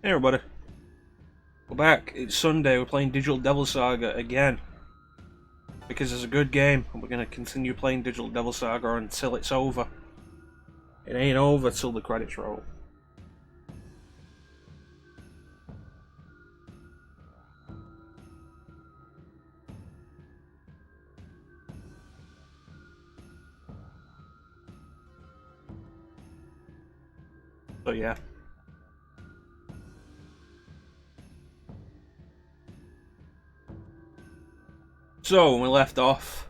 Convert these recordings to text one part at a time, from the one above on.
Hey everybody, we're back. It's Sunday. We're playing Digital Devil Saga again because it's a good game, and we're gonna continue playing Digital Devil Saga until it's over. It ain't over till the credits roll. So yeah. So when we left off,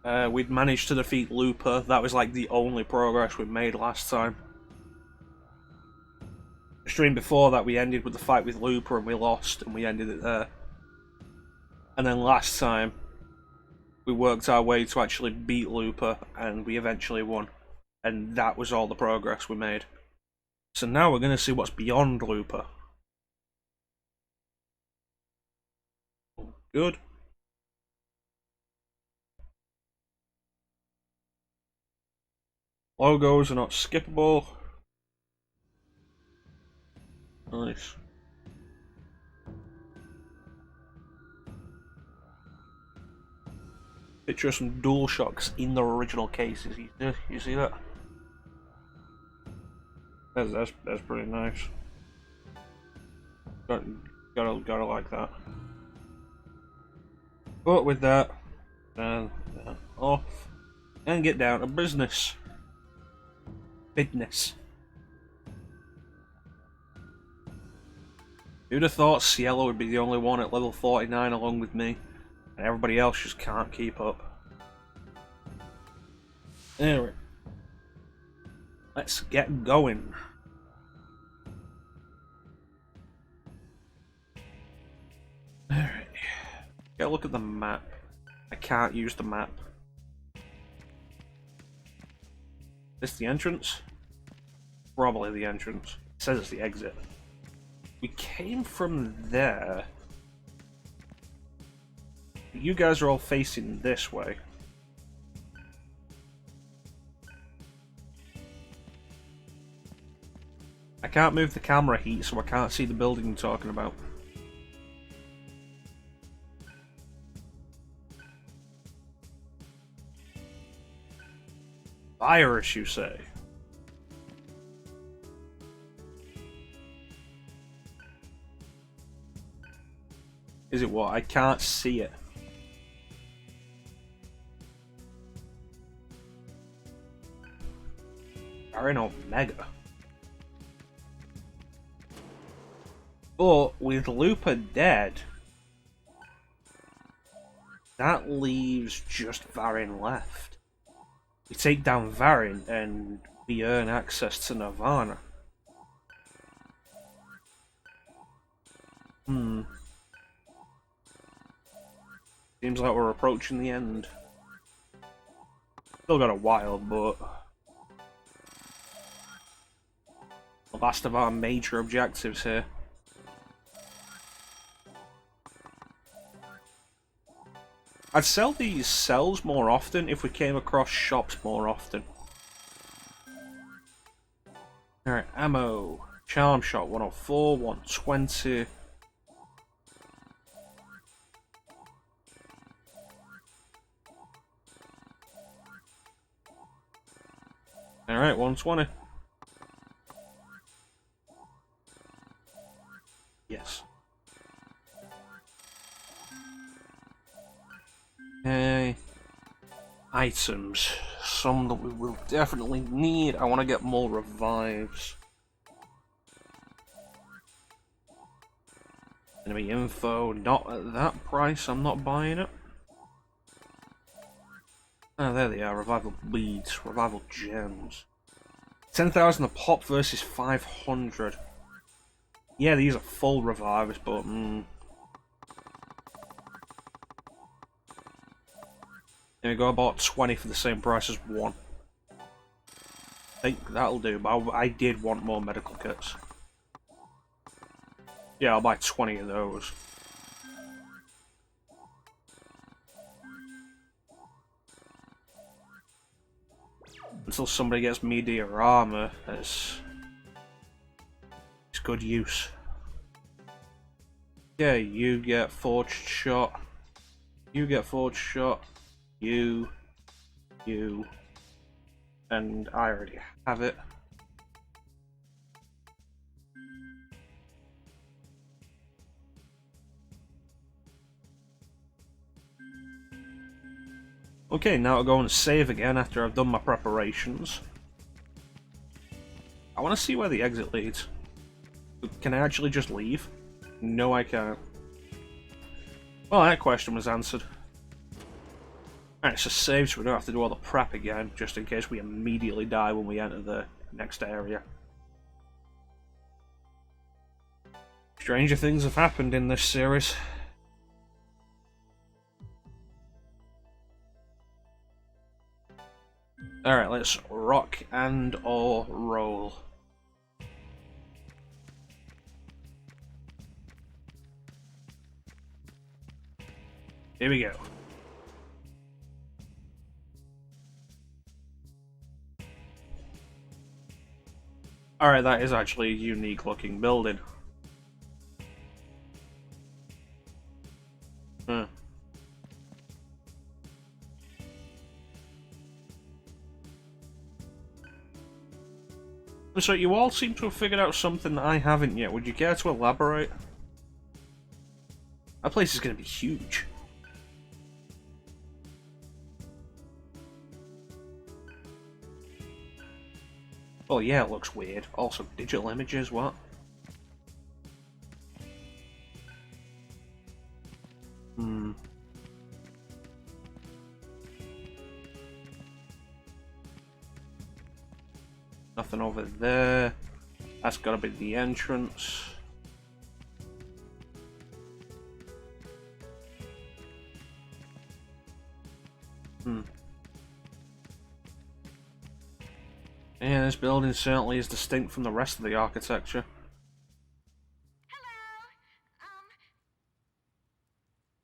we'd managed to defeat Looper. That was like the only progress we made last time. The stream before that, we ended with the fight with Looper and we lost, and we ended it there. And then last time, we worked our way to actually beat Looper, and we eventually won. And that was all the progress we made. So now we're going to see what's beyond Looper. Good. Logos are not skippable. Nice. Picture of some DualShocks in their original cases. You see that? That's pretty nice. Gotta like that. But with that, off and get down to business. Business. Who'd have thought Cielo would be the only one at level 49 along with me, and everybody else just can't keep up. Anyway, let's get going. Alright, get a look at the map. I can't use the map. Is this the entrance? Probably the entrance. It says it's the exit. We came from there. You guys are all facing this way. I can't move the camera heat, so I can't see the building you're talking about. Virus, you say? Is it what? I can't see it. Baron Omega. But with Looper dead, that leaves just Varin left. We take down Varin and we earn access to Nirvana. Seems like we're approaching the end. Still got a while, but the last of our major objectives here. I'd sell these cells more often if we came across shops more often. Alright, ammo. Charm shot 104, 120. Alright, 120. Yes. Okay. Items. Some that we will definitely need. I want to get more revives. Enemy info. Not at that price. I'm not buying it. Oh, there they are. Revival beads. Revival gems. 10,000 a pop versus 500. Yeah, these are full revives, but There we go, about 20 for the same price as one. I think that'll do, but I did want more medical kits. Yeah, I'll buy 20 of those. Until somebody gets media armor, it's good use. Okay, you get forged shot. You get forged shot. You. And I already have it. Okay, now I'll go and save again after I've done my preparations. I want to see where the exit leads. Can I actually just leave? No, I can't. Well, that question was answered. Alright, so save so we don't have to do all the prep again, just in case we immediately die when we enter the next area. Stranger things have happened in this series. Alright, let's rock and or roll. Here we go. Alright, that is actually a unique looking building. Huh. So you all seem to have figured out something that I haven't yet. Would you care to elaborate? That place is going to be huge. Oh yeah, it looks weird. Also, digital images, what? Nothing over there. That's gotta be the entrance. Yeah, this building certainly is distinct from the rest of the architecture.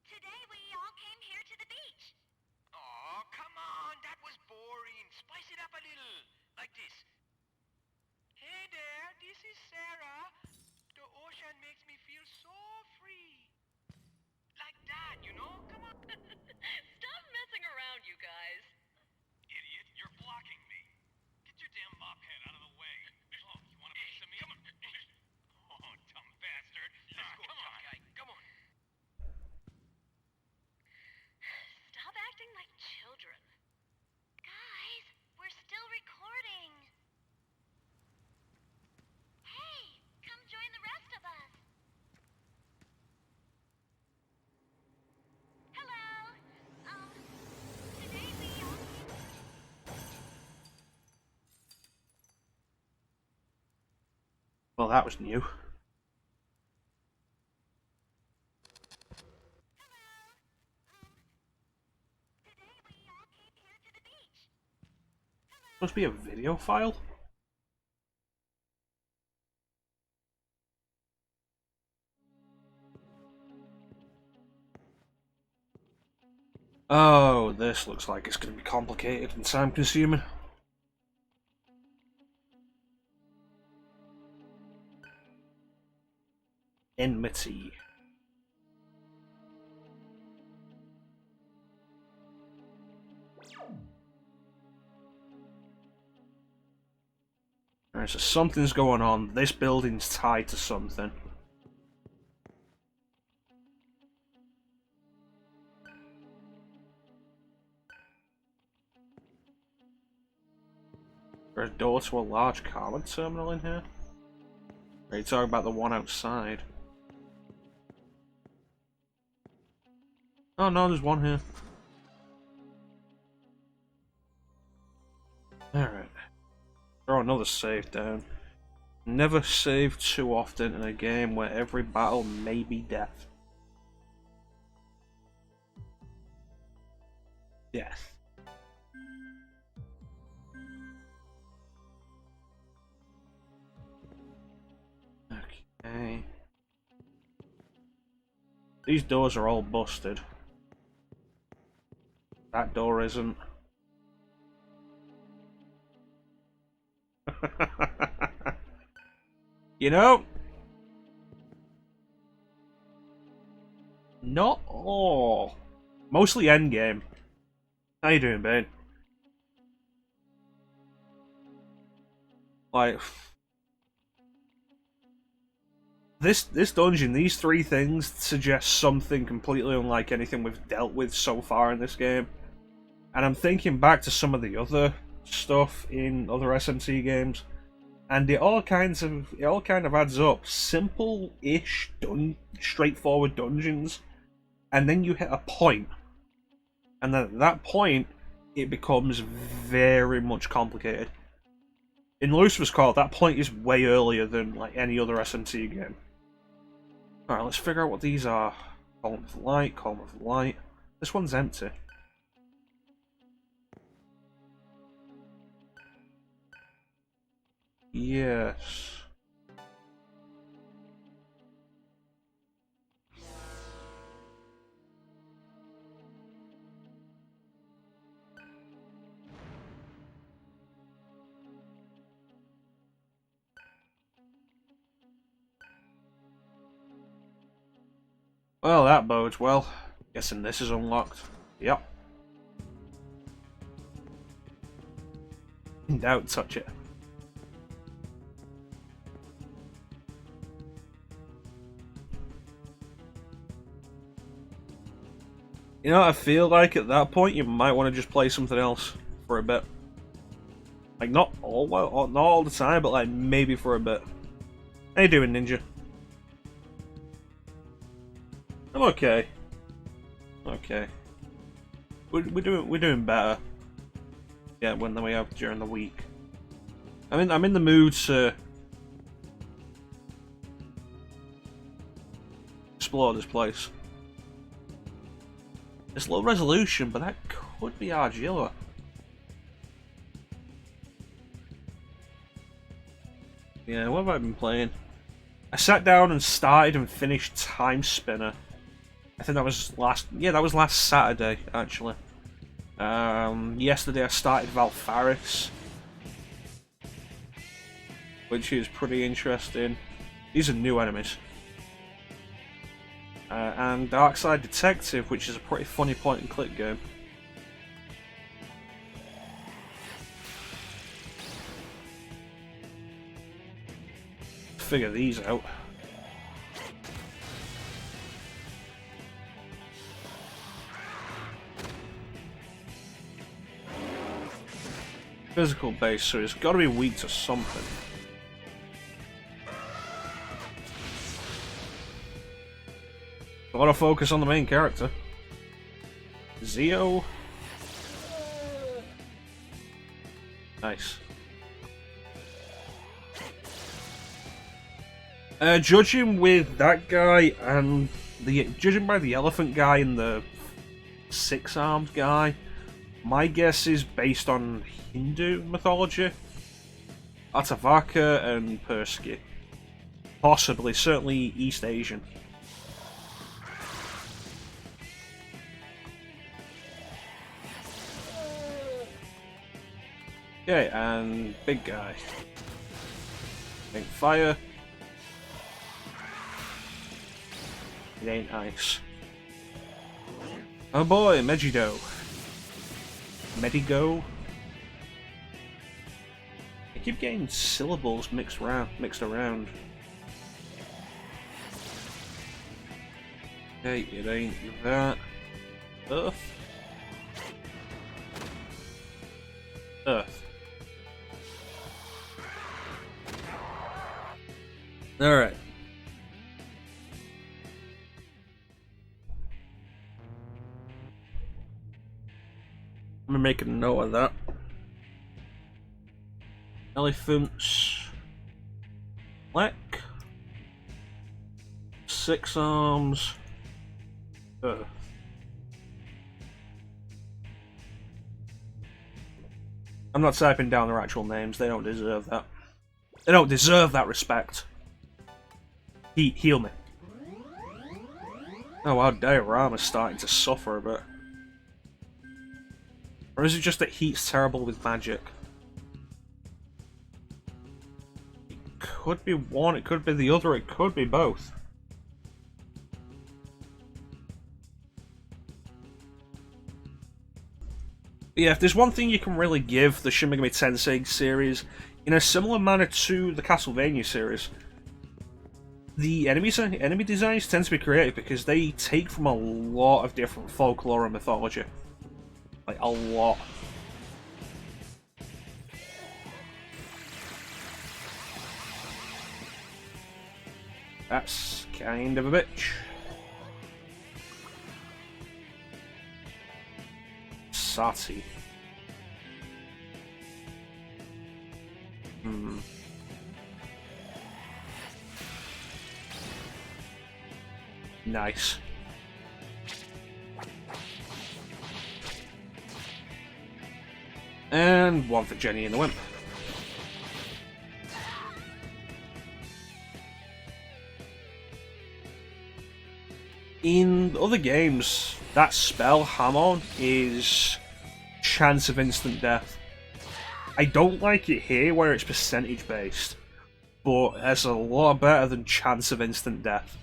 Today we all came here to the beach. Oh, come on, that was boring. Spice it up a little. Like this. Hey there, this is Sarah. The ocean makes me feel so free. Like that, you know? Come on. Stop messing around, you guys. Idiot, you're blocking me. Get your damn mop head out of the way. Oh, you want a piece of me? Come on. Oh, dumb bastard. Let's go, come on, guy. Come on. Stop acting like children. Guys, we're still recording. Hey, come join the rest of us. Hello. Today we all Well, that was new. Must be a video file? Oh, this looks like it's going to be complicated and time consuming. Enmity. Alright, so something's going on. This building's tied to something. There's a door to a large carbon terminal in here. Are you talking about the one outside? Oh no, there's one here. Alright. Throw another save down. Never save too often in a game where every battle may be death. Death. Okay. These doors are all busted. That door isn't. You know, not all. Mostly endgame. How you doing, Bane? Like, this dungeon, these three things suggest something completely unlike anything we've dealt with so far in this game. And I'm thinking back to some of the other stuff in other SMT games, and it all kind of adds up. Simple-ish, straightforward dungeons, and then you hit a point, and then at that point, it becomes very much complicated. In Lucifer's Call, that point is way earlier than like any other SMT game. Alright, let's figure out what these are. Column of light, column of light. This one's empty. Yes. Well, that bodes well. Guessing this is unlocked. Yep. In doubt, touch it. You know, I feel like at that point you might want to just play something else for a bit. Like, not all the time, but like maybe for a bit. How you doing, Ninja? I'm okay. Okay. We're doing better. Yeah, than we have during the week. I'm in the mood to explore this place. It's low resolution, but that could be Argilla. Yeah, what have I been playing? I sat down and started and finished Time Spinner. I think that was last Saturday, actually. Yesterday I started Valfaris, which is pretty interesting. These are new enemies. And Darkside Detective, which is a pretty funny point-and-click game. Figure these out. Physical base, so it's got to be weak to something. I want to focus on the main character. Zio. Nice. Judging with that guy and judging by the elephant guy and the six-armed guy, my guess is based on Hindu mythology. Atavaka and Persky. Possibly, certainly East Asian. Okay, and big guy. Big fire. It ain't ice. Oh boy, Megido. Medigo. I keep getting syllables mixed around. Okay, it ain't that. Earth. Earth. Alright. I'm gonna make a note of that. Elephants. Black. Six arms. Earth. I'm not typing down their actual names, they don't deserve that. They don't deserve that respect. Heal me. Oh wow, Diorama's starting to suffer a bit. Or is it just that Heat's terrible with magic? It could be one, it could be the other, it could be both. Yeah, if there's one thing you can really give the Shin Megami Tensei series, in a similar manner to the Castlevania series, the enemy designs tend to be creative because they take from a lot of different folklore and mythology. Like, a lot. That's kind of a bitch. Sati. Nice. And one for Jenny and the Wimp. In other games, that spell, Hamon, is chance of instant death. I don't like it here where it's percentage based, but it's a lot better than chance of instant death.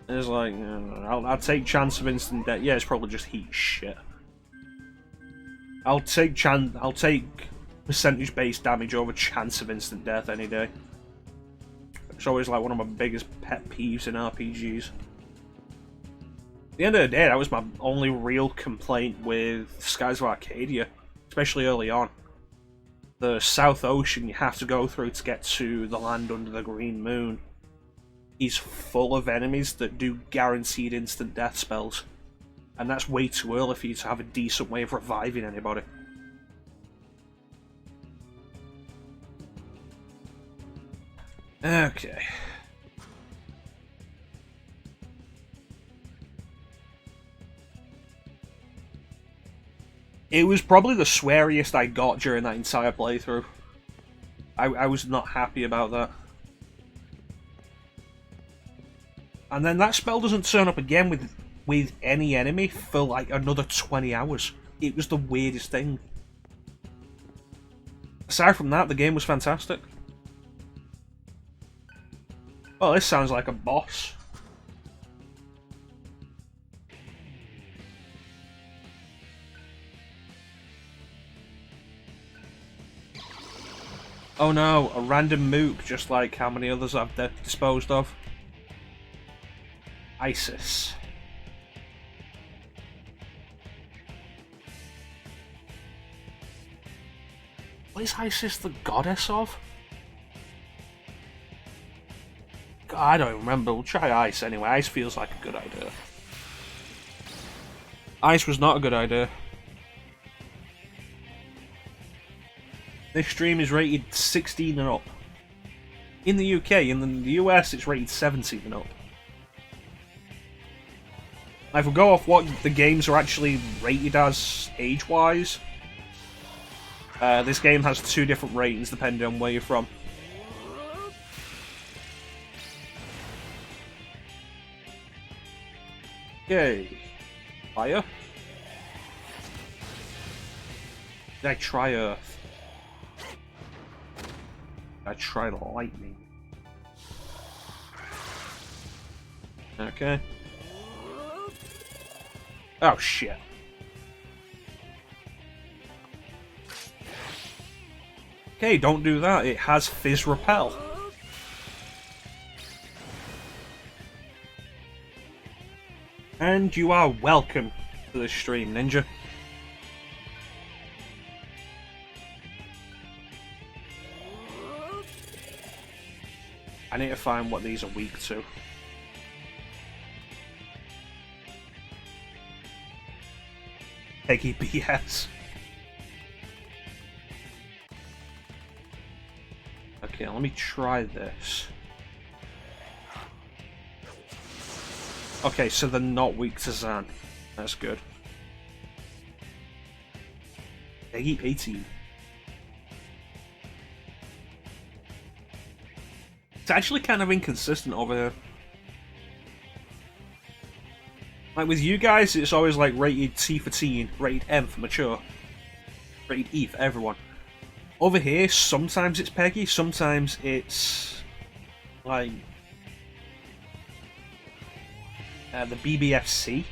It's like, I'll take chance of instant death. Yeah, it's probably just heat shit. I'll take percentage based damage over chance of instant death any day. It's always like one of my biggest pet peeves in RPGs. At the end of the day, that was my only real complaint with Skies of Arcadia, especially early on. The South Ocean you have to go through to get to the land under the Green Moon is full of enemies that do guaranteed instant death spells. And that's way too early for you to have a decent way of reviving anybody. Okay. It was probably the sweariest I got during that entire playthrough. I was not happy about that. And then that spell doesn't turn up again with any enemy for like another 20 hours. It was the weirdest thing. Aside from that, the game was fantastic. Well, this sounds like a boss. Oh no, a random mook, just like how many others I've disposed of. Isis. What is Isis the goddess of? I don't remember. We'll try Ice anyway. Ice feels like a good idea. Ice was not a good idea. This stream is rated 16 and up. In the UK, in the US, it's rated 17 and up. If we go off what the games are actually rated as age-wise, this game has 2 different ratings depending on where you're from. Okay. Fire. Did I try Earth? Did I try lightning? Okay. Oh shit. Okay, don't do that. It has Fizz Repel. And you are welcome to the stream, Ninja. I need to find what these are weak to. Peggy BS. Okay, let me try this. Okay, so they're not weak to Zan. That's good. Peggy 18. It's actually kind of inconsistent over here. Like with you guys, it's always like rated T for teen, rated M for mature, rated E for everyone. Over here, sometimes it's Peggy, sometimes it's like the BBFC.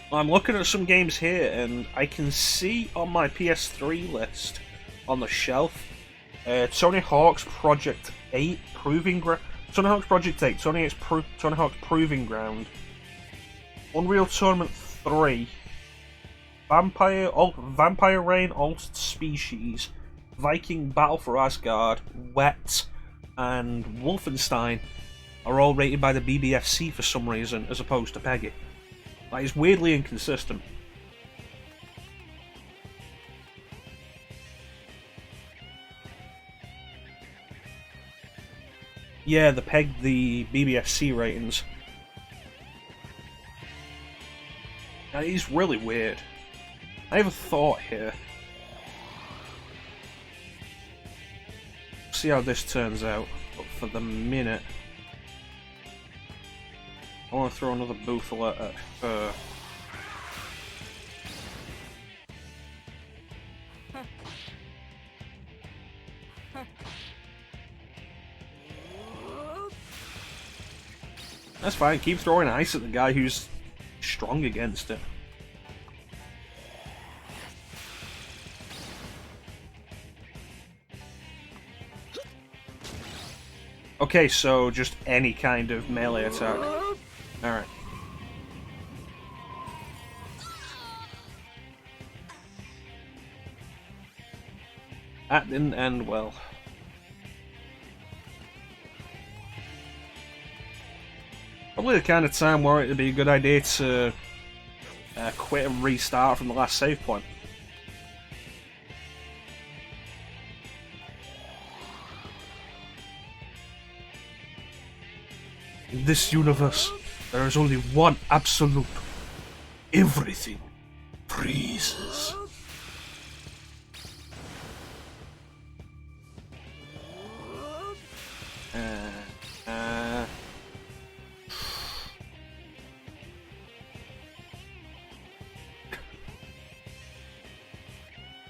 I'm looking at some games here, and I can see on my PS3 list on the shelf, Tony Hawk's Project 8 Proving Ground, Tony Hawk's Project 8, Tony Hawk's Proving Ground, Unreal Tournament 3, Vampire Reign Altered Species, Viking Battle for Asgard, Wet, and Wolfenstein are all rated by the BBFC for some reason, as opposed to Peggy. That is weirdly inconsistent. Yeah, the BBFC ratings. That is really weird. I have a thought here. See how this turns out, but for the minute, I want to throw another booth alert at her. That's fine, keep throwing ice at the guy who's strong against it. Okay, so just any kind of melee attack. Alright. That didn't end well. Probably the kind of time where it'd be a good idea to quit and restart from the last save point. In this universe, there is only one absolute. Everything freezes.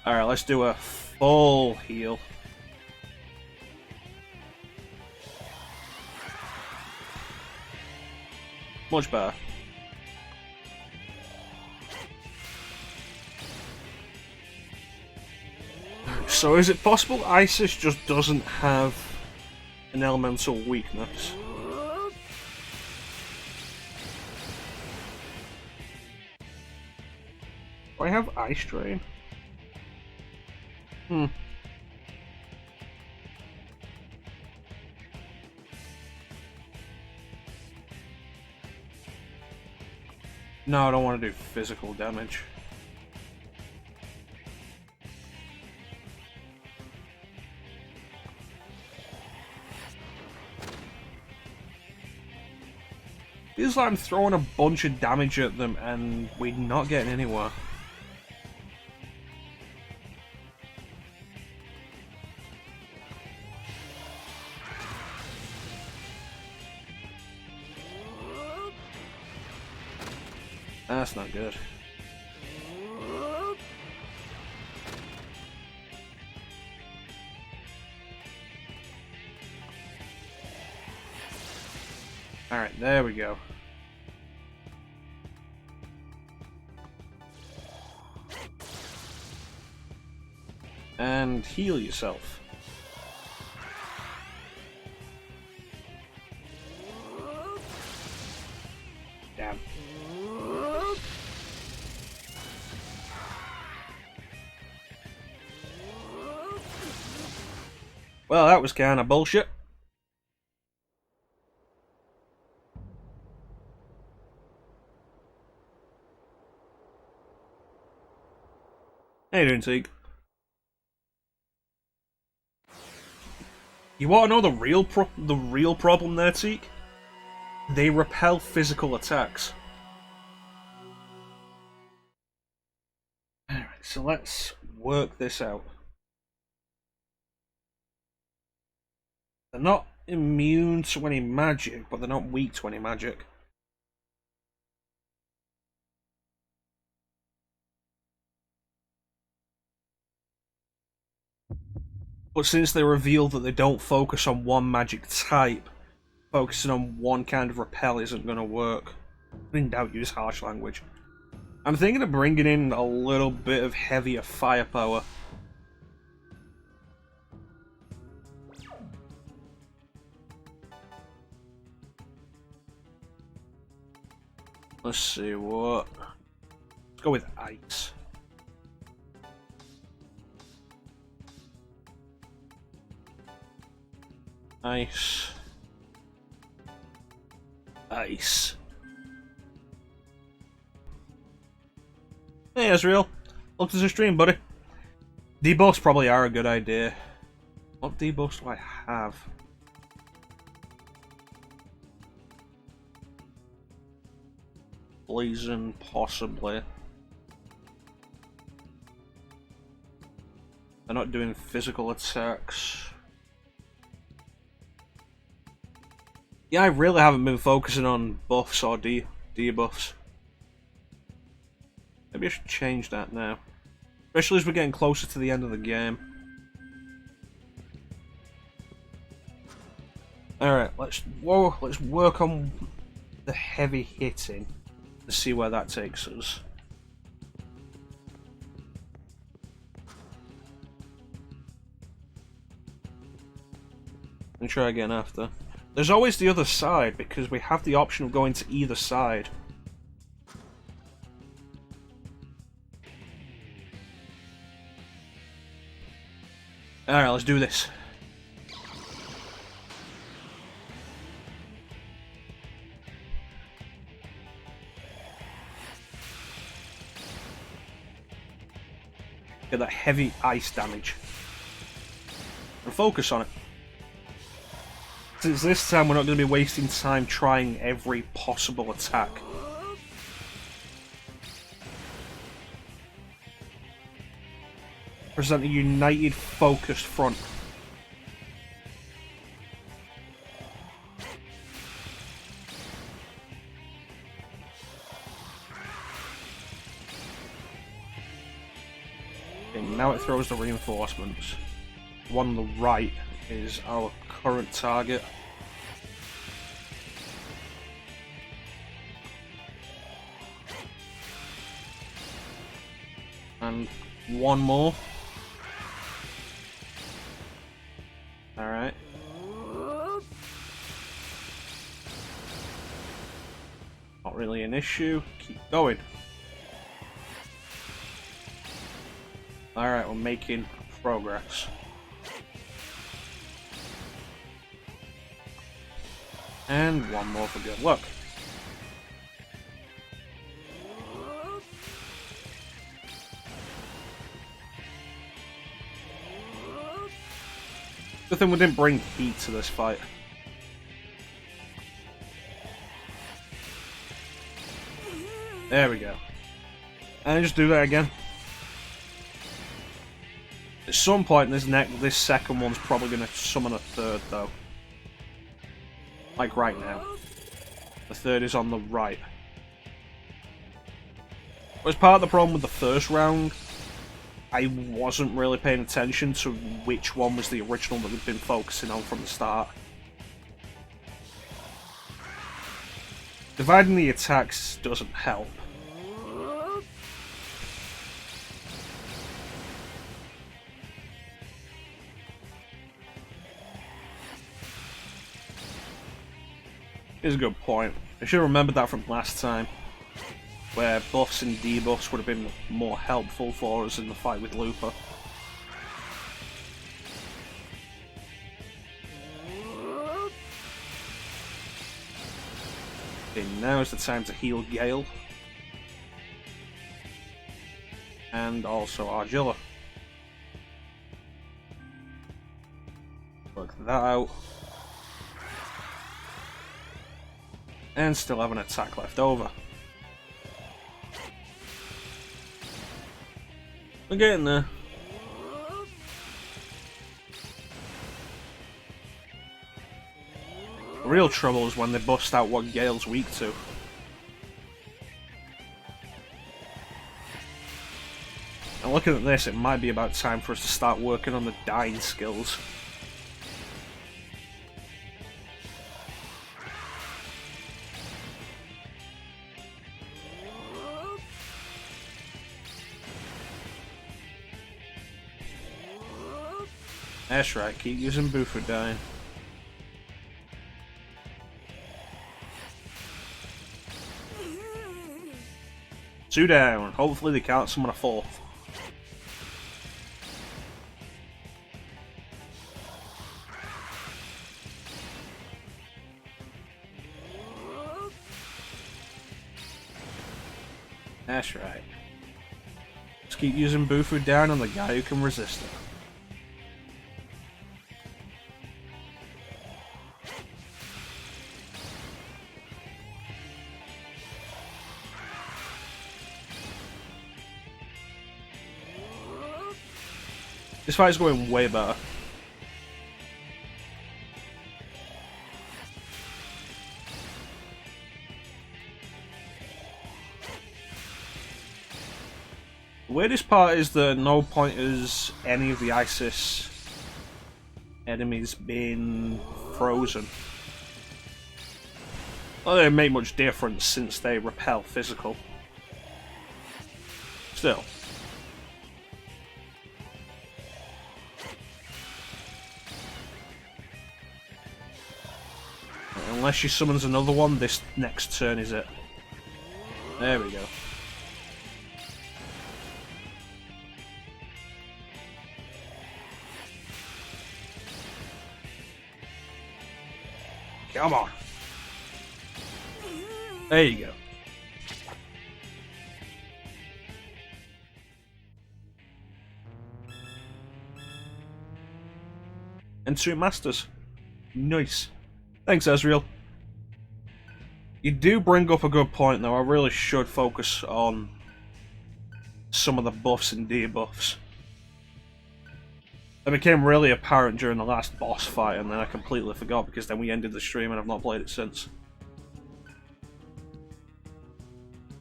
Alright, let's do a full heal. Much better. So is it possible Isis just doesn't have an elemental weakness? Do I have Ice Drain? No, I don't want to do physical damage. Feels like I'm throwing a bunch of damage at them and we're not getting anywhere. That's not good. Alright, there we go. And heal yourself. Damn. Well, that was kind of bullshit. How you doing, Teague? You want to know the real problem there, Teague? They repel physical attacks. Alright, so let's work this out. They're not immune to any magic, but they're not weak to any magic. But since they revealed that they don't focus on one magic type, focusing on one kind of repel isn't going to work. In doubt, use harsh language. I'm thinking of bringing in a little bit of heavier firepower. Let's see what. Let's go with ice. Ice. Ice. Hey, Ezreal. Welcome to the stream, buddy. Debuffs probably are a good idea. What debuffs do I have? Poison, possibly. They're not doing physical attacks. Yeah, I really haven't been focusing on buffs or debuffs. Maybe I should change that now. Especially as we're getting closer to the end of the game. Alright, let's work on the heavy hitting to see where that takes us. And try again after. There's always the other side, because we have the option of going to either side. Alright, let's do this. Get that heavy ice damage. And focus on it. Since this time we're not going to be wasting time trying every possible attack. Present a united, focused front. Okay, now it throws the reinforcements. The one on the right is our current target. And one more. Alright. Not really an issue. Keep going. Alright, we're making progress. And one more for good luck. Good thing we didn't bring heat to this fight. There we go. And just do that again. At some point, this second one's probably going to summon a third, though. Like right now. The third is on the right. As part of the problem with the first round, I wasn't really paying attention to which one was the original that we'd been focusing on from the start. Dividing the attacks doesn't help. Is a good point. I should have remembered that from last time, where buffs and debuffs would have been more helpful for us in the fight with Looper. Okay, now is the time to heal Gale. And also Argilla. Work that out. And still have an attack left over. We're getting there. The real trouble is when they bust out what Gale's weak to. And looking at this, it might be about time for us to start working on the dying skills. That's right, keep using Boo for dying. 2 down. Hopefully they can't summon a 4th. That's right. Just keep using Bufu down on the guy who can resist it. This fight's going way better. The weirdest part is that no point has any of the ISIS enemies been frozen. Well, they don't make much difference since they repel physical. Still. Unless she summons another one, this next turn is it. There we go. Come on. There you go. And 2 masters. Nice. Thanks, Ezreal. You do bring up a good point, though. I really should focus on some of the buffs and debuffs. That became really apparent during the last boss fight, and then I completely forgot because then we ended the stream and I've not played it since.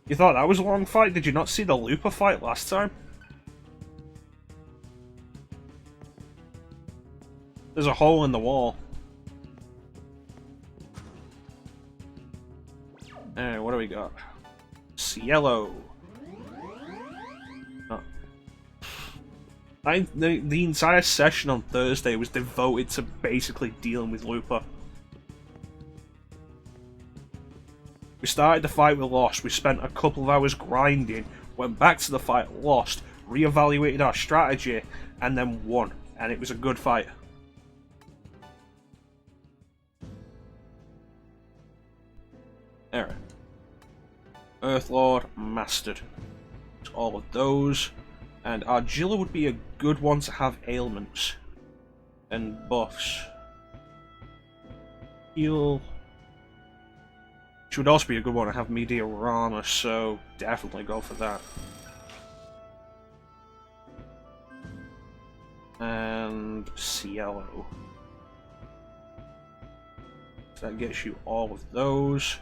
You thought that was a long fight? Did you not see the Looper fight last time? There's a hole in the wall. What do we got? Cielo. Oh. The entire session on Thursday was devoted to basically dealing with Looper. We started the fight, we lost, we spent a couple of hours grinding, went back to the fight, lost, re-evaluated our strategy, and then won. And it was a good fight. Alright. Earthlord, mastered. All of those. And Argilla would be a good one to have ailments. And buffs. Heal. She would also be a good one to have Meteorama, so definitely go for that. And Cielo. So that gets you all of those.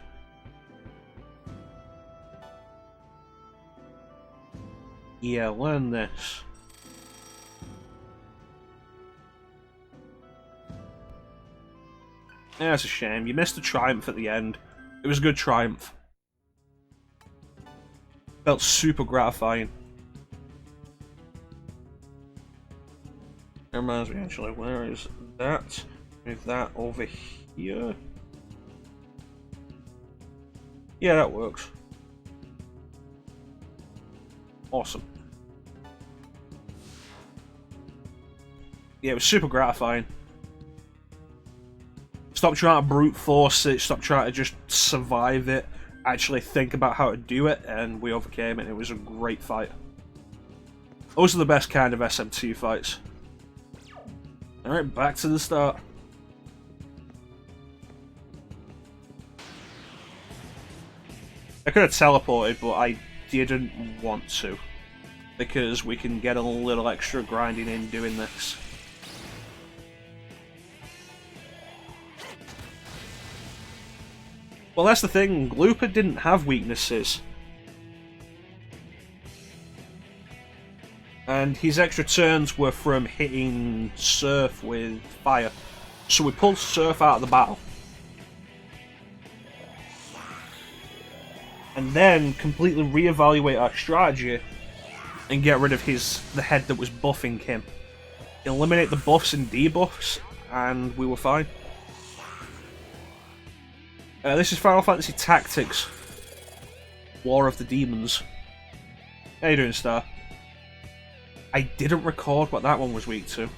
Yeah, learn this. Yeah, that's a shame. You missed the triumph at the end. It was a good triumph. Felt super gratifying. That reminds me, actually, where is that? Move that over here. Yeah, that works. Awesome. Yeah, it was super gratifying. Stop trying to brute force it, stop trying to just survive it, actually think about how to do it, and we overcame it, and it was a great fight. Those are the best kind of SMT fights. Alright, back to the start. I could have teleported, but I didn't want to, because we can get a little extra grinding in doing this. Well, that's the thing, Looper didn't have weaknesses. And his extra turns were from hitting Surf with fire. So we pulled Surf out of the battle. And then completely reevaluate our strategy and get rid of the head that was buffing him. Eliminate the buffs and debuffs, and we were fine. This is Final Fantasy Tactics, War of the Demons. How you doing, Star? I didn't record what that one was weak to.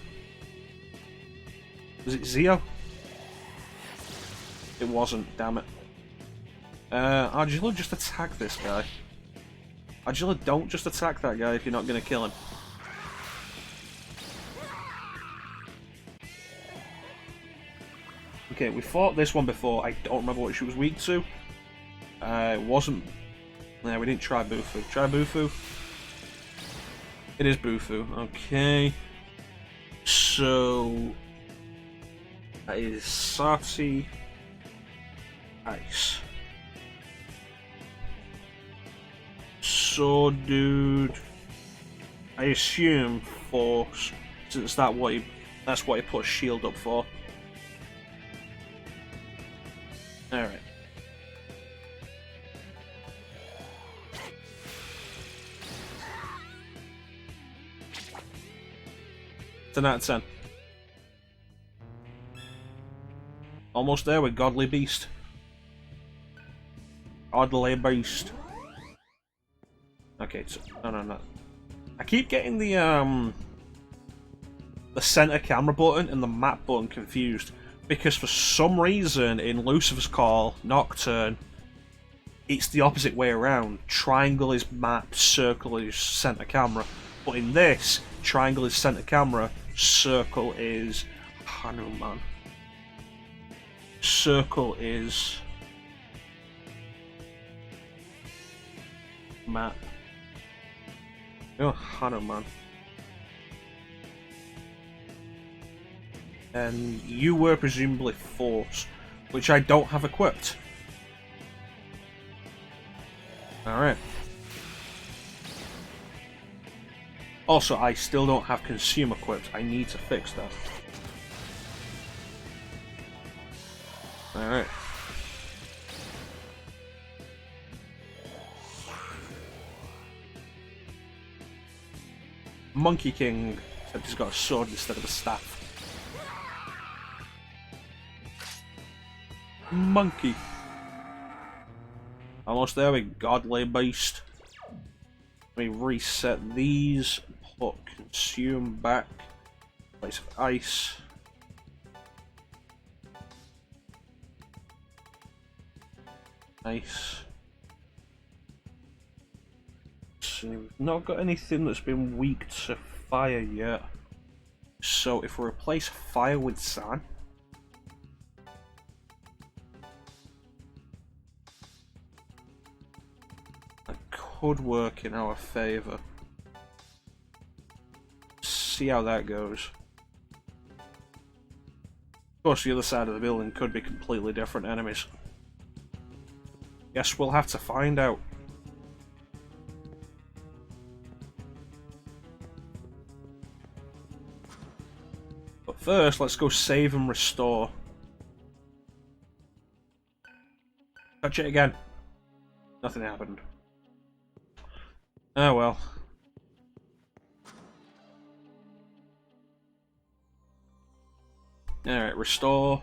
Was it Zeo? It wasn't, damn it. Argilla, just attack this guy. Argilla, don't just attack that guy if you're not going to kill him. Okay, we fought this one before. I don't remember what she was weak to. It wasn't... No, we didn't try Bufu. Try Bufu. It is Bufu. Okay. So... that is Sati... Ice. So, dude... I assume Force, since that's what he put shield up for. Alright. It's an out of 10. Almost there with Godly Beast. Godly Beast. Okay, so, no. I keep getting the center camera button and the map button confused. Because for some reason in Lucifer's Call, Nocturne, it's the opposite way around. Triangle is map, circle is center camera. But in this, triangle is center camera, circle is Hanuman. Circle is map. Oh, Hanuman. And you were presumably Force, which I don't have equipped. Alright. Also, I still don't have Consume equipped. I need to fix that. Alright. Monkey King, except he's got a sword instead of a staff. Monkey. Almost there with Godly Beast. Let me reset these. Put Consume back. Place of Ice. Nice. So we've not got anything that's been weak to fire yet. So if we replace fire with sand. Could work in our favour. See how that goes. Of course, the other side of the building could be completely different enemies. Guess we'll have to find out. But first, let's go save and restore. Touch it again. Nothing happened. Oh well. Alright, restore.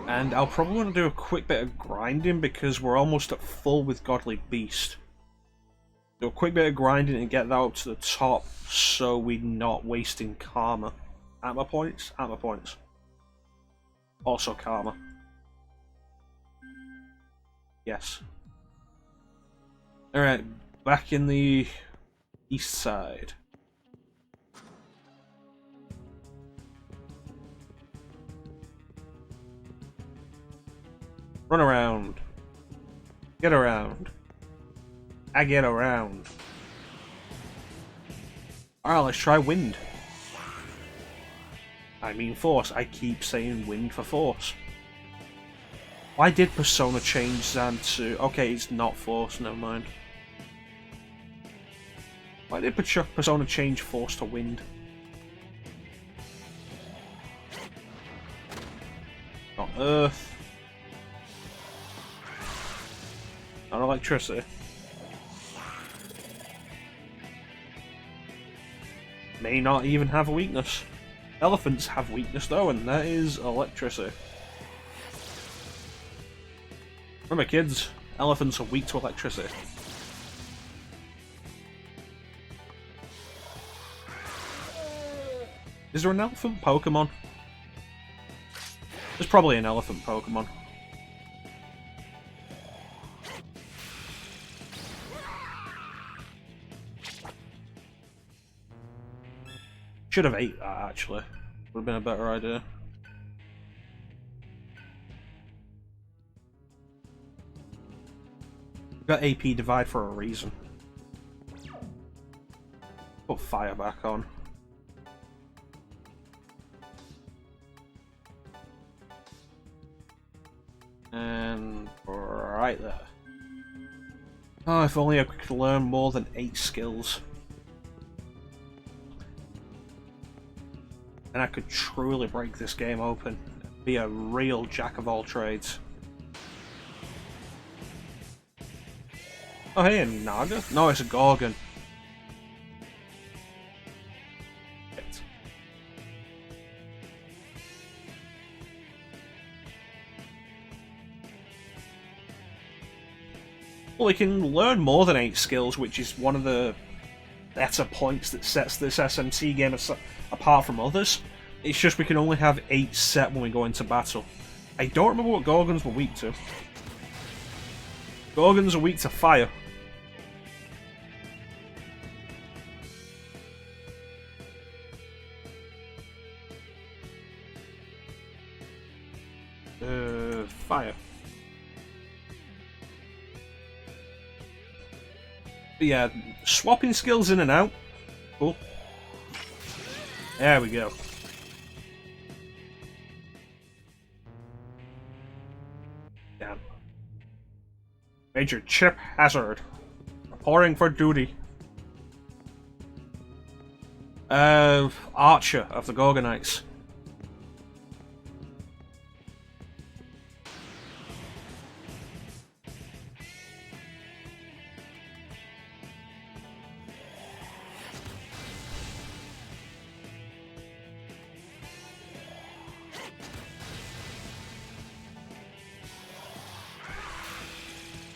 And I'll probably want to do a quick bit of grinding because we're almost at full with Godly Beast. Do a quick bit of grinding and get that up to the top so we're not wasting karma. Armor points? Armor points. Also karma. Yes. Alright, back in the east side. Run around. Get around. I get around. Alright, let's try wind. I mean force. I keep saying wind for force. Why did Persona change Zan to... Okay, it's not force, never mind. Why did Persona change force to wind? Not earth. Not electricity. May not even have a weakness. Elephants have weakness though, and that is electricity. Remember kids, elephants are weak to electricity. Is there an elephant Pokemon? There's probably an elephant Pokemon. Should have ate that actually. Would have been a better idea. Got AP divide for a reason. Put fire back on. And right there. Oh, if only I could learn more than 8 skills. And I could truly break this game open. Be a real jack of all trades. Oh hey, a Naga? No, it's a Gorgon. Shit. Well, we can learn more than 8 skills, which is one of the better points that sets this SMT game apart from others. It's just we can only have 8 set when we go into battle. I don't remember what Gorgons were weak to. Gorgons are weak to fire. Fire. But yeah, swapping skills in and out. Cool. There we go. Damn. Major Chip Hazard. Reporting for duty. Archer of the Gorgonites.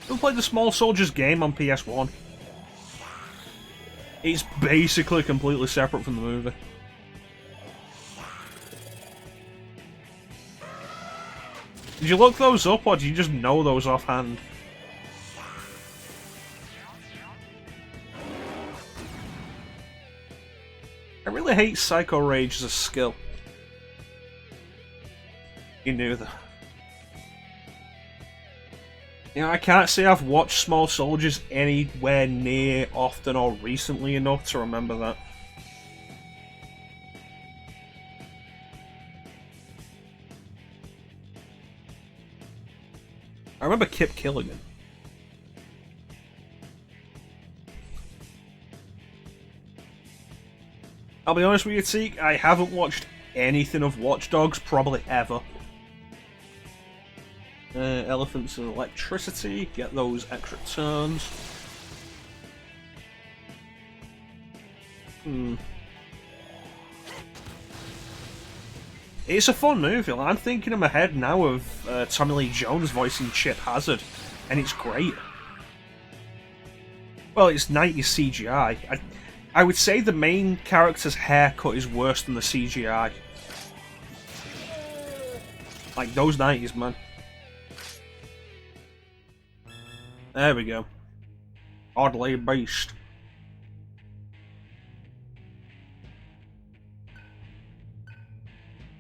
Ever played the Small Soldiers game on PS1? It's basically completely separate from the movie. Did you look those up, or do you just know those offhand? I really hate Psycho Rage as a skill. You knew that. You know, I can't say I've watched Small Soldiers anywhere near often or recently enough to remember that. I remember Kip Killigan. I'll be honest with you, Teak, I haven't watched anything of Watch Dogs probably ever. Elephants and electricity, get those extra turns. It's a fun movie. I'm thinking in my head now of Tommy Lee Jones voicing Chip Hazard, and it's great. Well, it's 90s CGI. I would say the main character's haircut is worse than the CGI. Like, those 90s, man. There we go. Oddly based.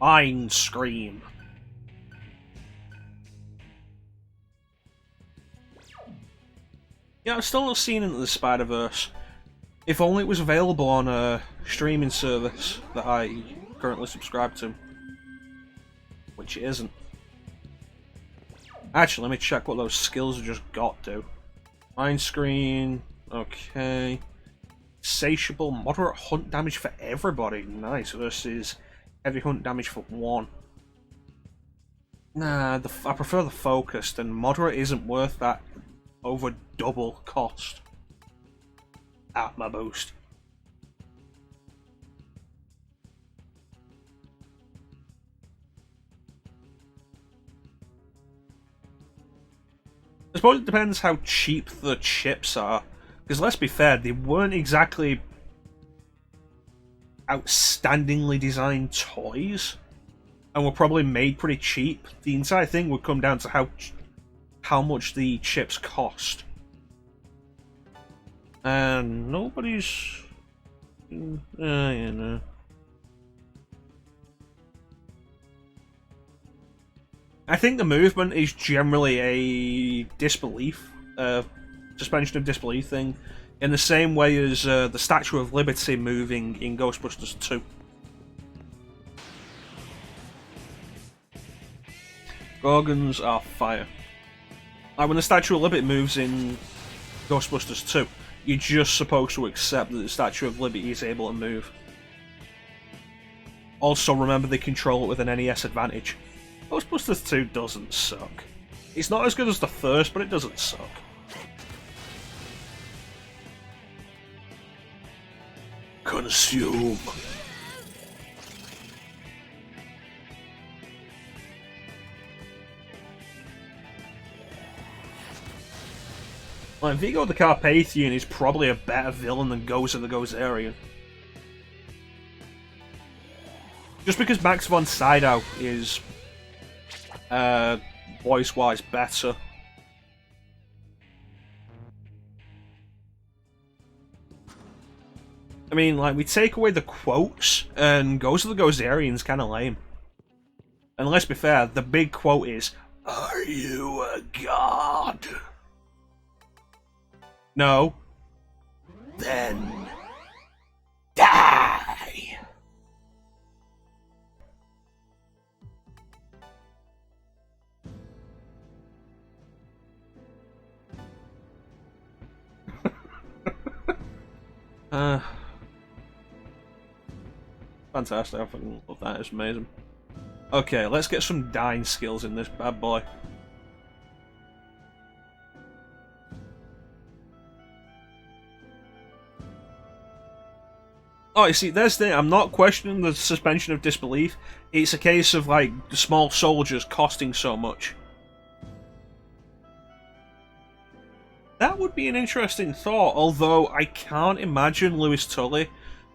Mind Scream. Yeah, I've still not seen Into the Spider-Verse. If only it was available on a streaming service that I currently subscribe to. Which it isn't. Actually, let me check what those skills I just got do. Mind Screen, okay. Insatiable, moderate hunt damage for everybody. Nice, versus heavy hunt damage for 1. Nah, I prefer the focused, and moderate isn't worth that over double cost at my boost. I suppose it depends how cheap the chips are, because let's be fair, they weren't exactly outstandingly designed toys, and were probably made pretty cheap. The entire thing would come down to how much the chips cost. And nobody's... you know. I think the movement is generally a disbelief, suspension of disbelief thing, in the same way as the Statue of Liberty moving in Ghostbusters 2. Gorgons are fire. Like when the Statue of Liberty moves in Ghostbusters 2, you're just supposed to accept that the Statue of Liberty is able to move. Also remember they control it with an NES advantage. Ghostbusters 2 doesn't suck. It's not as good as the first, but it doesn't suck. Consume. Like, Vigo the Carpathian is probably a better villain than Gozer the Gozerian. Just because Max von Sydow is voice-wise better. I mean, like, we take away the quotes, and Gozer the Gozerian's kinda lame. And let's be fair, the big quote is, "Are you a god?" No. Then... die! Fantastic, I fucking love that, it's amazing. Okay, let's get some dying skills in this bad boy. Oh, you see, there's the thing, I'm not questioning the suspension of disbelief, it's a case of, like, the small soldiers costing so much. That would be an interesting thought, although I can't imagine Louis Tully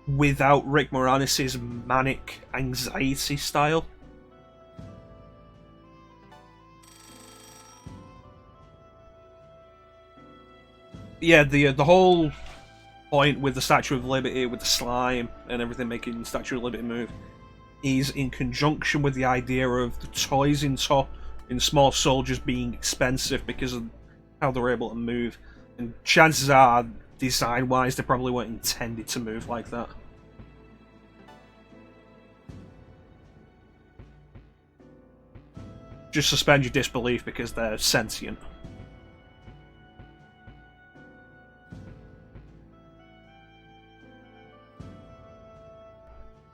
without Rick Moranis' manic anxiety style. Yeah, the whole point with the Statue of Liberty, with the slime and everything making the Statue of Liberty move, is in conjunction with the idea of the toys in Small Soldiers being expensive because of how they're able to move. And chances are, design-wise, they probably weren't intended to move like that. Just suspend your disbelief because they're sentient.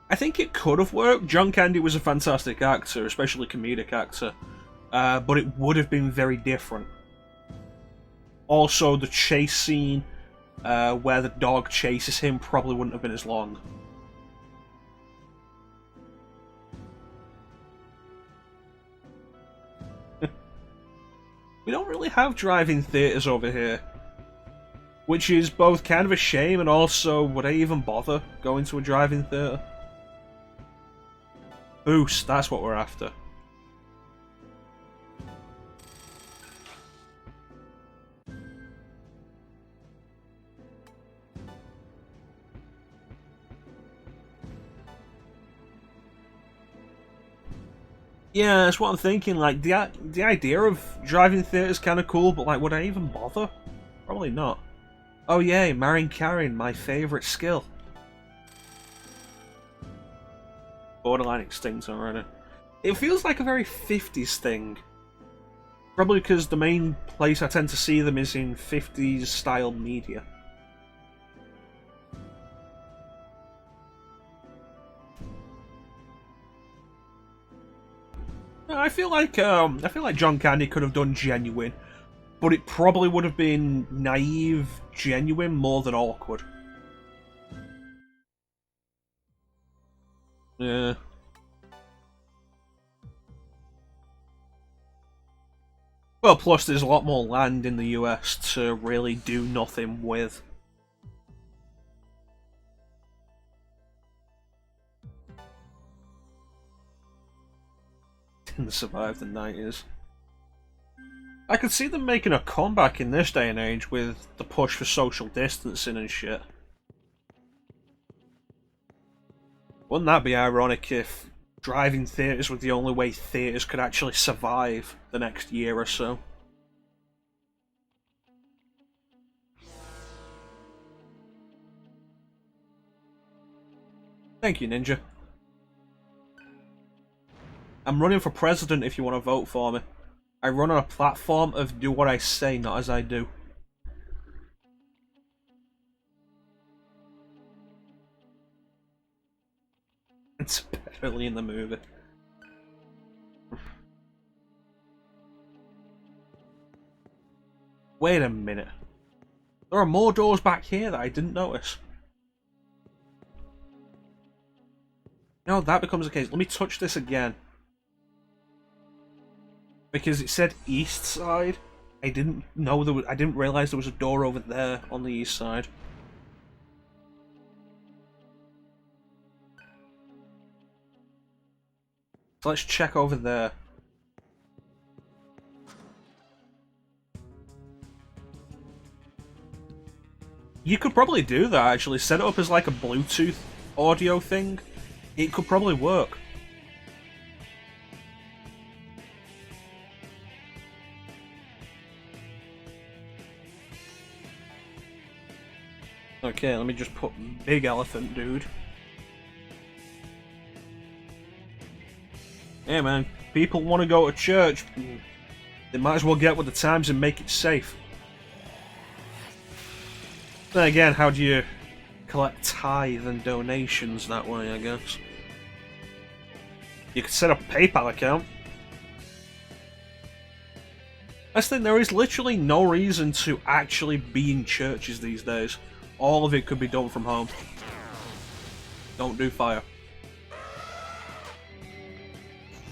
I think it could have worked. John Candy was a fantastic actor, especially comedic actor, but it would have been very different. Also, the chase scene where the dog chases him probably wouldn't have been as long. We don't really have drive-in theatres over here, which is both kind of a shame and also, would I even bother going to a drive-in theatre? Boost, that's what we're after. Yeah, that's what I'm thinking, like, the idea of driving theatre is kind of cool, but, like, would I even bother? Probably not. Oh yay, marrying Karen, my favourite skill. Borderline extinct already. It feels like a very 50s thing. Probably because the main place I tend to see them is in 50s style media. I feel like John Candy could have done genuine, but it probably would have been naive, genuine more than awkward. Yeah. Well, plus there's a lot more land in the US to really do nothing with. Didn't survive the 90s. I could see them making a comeback in this day and age with the push for social distancing and shit. Wouldn't that be ironic if driving theatres was the only way theatres could actually survive the next year or so? Thank you, Ninja. I'm running for president if you want to vote for me. I run on a platform of do what I say, not as I do. It's barely in the movie. Wait a minute. There are more doors back here that I didn't notice. No, that becomes the case. Let me touch this again. Because it said east side. I didn't know there was, I didn't realise there was a door over there on the east side. So let's check over there. You could probably do that actually. Set it up as like a Bluetooth audio thing. It could probably work. Okay, let me just put big elephant dude. Hey man, people want to go to church. They might as well get with the times and make it safe. Then again, how do you collect tithe and donations that way, I guess? You could set up a PayPal account. I think there is literally no reason to actually be in churches these days. All of it could be done from home. Don't do fire.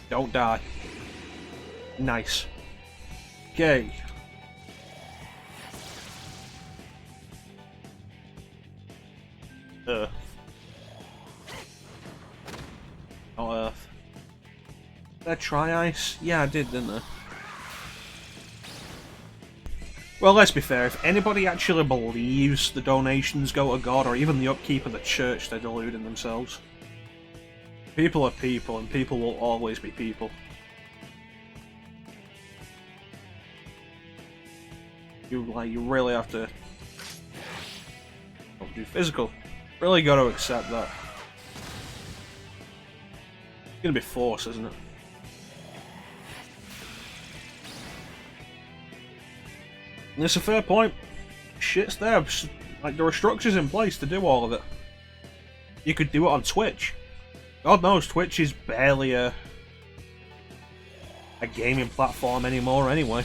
Don't die. Nice. Okay. Earth. Not Earth. Did I try ice? Yeah, I did, didn't I? Well, let's be fair, if anybody actually believes the donations go to God, or even the upkeep of the church, they're deluding themselves. People are people, and people will always be people. You really have to... Don't do physical. Really got to accept that. It's gonna be force, isn't it? And it's a fair point. Shit's there. Like, there are structures in place to do all of it. You could do it on Twitch. God knows, Twitch is barely a gaming platform anymore anyway.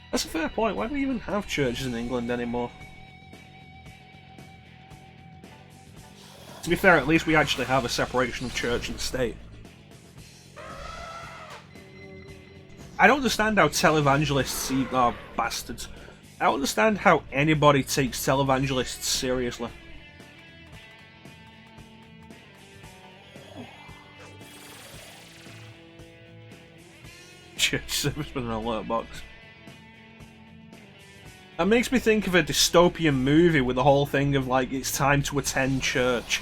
That's a fair point. Why do we even have churches in England anymore? To be fair, at least we actually have a separation of church and state. I don't understand how televangelists are bastards. I don't understand how anybody takes televangelists seriously. Church service with an alert box. That makes me think of a dystopian movie with the whole thing of like, it's time to attend church.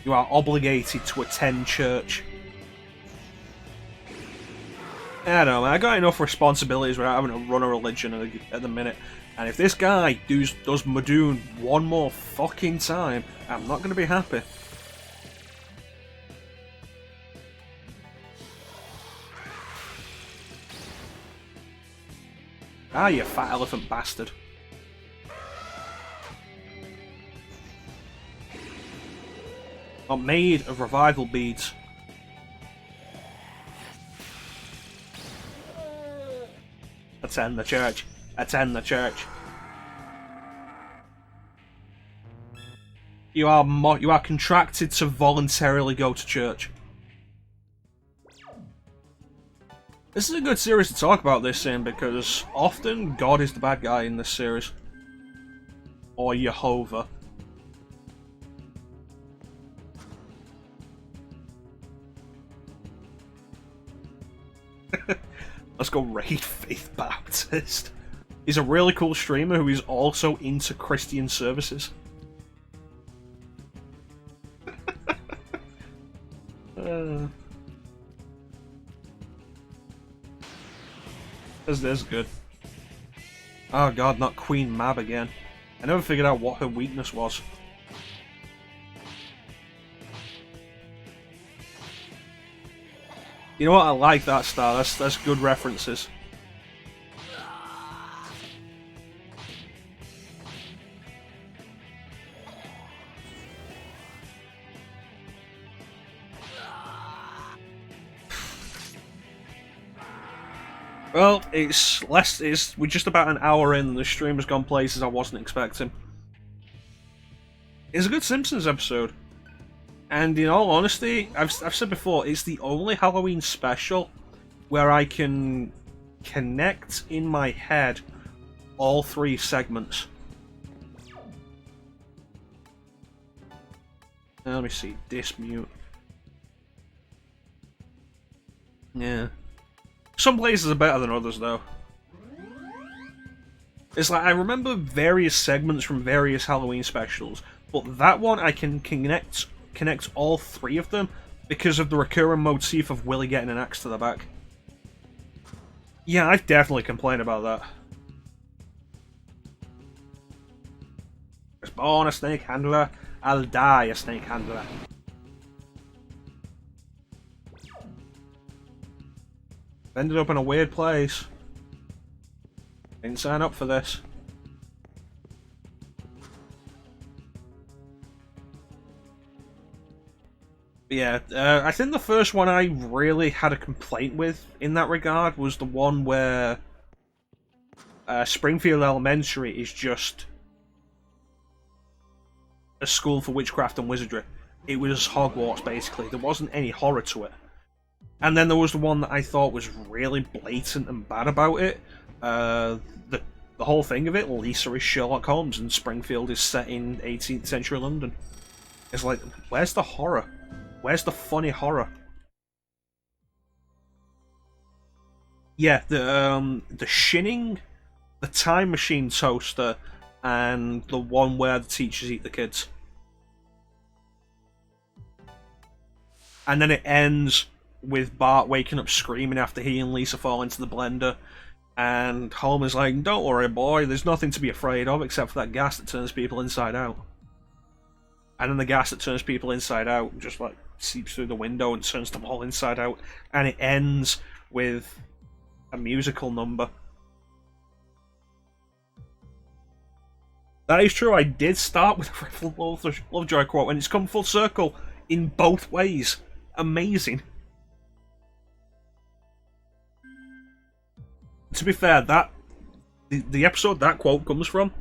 You are obligated to attend church. I don't know, man. I got enough responsibilities without having to run a religion at the minute. And if this guy does Madoon one more fucking time, I'm not going to be happy. Ah, you fat elephant bastard. are made of revival beads. Attend the church. Attend the church. You are contracted to voluntarily go to church. This is a good series to talk about this in, because often God is the bad guy in this series. Or Jehovah. Let's go raid Faith Baptist. He's a really cool streamer who is also into Christian services. That's good. Oh god, not Queen Mab again. I never figured out what her weakness was. You know what? I like that style. That's good references. Well, we're just about an hour in and the stream has gone places I wasn't expecting. It's a good Simpsons episode. And in all honesty, I've said before, it's the only Halloween special where I can connect in my head all three segments. Now, let me see, dismute. Yeah. Some places are better than others, though. It's like, I remember various segments from various Halloween specials, but that one I can connect all three of them because of the recurring motif of Willie getting an axe to the back. Yeah, I've definitely complained about that. I was born a snake handler, I'll die a snake handler. Ended up in a weird place. Didn't sign up for this. But yeah, I think the first one I really had a complaint with in that regard was the one where Springfield Elementary is just a school for witchcraft and wizardry. It was Hogwarts, basically. There wasn't any horror to it. And then there was the one that I thought was really blatant and bad about it. The whole thing of it, Lisa is Sherlock Holmes and Springfield is set in 18th century London. It's like, where's the horror? Where's the funny horror? Yeah, the shinning, the time machine toaster, and the one where the teachers eat the kids. And then it ends with Bart waking up screaming after he and Lisa fall into the blender, and Homer's like, "Don't worry, boy, there's nothing to be afraid of except for that gas that turns people inside out." And then the gas that turns people inside out just like seeps through the window and turns them all inside out, and it ends with a musical number. That is true, I did start with a Riffle Lovejoy quote, and it's come full circle in both ways. Amazing. To be fair, the episode that quote comes from,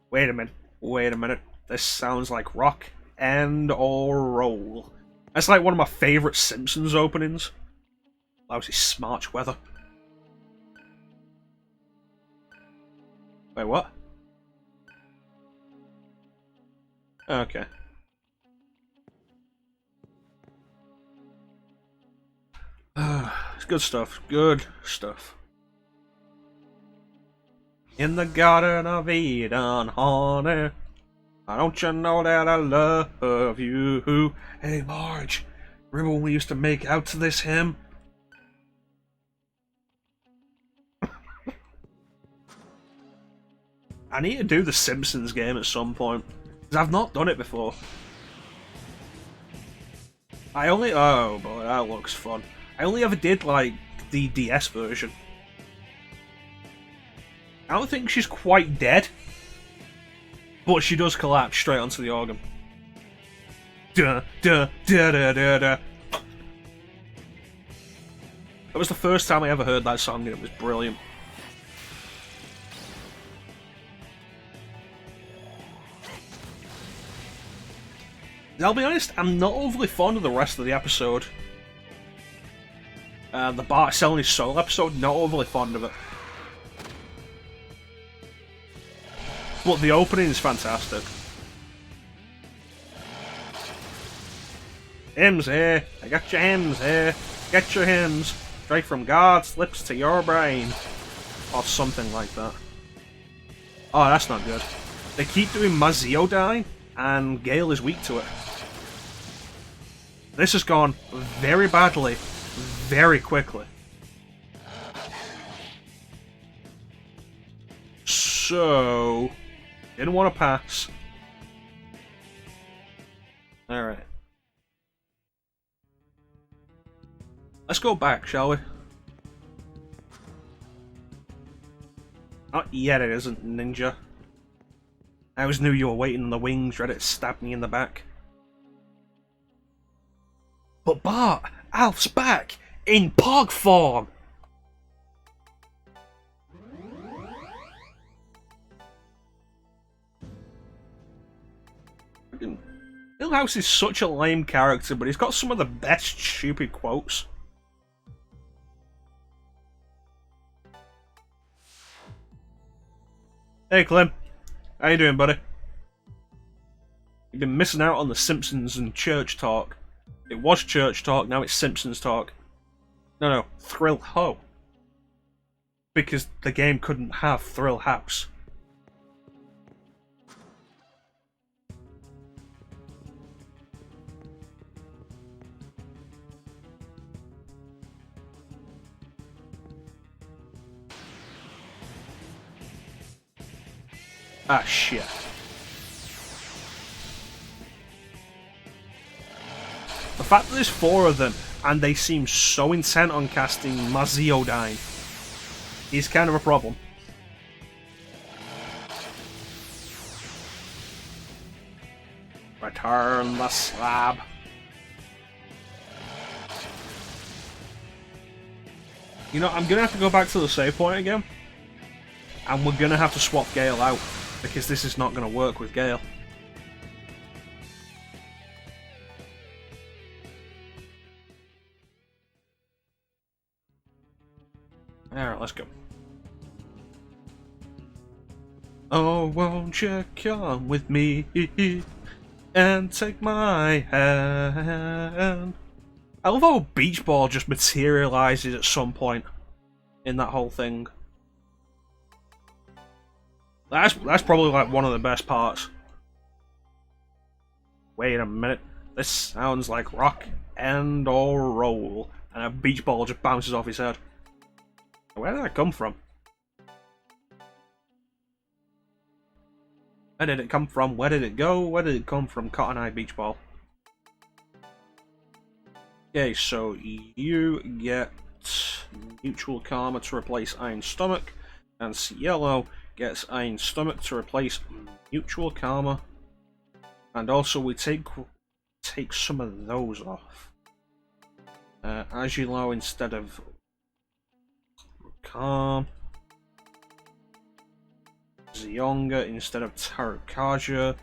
wait a minute, this sounds like rock and or roll. That's like one of my favourite Simpsons openings. Lousy smarch weather. Wait, what? Okay. It's good stuff. Good stuff. In the Garden of Eden, honey. Don't you know that I love you? Hey, Marge. Remember when we used to make out to this hymn? I need to do the Simpsons game at some point, because I've not done it before. Oh boy, that looks fun. I only ever did, like, the DS version. I don't think she's quite dead. But she does collapse straight onto the organ. Duh, duh, duh, duh, duh, duh. That was the first time I ever heard that song, and it was brilliant. I'll be honest, I'm not overly fond of the rest of the episode. The Bart selling his soul episode, not overly fond of it. But the opening is fantastic. Hymns here, I got your hymns here, get your hymns, straight from God's lips to your brain. Or something like that. Oh, that's not good. They keep doing Maziodyne, and Gale is weak to it. This has gone very badly, very quickly. So, didn't want to pass. Alright. Let's go back, shall we? Not yet, it isn't, ninja. I always knew you were waiting in the wings, ready to stab me in the back. But Bart, Alf's back! In Pog form! Milhouse is such a lame character, but he's got some of the best stupid quotes. Hey Clem, how you doing, buddy? You've been missing out on the Simpsons and church talk. It was church talk, now it's Simpsons talk. No, Thrill Ho. Because the game couldn't have Thrill House. Ah, shit. The fact that there's 4 of them, and they seem so intent on casting Maziodyne, is kind of a problem. Return the slab. You know, I'm gonna have to go back to the save point again, and we're gonna have to swap Gale out, because this is not gonna work with Gale. Alright, let's go. Oh, won't you come with me and take my hand? I love how Beach Ball just materializes at some point in that whole thing. That's probably like one of the best parts. Wait a minute, this sounds like rock and or roll, and a beach ball just bounces off his head. Where did that come from? Where did it come from? Where did it go? Where did it come from? Cotton Eye Beach Ball. Okay, so you get Mutual Karma to replace Iron Stomach, and Cielo gets Iron Stomach to replace Mutual Karma. And also we take some of those off. Agilo instead of Calm. Zionga instead of Tarukaja.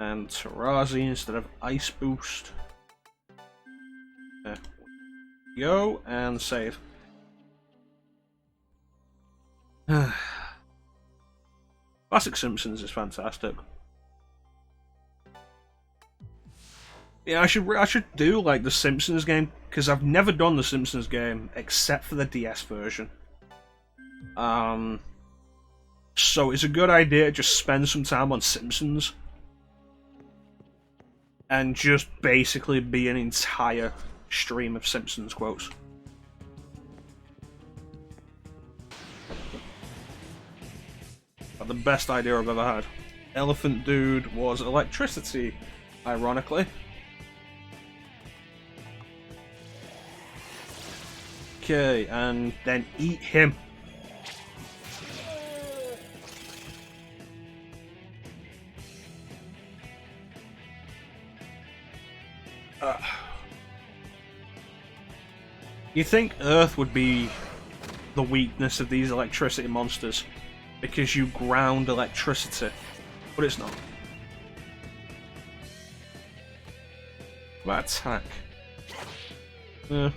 And Tarazi instead of Ice Boost. There we go, and save. Classic Simpsons is fantastic. Yeah, I should do like the Simpsons game, because I've never done the Simpsons game except for the DS version. So it's a good idea to just spend some time on Simpsons and just basically be an entire stream of Simpsons quotes. But the best idea I've ever had. Elephant Dude was electricity, ironically. Okay, and then eat him. You think Earth would be the weakness of these electricity monsters because you ground electricity, but it's not. That attack. I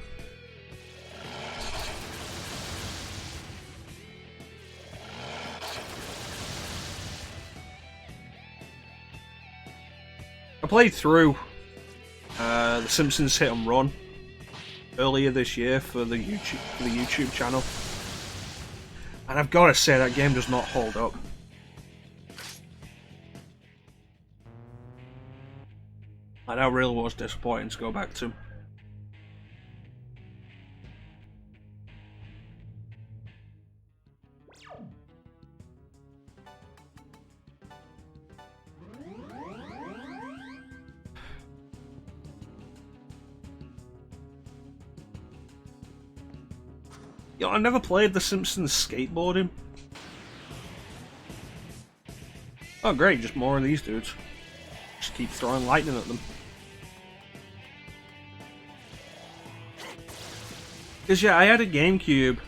played through The Simpsons Hit and Run earlier this year for the YouTube channel, and I've got to say that game does not hold up. And that really was disappointing to go back to. Yo, I never played The Simpsons skateboarding. Oh great, just more of these dudes. Just keep throwing lightning at them. Because yeah, I had a GameCube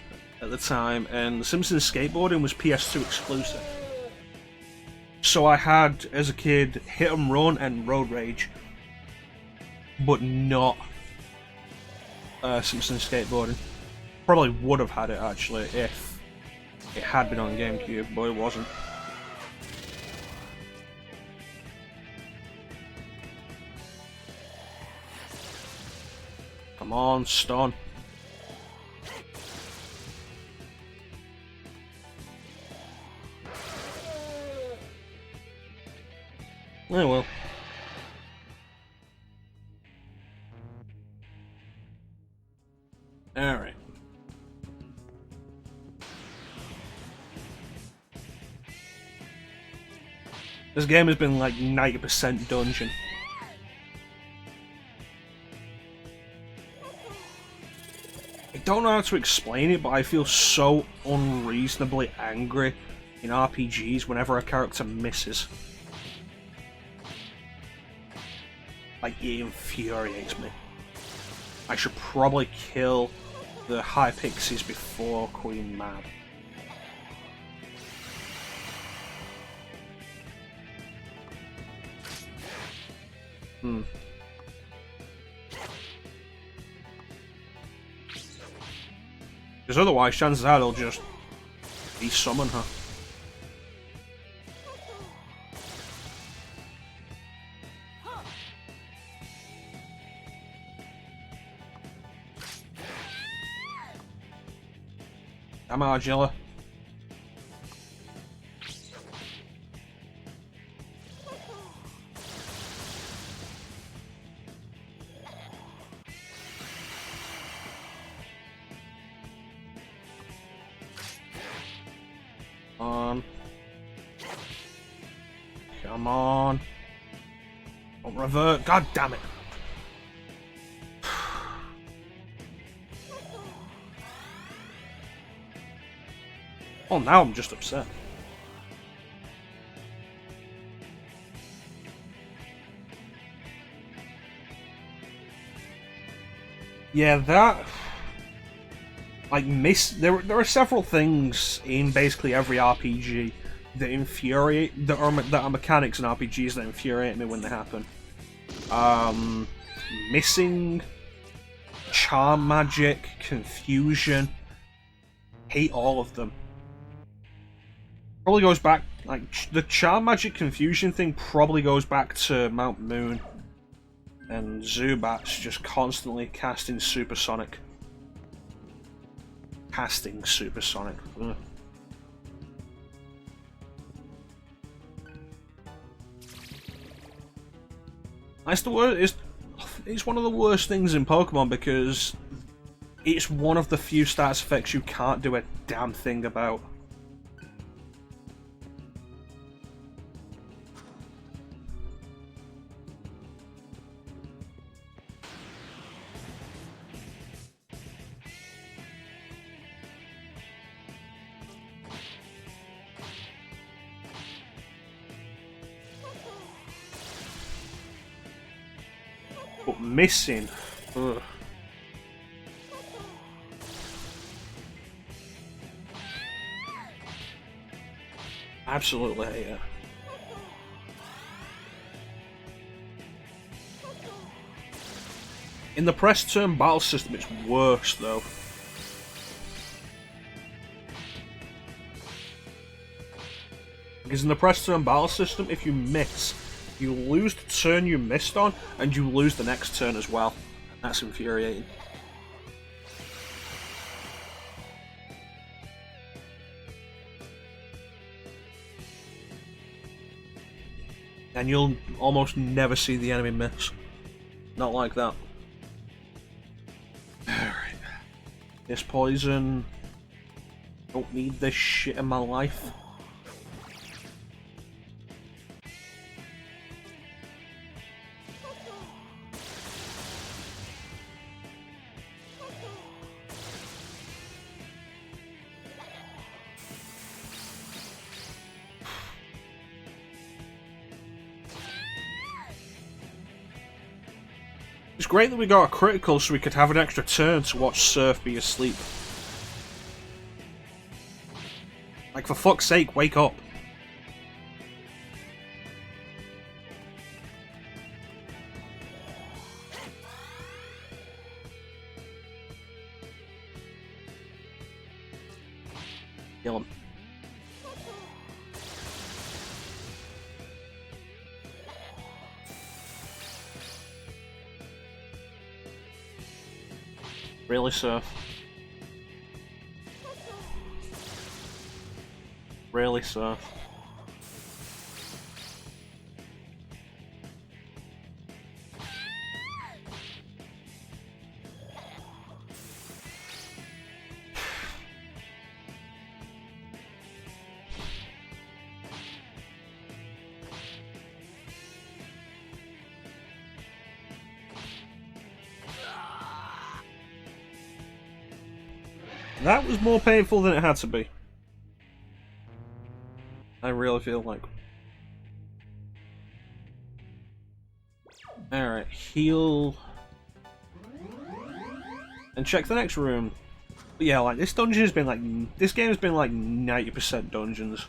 at the time, and The Simpsons skateboarding was PS2 exclusive. So I had, as a kid, Hit 'em Run and Road Rage. But not Simpsons skateboarding. Probably would have had it actually if it had been on GameCube, but it wasn't. Come on, stun. Oh well. Alright. This game has been like 90% dungeon. I don't know how to explain it, but I feel so unreasonably angry in RPGs whenever a character misses. Like, it infuriates me. I should probably kill the High Pixies before Queen Mad. Because otherwise, chances are they'll just de-summon her. Damn it, Argilla. Come on. Don't revert. God damn it. Oh, now I'm just upset. Yeah, that... Like, there are several things in basically every RPG that infuriate... that are mechanics in RPGs that infuriate me when they happen. Missing... Charm magic, confusion... Hate all of them. Probably goes back... Like, the charm magic confusion thing probably goes back to Mount Moon. And Zubats just constantly casting Supersonic. Casting Supersonic. Ugh. It's one of the worst things in Pokemon because it's one of the few stats effects you can't do a damn thing about. But missing. Ugh. Absolutely hate it. In the press turn battle system, it's worse though. Because in the press turn battle system, if you miss, you lose the turn you missed on, and you lose the next turn as well. And that's infuriating. And you'll almost never see the enemy miss. Not like that. Alright. This poison. Don't need this shit in my life. It's great that we got a critical so we could have an extra turn to watch Surf be asleep. Like, for fuck's sake, wake up. Kill him. Really, Surf? Really, Surf? That was more painful than it had to be. I really feel like. Alright, heal. And check the next room. But yeah, like, this dungeon has been like. This game has been like 90% dungeons.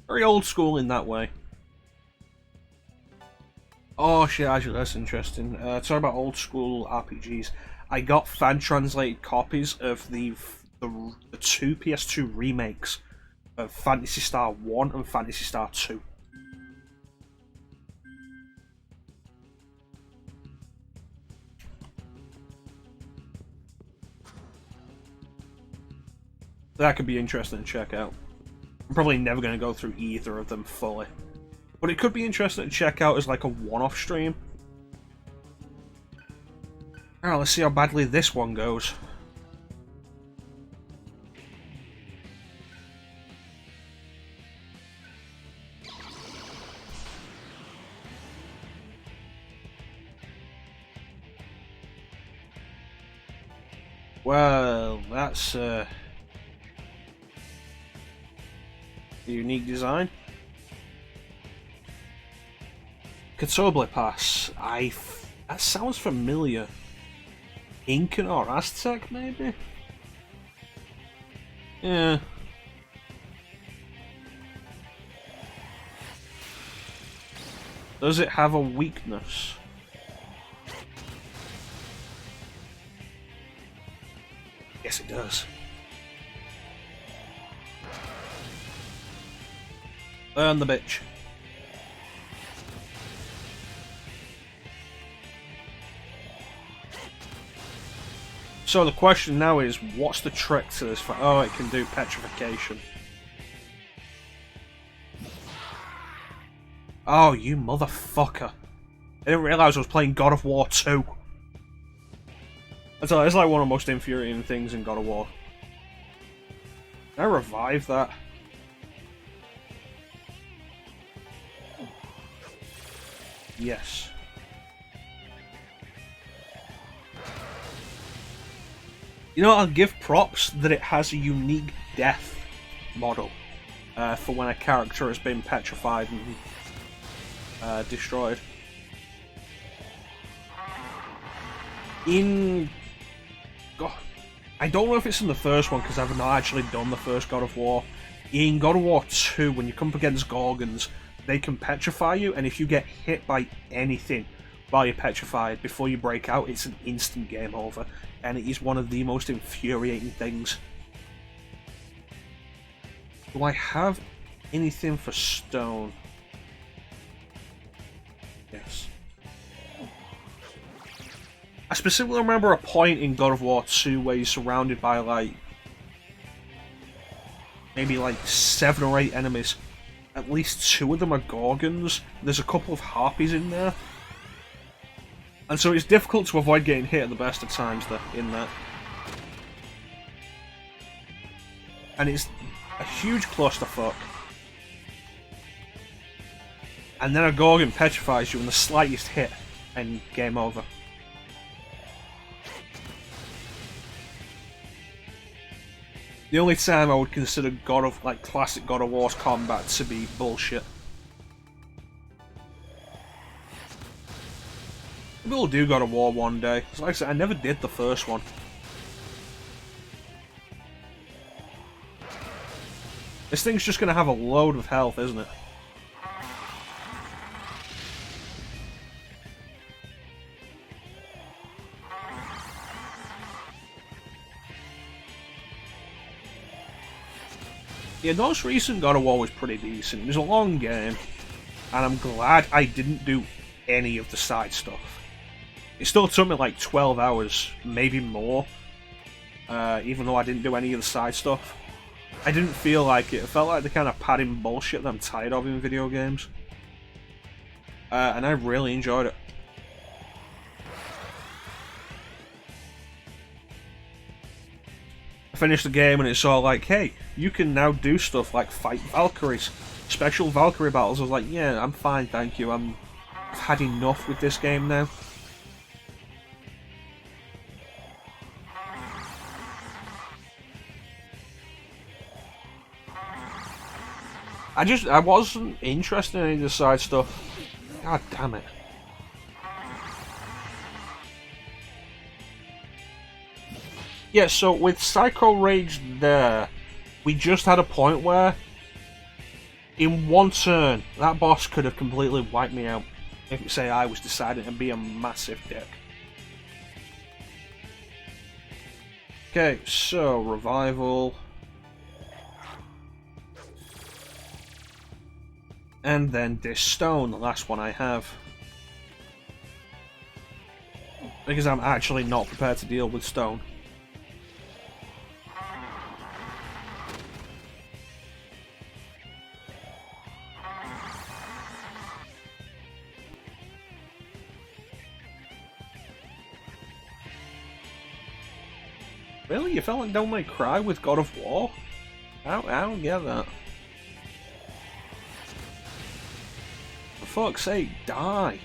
Very old school in that way. Oh shit, actually that's interesting. Talking about old school RPGs, I got fan translated copies of the two PS2 remakes of Phantasy Star 1 and Phantasy Star 2. That could be interesting to check out. I'm probably never going to go through either of them fully. But it could be interesting to check out as like a one-off stream. Alright, let's see how badly this one goes. Well, that's a unique design. Katoble Pass. That sounds familiar. Incan or Aztec, maybe? Yeah. Does it have a weakness? Yes, it does. Burn the bitch. So the question now is, what's the trick to this? Oh, it can do petrification. Oh, you motherfucker. I didn't realise I was playing God of War 2. It's like one of the most infuriating things in God of War. Can I revive that? Yes. You know, I'll give props that it has a unique death model for when a character has been petrified. And destroyed. In... God, I don't know if it's in the first one, because I've not actually done the first God of War. In God of War 2, when you come up against Gorgons, they can petrify you, and if you get hit by anything while you're petrified before you break out, it's an instant game over, and it is one of the most infuriating things. Do I have anything for stone? Yes. I specifically remember a point in God of War 2 where you're surrounded by like maybe like 7 or 8 enemies. At least 2 of them are Gorgons. There's a couple of Harpies in there. And so it's difficult to avoid getting hit at the best of times in that. And it's a huge clusterfuck. And then a Gorgon petrifies you in the slightest hit, and game over. The only time I would consider classic God of War's combat to be bullshit. Maybe we'll do God of War one day. Like I said, I never did the first one. This thing's just gonna have a load of health, isn't it? Yeah, the most recent God of War was pretty decent. It was a long game, and I'm glad I didn't do any of the side stuff. It still took me like 12 hours, maybe more, even though I didn't do any of the side stuff. I didn't feel like it. It felt like the kind of padding bullshit that I'm tired of in video games. And I really enjoyed it. I finished the game and it's all like, hey, you can now do stuff like fight Valkyries. Special Valkyrie battles. I was like, yeah, I'm fine, thank you. I've had enough with this game now. I wasn't interested in any of the side stuff. God damn it. Yeah, so with Psycho Rage there, we just had a point where, in one turn, that boss could have completely wiped me out. If, say, I was deciding to be a massive dick. Okay, so, revival. And then this stone, the last one I have. Because I'm actually not prepared to deal with stone. Really? You felt like Devil May Cry with God of War? I don't get that. For fuck's sake, die!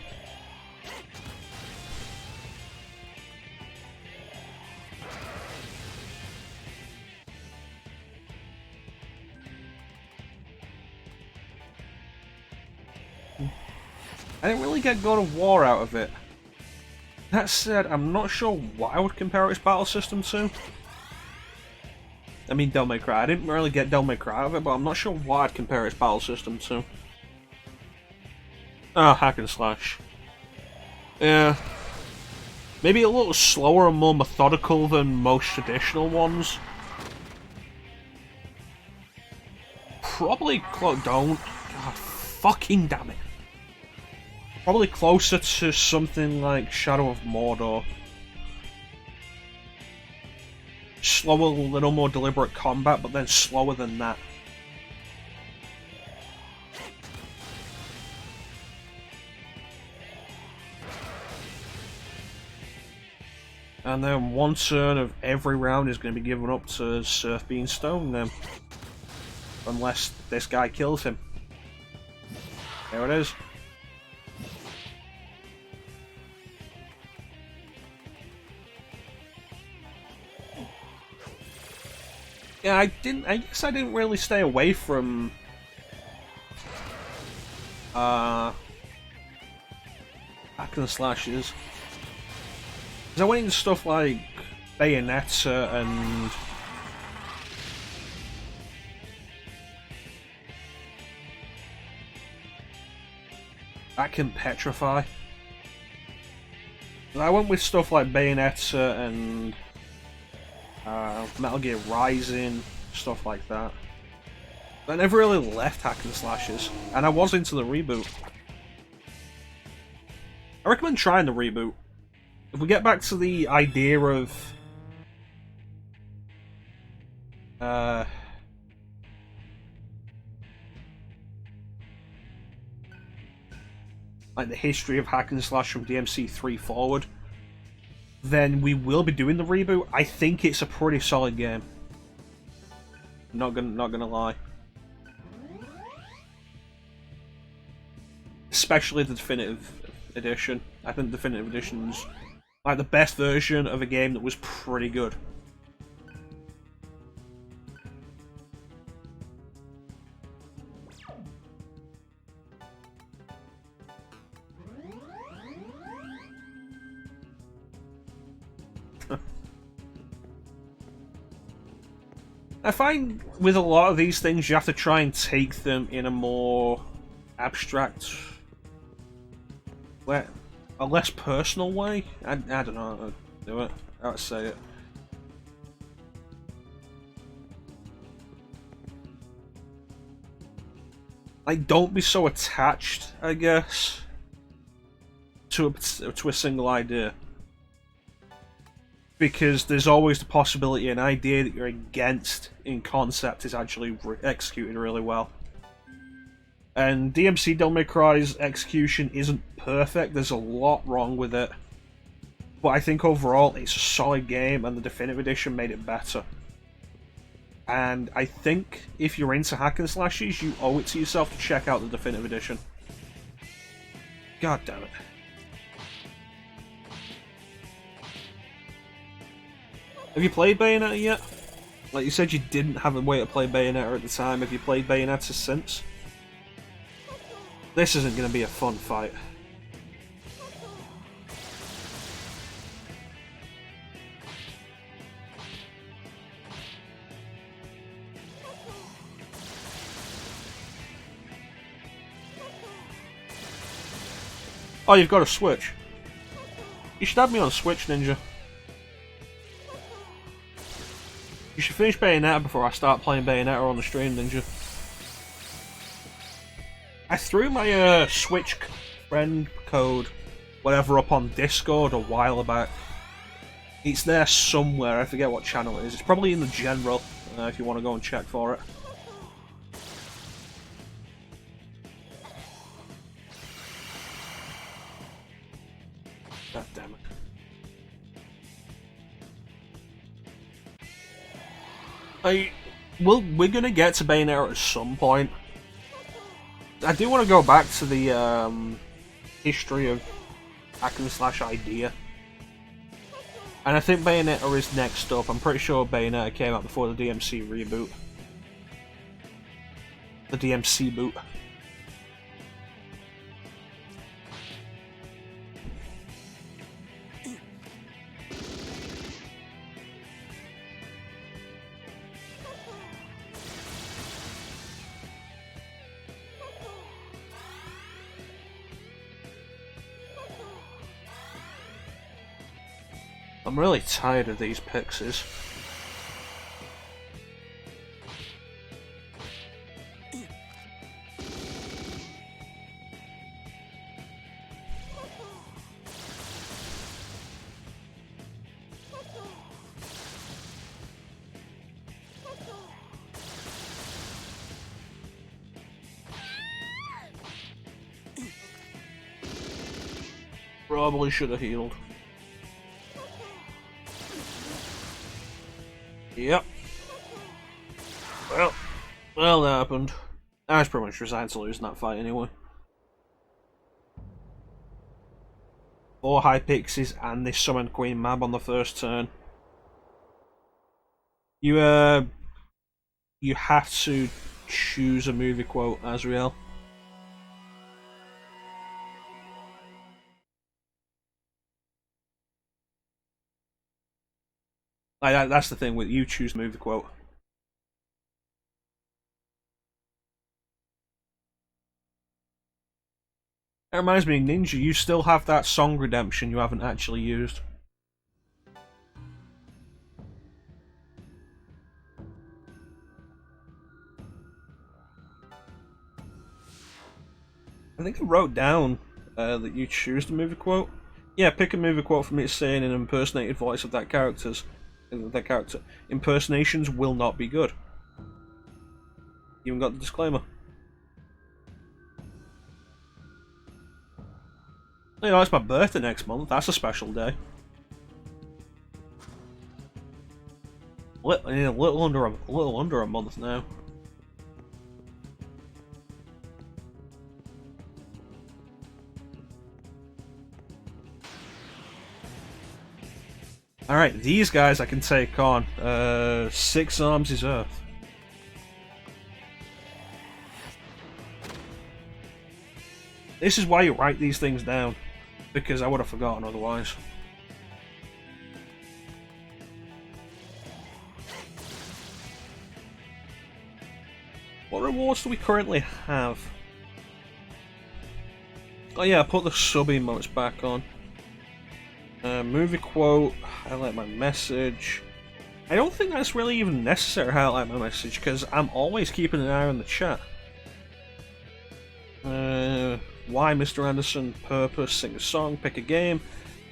I didn't really get God of War out of it. That said, I'm not sure what I would compare its battle system to. I mean, Devil May Cry. I didn't really get Devil May Cry out of it, but I'm not sure what I'd compare its battle system to. Ah, hack and slash. Yeah. Maybe a little slower and more methodical than most traditional ones. Probably don't. God fucking damn it. Probably closer to something like Shadow of Mordor. Slower, a little more deliberate combat, but then slower than that. And then one turn of every round is going to be given up to Surf Being Stone then. Unless this guy kills him. There it is. Yeah, I guess I didn't really stay away from hack and slashes. Because I went into stuff like Bayonetta and I can petrify. I went with stuff like Bayonetta and Metal Gear Rising, stuff like that. I never really left hack and slashes, and I was into the reboot. I recommend trying the reboot. If we get back to the idea of like the history of hack and slash from DMC3 forward, then we will be doing the reboot. I think it's a pretty solid game. Not gonna lie. Especially the definitive edition. I think the definitive edition's like the best version of a game that was pretty good. I find with a lot of these things you have to try and take them in a more abstract, a less personal way. I don't know how to do it, how to say it. Like, don't be so attached, I guess, to a single idea. Because there's always the possibility an idea that you're against in concept is actually executed really well. And DMC Devil May Cry's execution isn't perfect, there's a lot wrong with it. But I think overall it's a solid game and the definitive edition made it better. And I think if you're into hack and slashes, you owe it to yourself to check out the definitive edition. God damn it. Have you played Bayonetta yet? Like you said you didn't have a way to play Bayonetta at the time. Have you played Bayonetta since? This isn't going to be a fun fight. Oh, you've got a Switch. You should have me on Switch, Ninja. You should finish Bayonetta before I start playing Bayonetta on the stream, Ninja. I threw my Switch friend code, whatever, up on Discord a while back. It's there somewhere, I forget what channel it is. It's probably in the general, if you want to go and check for it. God damn it. We're gonna get to Bayonetta at some point. I do want to go back to the history of hack and slash idea. And I think Bayonetta is next up. I'm pretty sure Bayonetta came out before the DMC reboot. The DMC boot. I'm really tired of these pixies. Probably should have healed. Yep. Well, that happened. I was pretty much resigned to losing that fight anyway. 4 high pixies and they summoned Queen Mab on the first turn. You have to choose a movie quote, Azriel. That's the thing with you choose the movie quote. That reminds me, Ninja, you still have that song Redemption you haven't actually used. I think I wrote down that you choose the movie quote. Yeah, pick a movie quote from it saying in an impersonated voice of that character. Impersonations will not be good. You even got the disclaimer. You know, it's my birthday next month. That's a special day. A little under a month now. Alright, these guys I can take on. 6 arms is Earth. This is why you write these things down, because I would have forgotten otherwise. What rewards do we currently have? Oh yeah, I put the sub emotes back on. Movie quote, highlight my message. I don't think that's really even necessary to highlight my message, because I'm always keeping an eye on the chat. Why Mr. Anderson, purpose, sing a song, pick a game,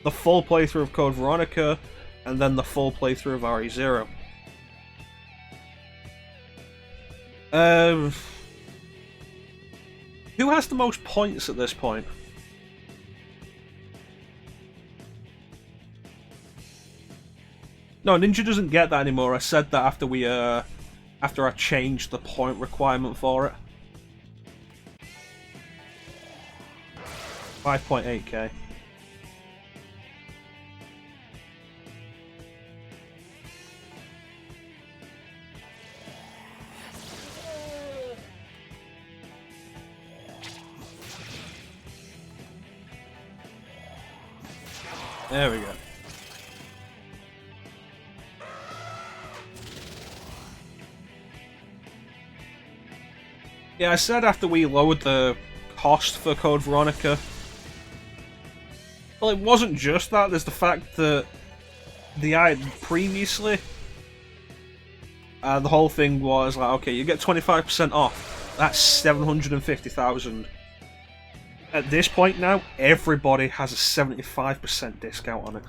the full playthrough of Code Veronica, and then the full playthrough of RE0. Who has the most points at this point? No, Ninja doesn't get that anymore. I said that after I changed the point requirement for it. 5.8k. There we go. Yeah, I said after we lowered the cost for Code Veronica. Well, it wasn't just that. There's the fact that previously, the whole thing was like, okay, you get 25% off. That's 750,000. At this point now, everybody has a 75% discount on it.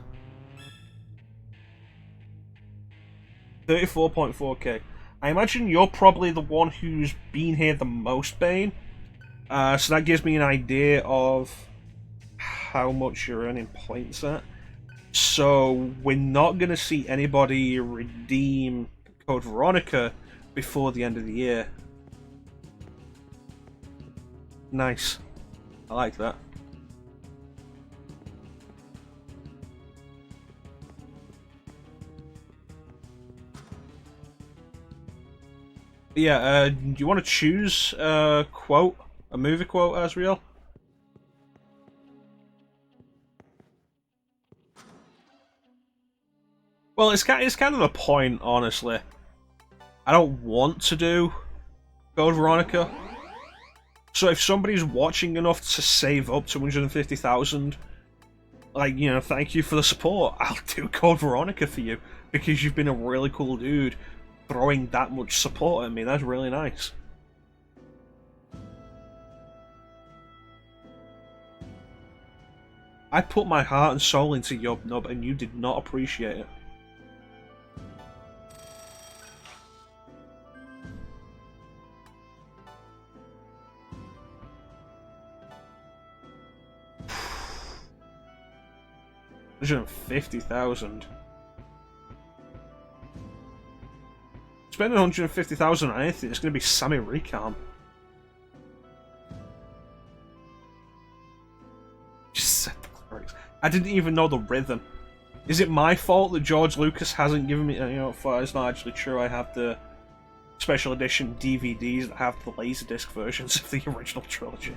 34.4k. I imagine you're probably the one who's been here the most, Bane. So that gives me an idea of how much you're earning points at. So we're not going to see anybody redeem Code Veronica before the end of the year. Nice. I like that. Yeah, do you want to choose a quote? A movie quote, Asriel? Well, it's kind of the point, honestly. I don't want to do Code Veronica. So if somebody's watching enough to save up 250,000, like, you know, thank you for the support. I'll do Code Veronica for you, because you've been a really cool dude throwing that much support at me. That's really nice. I put my heart and soul into Yub Nub and you did not appreciate it. $150,000. Spending 150,000 on anything, it's going to be Sammy Recam. Just said the lyrics. I didn't even know the rhythm. Is it my fault that George Lucas hasn't given me? You know, it's not actually true. I have the special edition DVDs that have the Laserdisc versions of the original trilogy.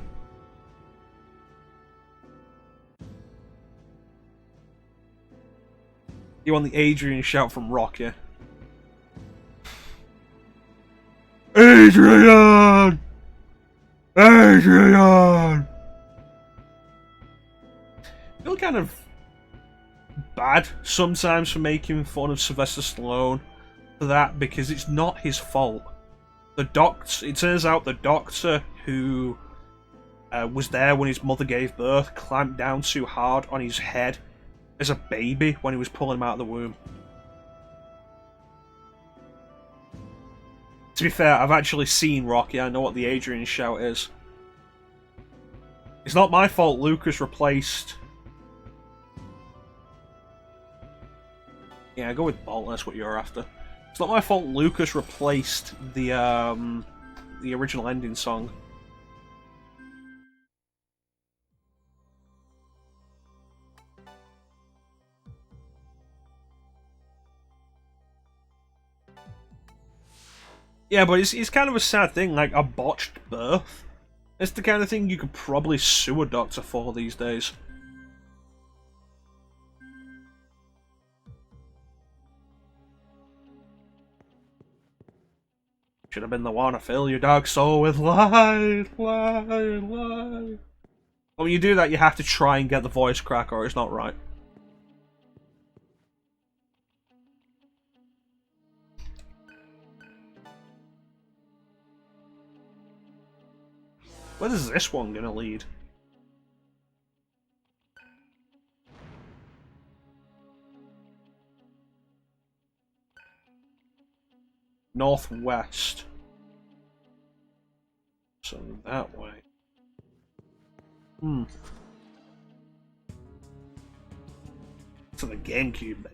You want the Adrian shout from Rocky. Adrian! Adrian! I feel kind of bad sometimes for making fun of Sylvester Stallone for that, because it's not his fault. It turns out the doctor who was there when his mother gave birth clamped down too hard on his head as a baby when he was pulling him out of the womb. To be fair, I've actually seen Rocky. I know what the Adrian shout is. It's not my fault Lucas replaced... Yeah, go with Bolt, that's what you're after. It's not my fault Lucas replaced the original ending song. Yeah, but it's kind of a sad thing, like a botched birth. It's the kind of thing you could probably sue a doctor for these days. Should have been the one to fill your dark soul with light, light, light. When you do that, you have to try and get the voice crack, or it's not right. Where is this one gonna lead? Northwest. So that way. To the GameCube.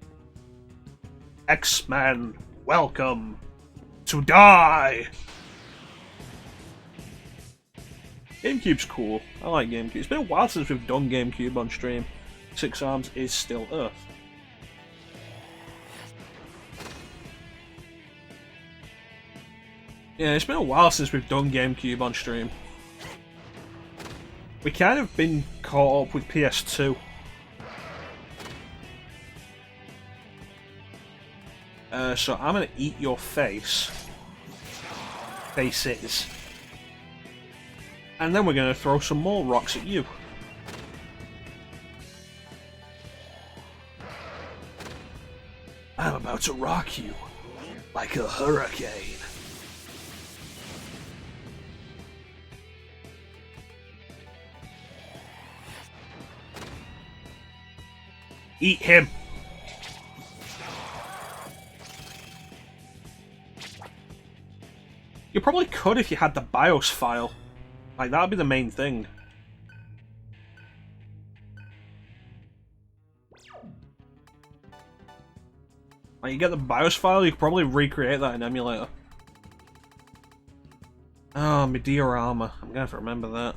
X-Men, welcome to die! GameCube's cool. I like GameCube. It's been a while since we've done GameCube on stream. Six Arms is still Earth. Yeah, it's been a while since we've done GameCube on stream. We kind of been caught up with PS2. So I'm gonna eat your face. Faces. And then we're gonna throw some more rocks at you. I'm about to rock you like a hurricane. Eat him! You probably could if you had the BIOS file. Like, that'd be the main thing. Like, you get the BIOS file, you could probably recreate that in emulator. Oh, my diorama. I'm gonna have to remember that.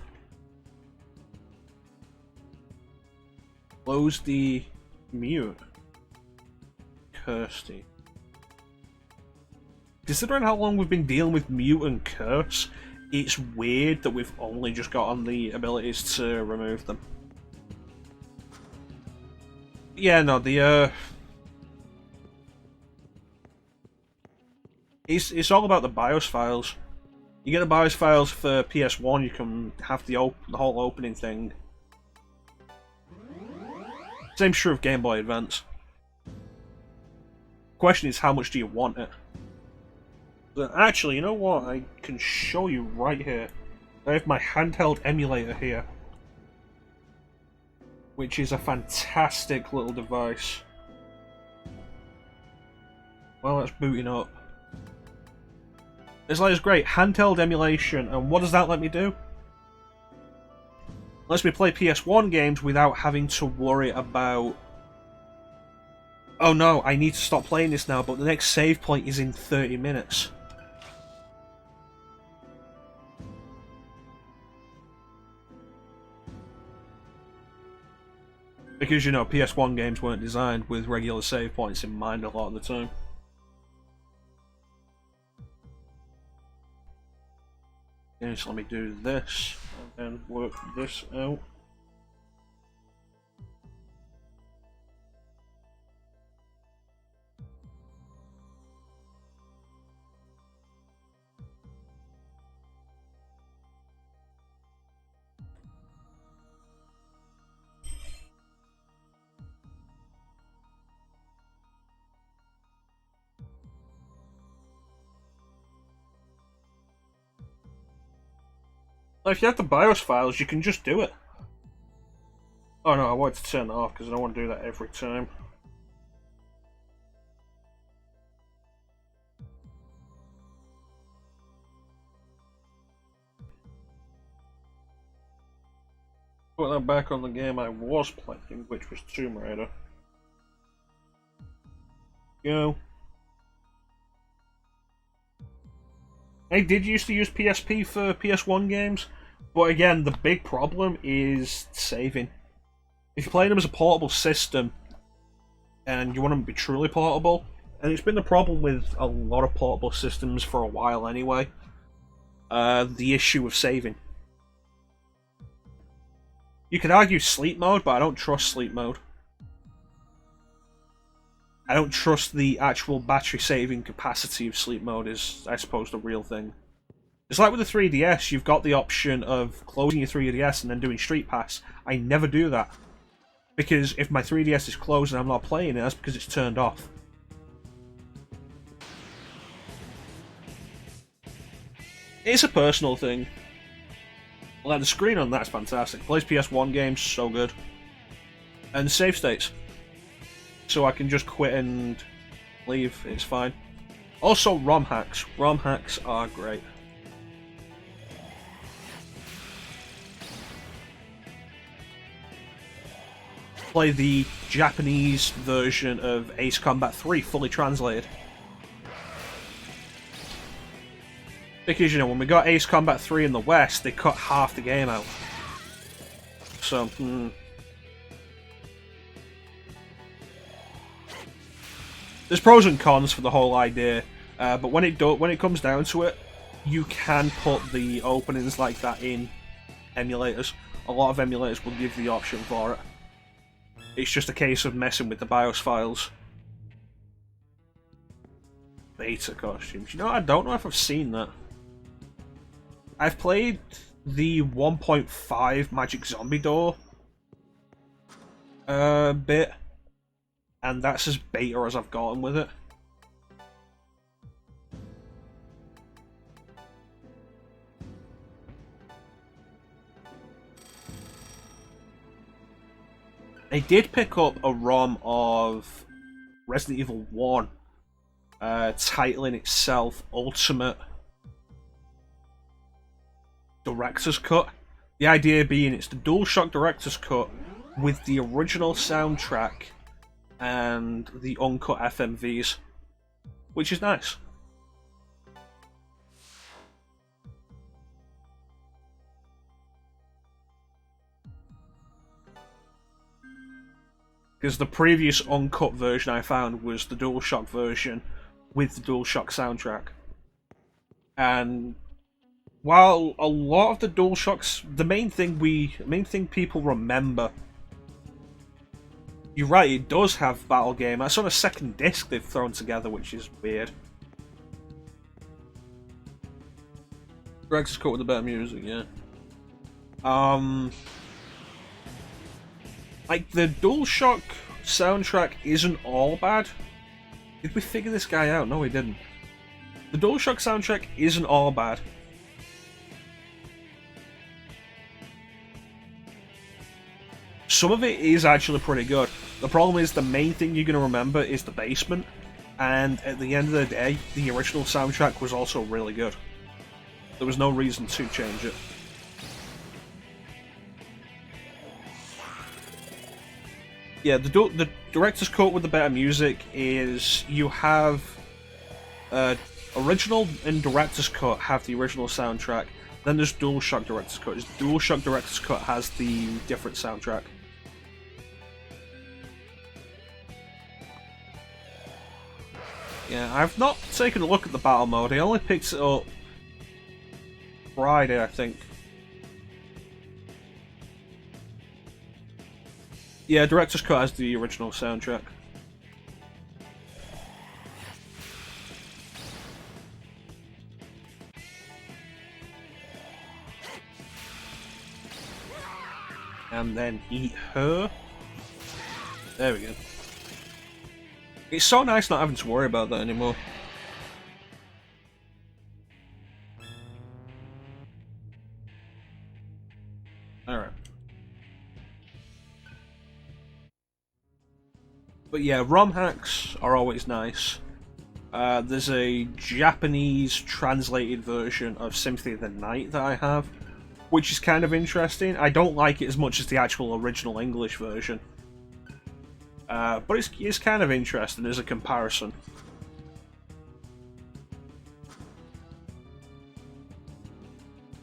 Close the mute. Kirsty. Considering how long we've been dealing with mute and curse, it's weird that we've only just gotten the abilities to remove them. Yeah, no, it's all about the BIOS files. You get the BIOS files for PS1, you can have the whole opening thing. Same true of Game Boy Advance. Question is, how much do you want it? But actually, you know what? I can show you right here. I have my handheld emulator here, which is a fantastic little device. Well, that's booting up. It's great, handheld emulation, and what does that let me do? Lets me play PS1 games without having to worry about... Oh no, I need to stop playing this now, but the next save point is in 30 minutes. Because, you know, PS1 games weren't designed with regular save points in mind a lot of the time. Okay, so let me do this, and then work this out. If you have the BIOS files, you can just do it. Oh no, I wanted to turn it off because I don't want to do that every time. Put that back on the game I was playing, which was Tomb Raider. Go. I did used to use PSP for PS1 games, but again, the big problem is saving. If you're playing them as a portable system, and you want them to be truly portable, and it's been the problem with a lot of portable systems for a while anyway, the issue of saving. You could argue sleep mode, but I don't trust sleep mode. I don't trust the actual battery saving capacity of sleep mode is, I suppose, the real thing. It's like with the 3DS, you've got the option of closing your 3DS and then doing Street Pass. I never do that. Because if my 3DS is closed and I'm not playing it, that's because it's turned off. It's a personal thing. Like, the screen on that's fantastic. Plays PS1 games, so good. And save states. So I can just quit and leave, it's fine. Also, ROM hacks. ROM hacks are great. Play the Japanese version of Ace Combat 3, fully translated. Because, you know, when we got Ace Combat 3 in the West, they cut half the game out. So, there's pros and cons for the whole idea, but when it comes down to it, you can put the openings like that in emulators. A lot of emulators will give you the option for it. It's just a case of messing with the BIOS files. Beta costumes. You know, I don't know if I've seen that. I've played the 1.5 Magic Zombie Door bit, and that's as beta as I've gotten with it. I did pick up a ROM of Resident Evil 1, titling itself Ultimate Director's Cut. The idea being it's the DualShock Director's Cut with the original soundtrack and the uncut FMVs, which is nice. Because the previous uncut version I found was the DualShock version with the DualShock soundtrack. And while a lot of the DualShocks, the main thing people remember, you're right, it does have battle game. That's on a second disc they've thrown together, which is weird. Greg's cut with the better music, yeah. Like, the DualShock soundtrack isn't all bad. Did we figure this guy out? No, we didn't. The DualShock soundtrack isn't all bad. Some of it is actually pretty good. The problem is the main thing you're going to remember is the basement, and at the end of the day, the original soundtrack was also really good. There was no reason to change it. Yeah, the director's cut with the better music is you have original and director's cut have the original soundtrack. Then there's DualShock director's cut. DualShock director's cut has the different soundtrack. Yeah, I've not taken a look at the battle mode. I only picked it up Friday, I think. Yeah, director's cut has the original soundtrack. And then eat her. There we go. It's so nice not having to worry about that anymore. Alright. But yeah, ROM hacks are always nice. There's a Japanese translated version of Symphony of the Night that I have, which is kind of interesting. I don't like it as much as the actual original English version. But it's kind of interesting as a comparison.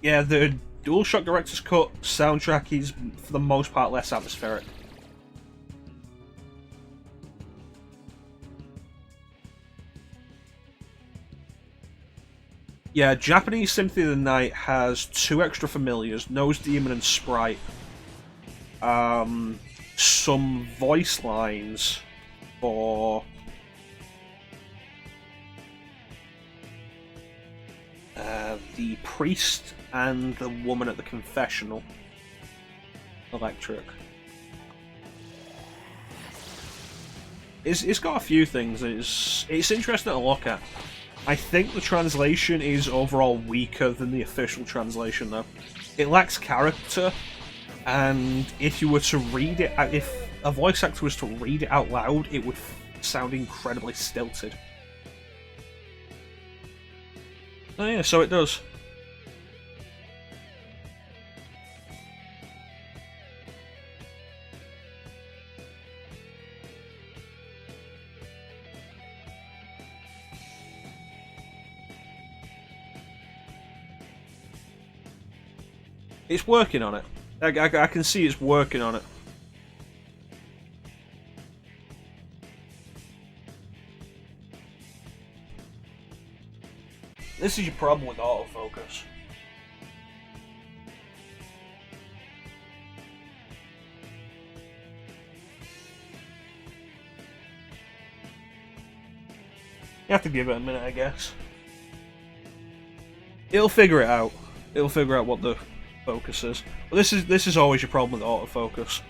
Yeah, the DualShock Director's Cut soundtrack is, for the most part, less atmospheric. Yeah, Japanese Symphony of the Night has 2 extra familiars, Nose Demon and Sprite. Some voice lines for the priest and the woman at the confessional. Electric. It's got a few things. It's interesting to look at. I think the translation is overall weaker than the official translation, though. It lacks character, and if you were to read it, if a voice actor was to read it out loud, it would sound incredibly stilted. Oh yeah, so it does. It's working on it. I can see it's working on it. This is your problem with autofocus. You have to give it a minute, I guess. It'll figure it out. It'll figure out what the focus is. But this is always your problem with autofocus.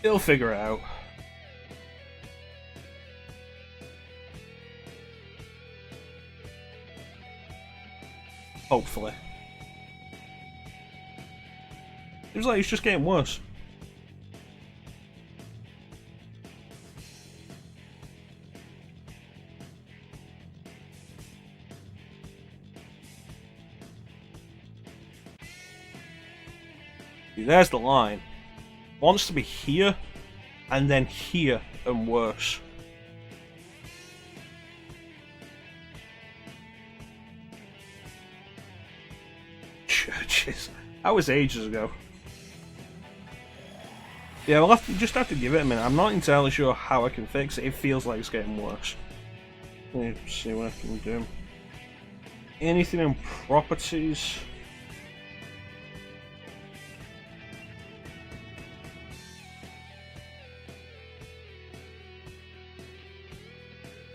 It'll figure it out. Hopefully. Seems like it's just getting worse. See, there's the line. Wants to be here, and then here, and worse. Churches. That was ages ago. Yeah, we'll just have to give it a minute. I'm not entirely sure how I can fix it. It feels like it's getting worse. Let me see what I can do. Anything in properties?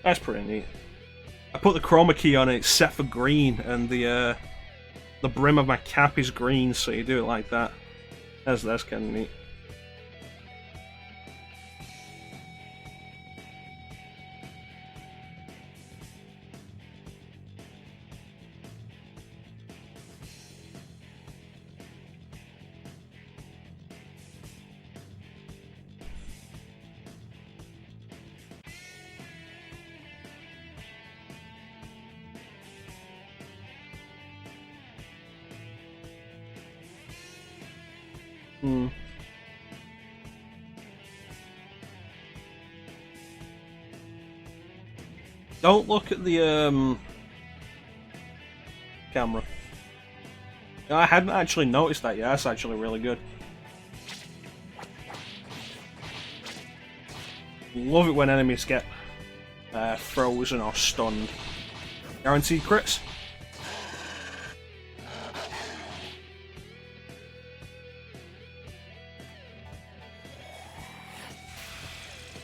That's pretty neat. I put the chroma key on it, it's set for green, and the brim of my cap is green, so you do it like that. That's kind of neat. Don't look at the camera. I hadn't actually noticed that yet. That's actually really good. Love it when enemies get frozen or stunned. Guaranteed crits.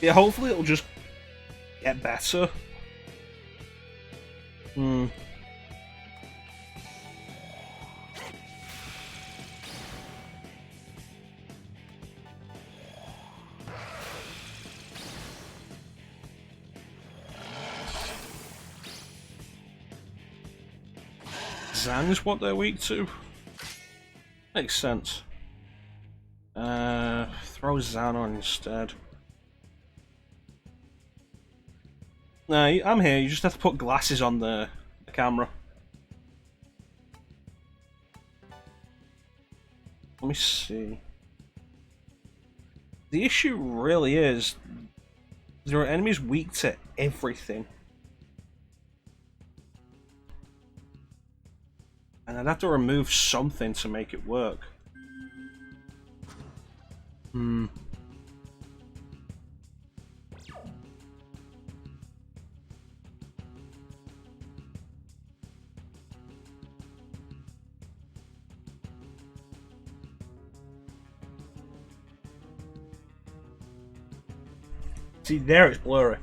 Yeah, hopefully it'll just get better. Zan is what they're weak to. Makes sense. Throw Zan on instead. No, I'm here. You just have to put glasses on the camera. Let me see. The issue really is there are enemies weak to everything. And I'd have to remove something to make it work. See, there it's blurry.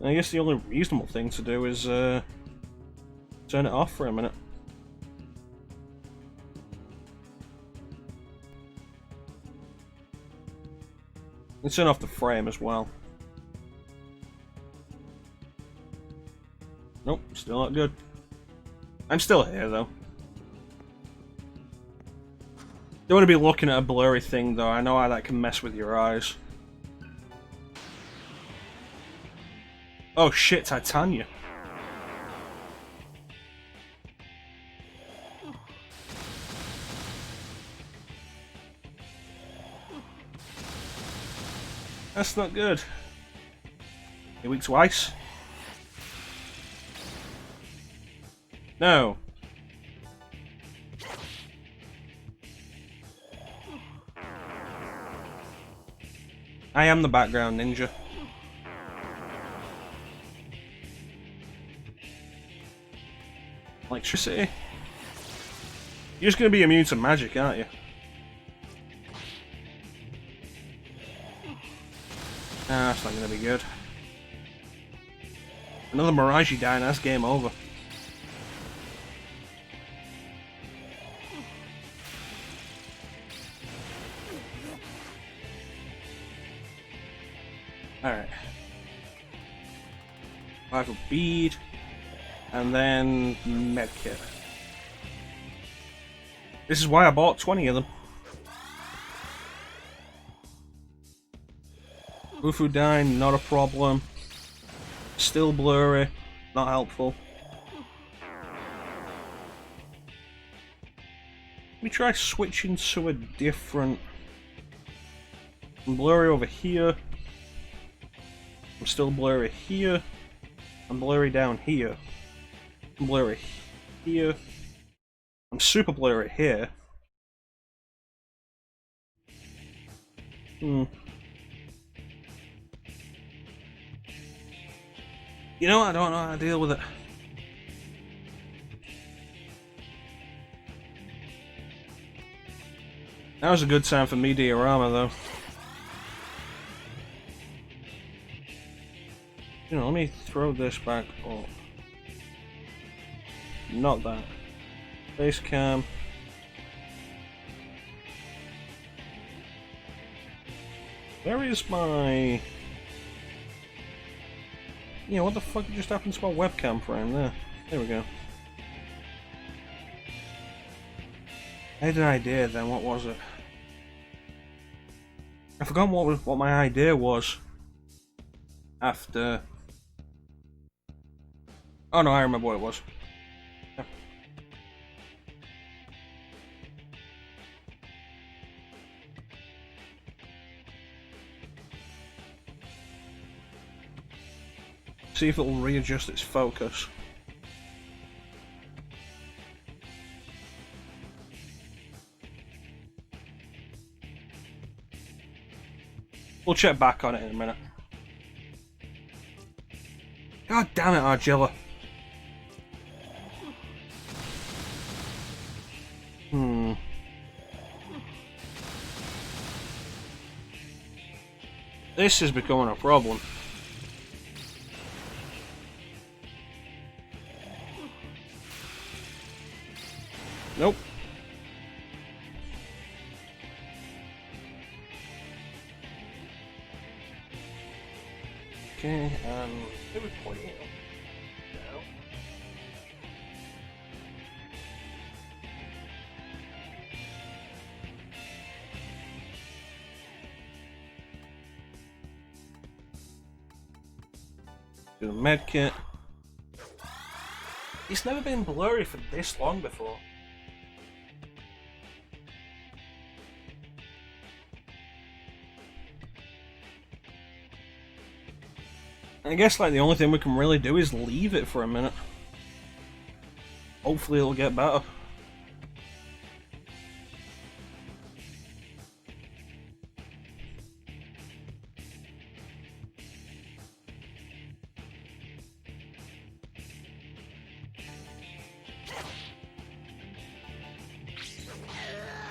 I guess the only reasonable thing to do is turn it off for a minute. And turn off the frame as well. Nope, still not good. I'm still here though. Don't want to be looking at a blurry thing though, I know how that can mess with your eyes. Oh shit, Titania. That's not good. You weak to ice? No. I am the background ninja. Electricity? You're just gonna be immune to magic, aren't you? Ah, that's not gonna be good. Another Mirage dying, that's game over. Alright. Vital bead. And then medkit. This is why I bought 20 of them. Wufu dying, not a problem. Still blurry, not helpful. Let me try switching to a different... I'm blurry over here. I'm still blurry here. I'm blurry down here. I'm blurry here. I'm super blurry here. You know what? I don't know how to deal with it. That was a good time for me diorama though. You know, let me throw this back up. Not that. Face cam. Where is my... Yeah, what the fuck just happened to my webcam frame there? There we go. I had an idea then, what was it? I forgot what my idea was. After... Oh no, I remember what it was. Yeah. See if it'll readjust its focus. We'll check back on it in a minute. God damn it, Argilla. This is becoming a problem. Nope. Okay, where we pointing it? No. Do a medkit. It's never been blurry for this long before. I guess like the only thing we can really do is leave it for a minute. Hopefully it'll get better.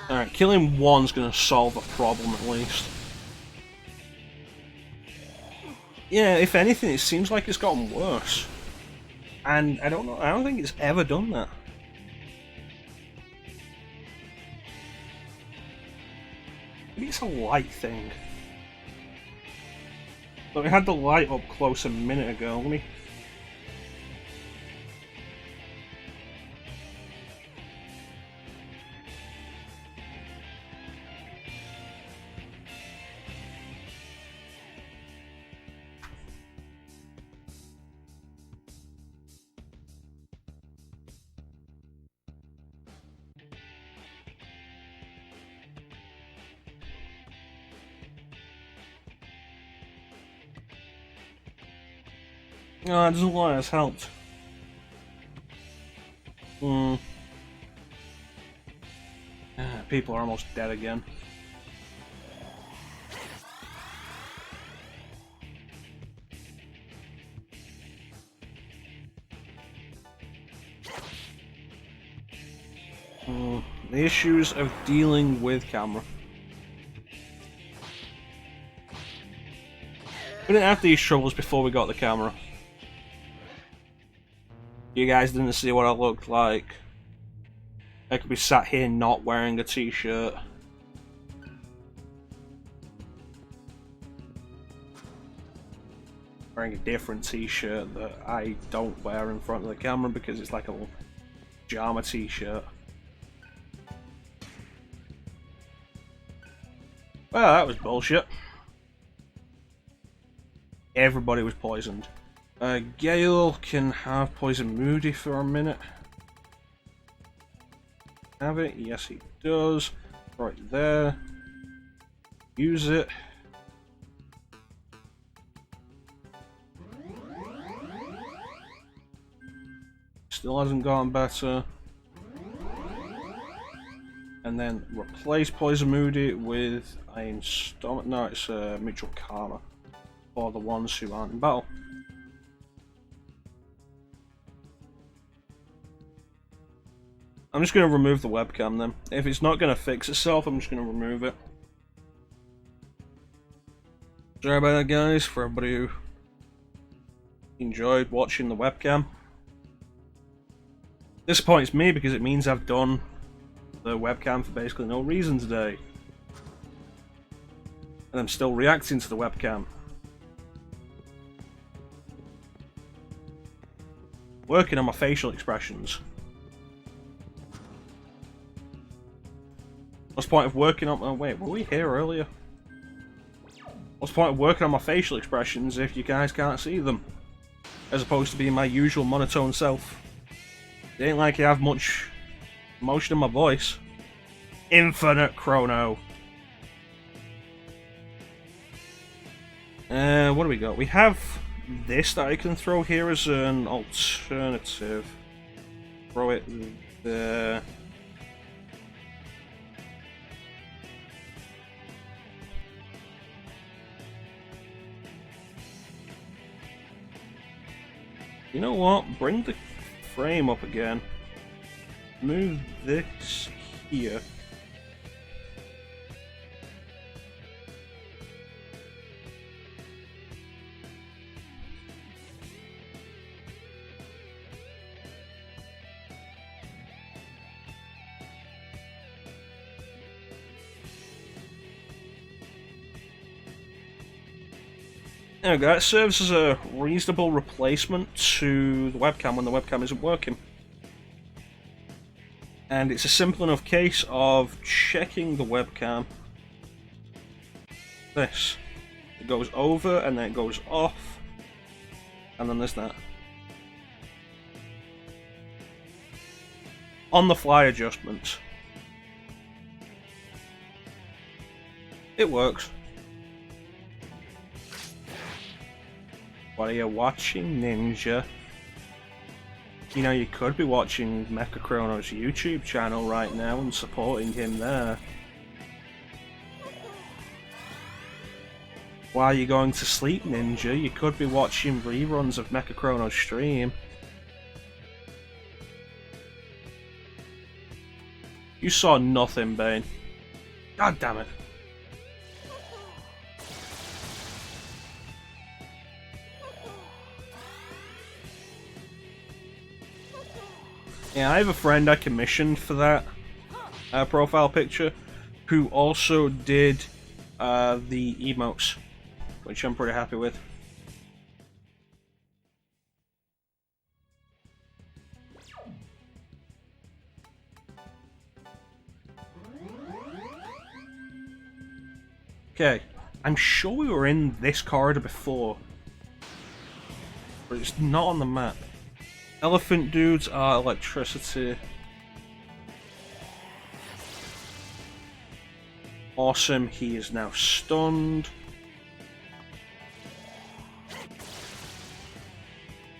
Alright, killing one's gonna solve a problem at least. Yeah, if anything, it seems like it's gotten worse. And I don't know, I don't think it's ever done that. Maybe it's a light thing. But we had the light up close a minute ago. Let me... Oh, it doesn't look like it's helped. People are almost dead again. The issues of dealing with camera. We didn't have these troubles before we got the camera. You guys didn't see what I looked like. I could be sat here not wearing a t-shirt. Wearing a different t-shirt that I don't wear in front of the camera because it's like a little pajama t-shirt. Well, that was bullshit. Everybody was poisoned. Gale can have Poison Moody for a minute. Have it? Yes, he does. Right there. Use it. Still hasn't gotten better. And then replace Poison Moody with Iron Stomach. No, it's mecha-chrono for the ones who aren't in battle. I'm just going to remove the webcam then. If it's not going to fix itself, I'm just going to remove it. Sorry about that, guys, for everybody who enjoyed watching the webcam. Disappoints me because it means I've done the webcam for basically no reason today. And I'm still reacting to the webcam. Working on my facial expressions. What's the point of working on... Oh wait, were we here earlier? What's the point of working on my facial expressions if you guys can't see them? As opposed to being my usual monotone self. It ain't like I have much emotion in my voice. Infinite Chrono. What do we got? We have this that I can throw here as an alternative. Throw it there. You know what? Bring the frame up again. Move this here. There we go, it serves as a reasonable replacement to the webcam when the webcam isn't working. And it's a simple enough case of checking the webcam. This. It goes over and then it goes off. And then there's that. On the fly adjustments. It works. What are you watching, Ninja? You know, you could be watching mecha-chrono's YouTube channel right now and supporting him there. Why are you going to sleep, Ninja? You could be watching reruns of mecha-chrono's stream. You saw nothing, Bane. God damn it. Yeah, I have a friend I commissioned for that profile picture who also did the emotes, which I'm pretty happy with. Okay, I'm sure we were in this corridor before, but it's not on the map. Elephant dudes are electricity. Awesome, he is now stunned.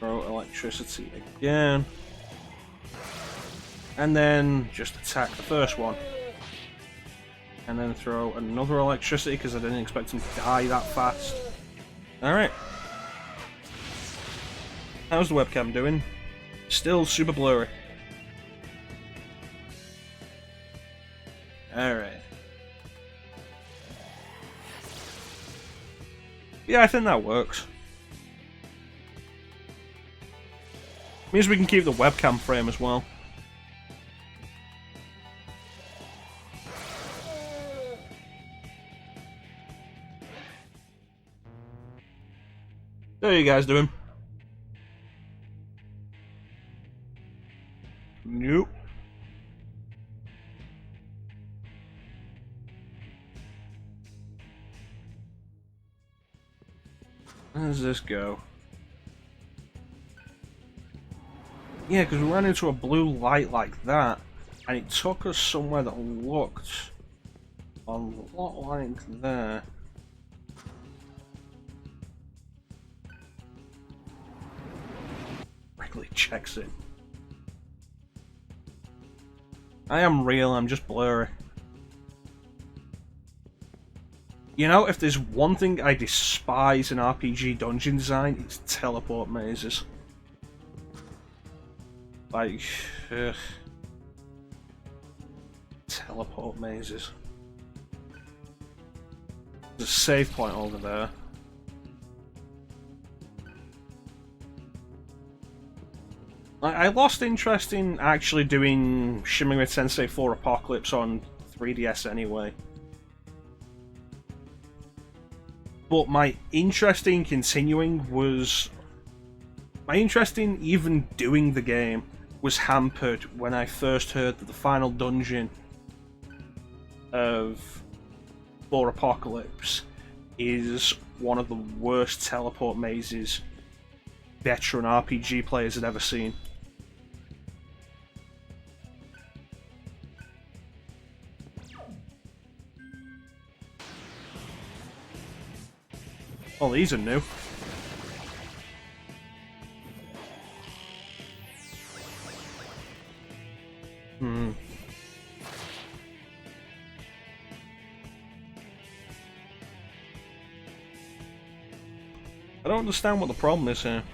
Throw electricity again. And then just attack the first one. And then throw another electricity because I didn't expect him to die that fast. Alright. How's the webcam doing? Still super blurry. Alright. Yeah, I think that works. Means we can keep the webcam frame as well. How are you guys doing? Nope. Where does this go? Yeah, because we ran into a blue light like that, and it took us somewhere that looked a lot like there. Really checks it. I am real, I'm just blurry. You know, if there's one thing I despise in RPG dungeon design, it's teleport mazes. Like, ugh. Teleport mazes. There's a save point over there. I lost interest in actually doing Shin Megami Tensei 4 Apocalypse on 3DS anyway. But my interest in continuing was... My interest in even doing the game was hampered when I first heard that the final dungeon of 4 Apocalypse is one of the worst teleport mazes veteran RPG players had ever seen. Oh, these are new. I don't understand what the problem is here.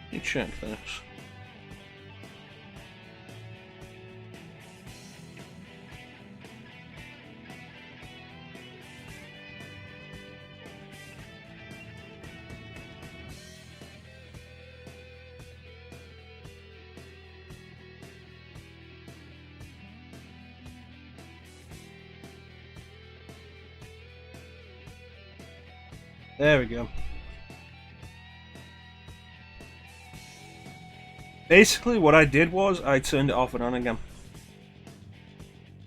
Let me check this. There we go. Basically, what I did was I turned it off and on again.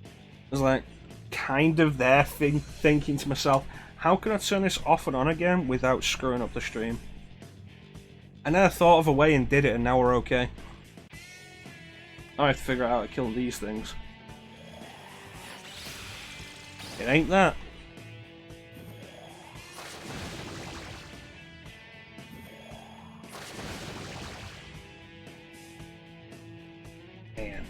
I was like, kind of there thinking to myself, how can I turn this off and on again without screwing up the stream? And then I thought of a way and did it, and now we're okay. I have to figure out how to kill these things. It ain't that. Man.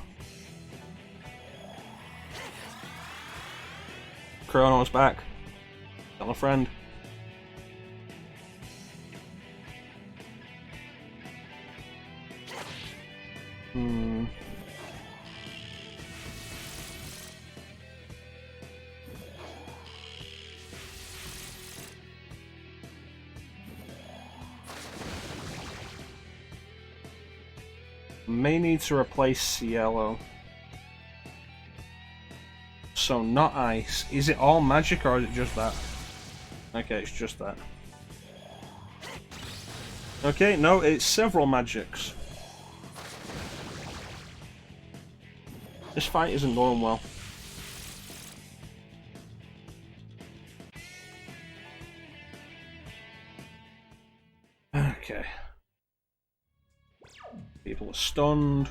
Chrono's back. Tell a friend. May need to replace Cielo. So not ice. Is it all magic or is it just that? Okay, it's just that. Okay, no, it's several magics. This fight isn't going well. Okay. People are stunned.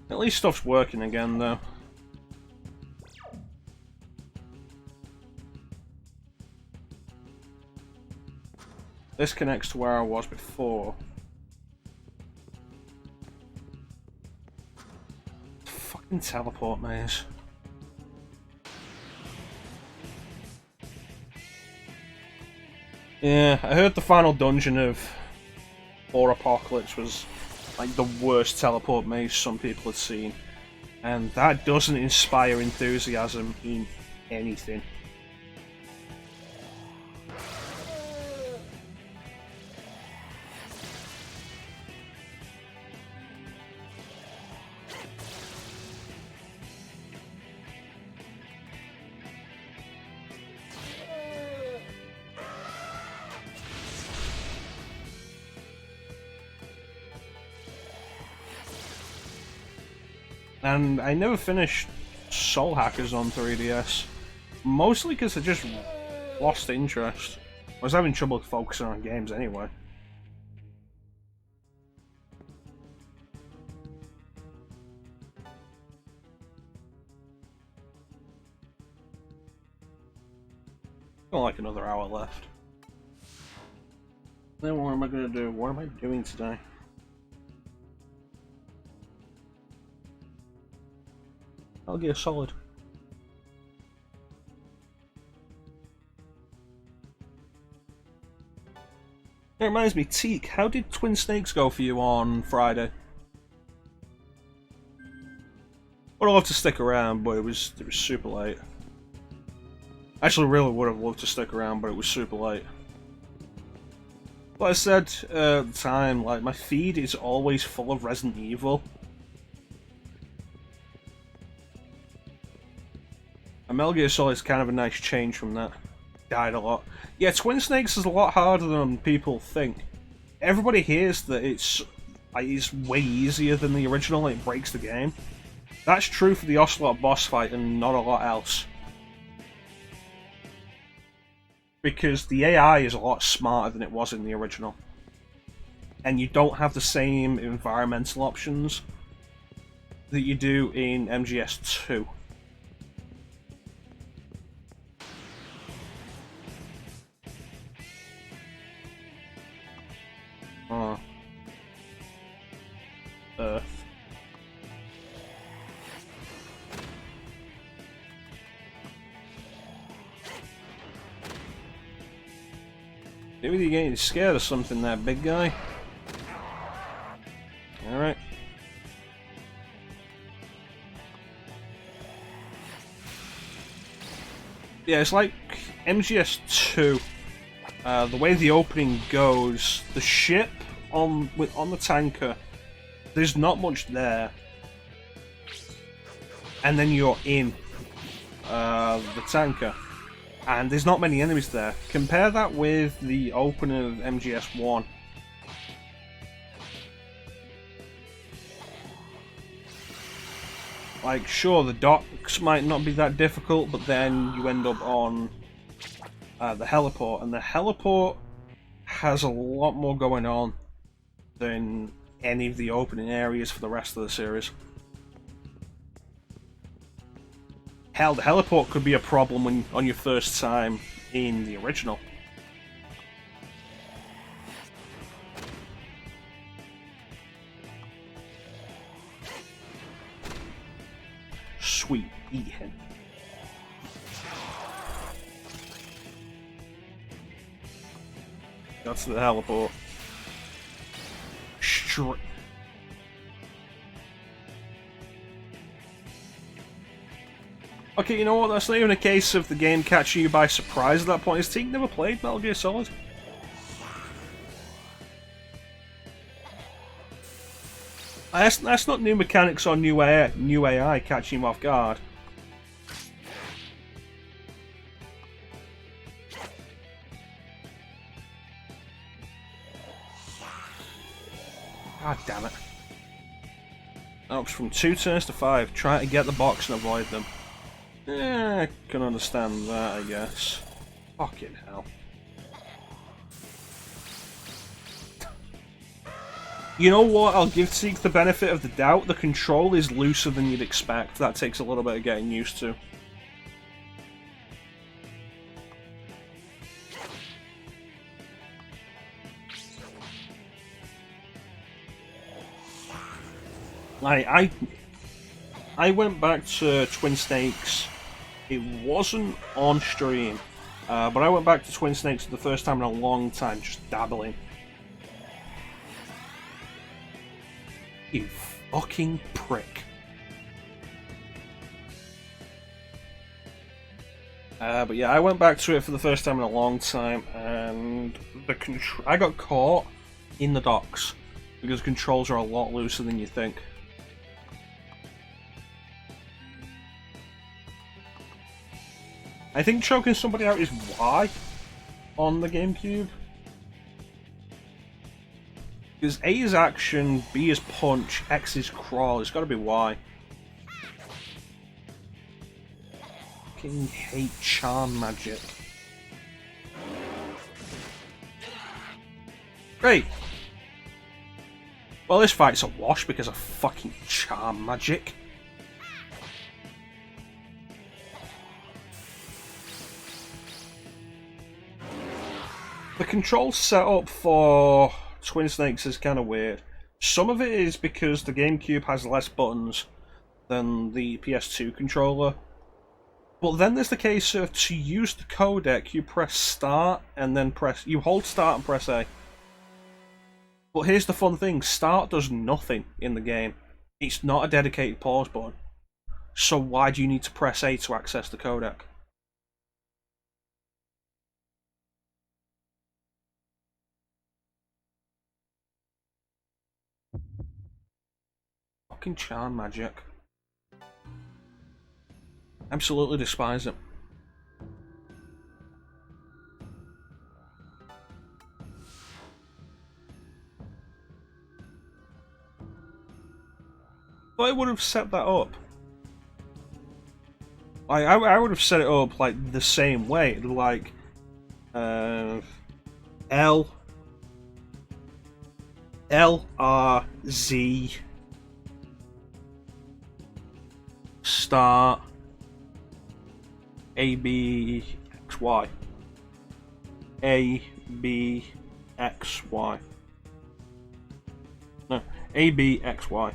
At least stuff's working again, though. This connects to where I was before. Fucking teleport maze. Yeah, I heard the final dungeon of Or Apocalypse was like the worst teleport maze some people had seen. And that doesn't inspire enthusiasm in anything. And I never finished Soul Hackers on 3DS. Mostly because I just lost interest. I was having trouble focusing on games anyway. Got like another hour left. Then what am I gonna do? What am I doing today? I'll get a solid. It reminds me, Teak, how did Twin Snakes go for you on Friday? Would have loved to stick around, but it was super late. Actually, really would have loved to stick around, but it was super late. Like I said at the time, like my feed is always full of Resident Evil. And Metal Gear Solid is kind of a nice change from that. Died a lot. Yeah, Twin Snakes is a lot harder than people think. Everybody hears that it's way easier than the original, it breaks the game. That's true for the Ocelot boss fight and not a lot else. Because the AI is a lot smarter than it was in the original. And you don't have the same environmental options that you do in MGS2. Earth. Maybe you're getting scared of something, that big guy. Alright. Yeah, it's like MGS2 the way the opening goes, the ship on the tanker, there's not much there, and then you're in the tanker, and there's not many enemies there. Compare that with the opening of MGS1. Like, sure, the docks might not be that difficult, but then you end up on the heliport, and the heliport has a lot more going on than any of the opening areas for the rest of the series. Hell, the heliport could be a problem when on your first time in the original. Sweet, eat him. That's the heliport. Okay, you know what? That's not even a case of the game catching you by surprise at that point. Has Teague never played Metal Gear Solid? That's not new mechanics or new AI catching him off guard. God damn it. Ups from 2 turns to 5. Try to get the box and avoid them. I can understand that, I guess. Fucking hell. You know what? I'll give Teague the benefit of the doubt. The control is looser than you'd expect. That takes a little bit of getting used to. I went back to Twin Snakes. It wasn't on stream, but I went back to Twin Snakes for the first time in a long time, just dabbling. You fucking prick. But yeah, I went back to it for the first time in a long time, and I got caught in the docks because controls are a lot looser than you think. I think choking somebody out is Y on the GameCube. Because A is action, B is punch, X is crawl. It's got to be Y. Fucking hate charm magic. Great. Well, this fight's a wash because of fucking charm magic. The control setup for Twin Snakes is kind of weird. Some of it is because the GameCube has less buttons than the PS2 controller. But then there's the case of, to use the codec, you press start and then you hold start and press A. But here's the fun thing, start does nothing in the game. It's not a dedicated pause button. So why do you need to press A to access the codec? Fucking charm magic. Absolutely despise it. But I would have set that up. I would have set it up like the same way, like L R Z start A B X Y A B X Y no A B X Y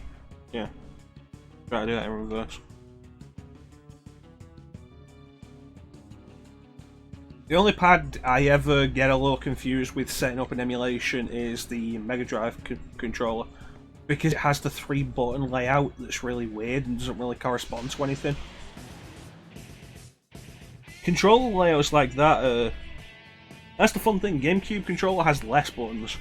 yeah. Try to do that in reverse. The only pad I ever get a little confused with setting up an emulation is the Mega Drive controller, because it has the 3-button layout that's really weird and doesn't really correspond to anything. Controller layouts like that are That's the fun thing, GameCube controller has less buttons.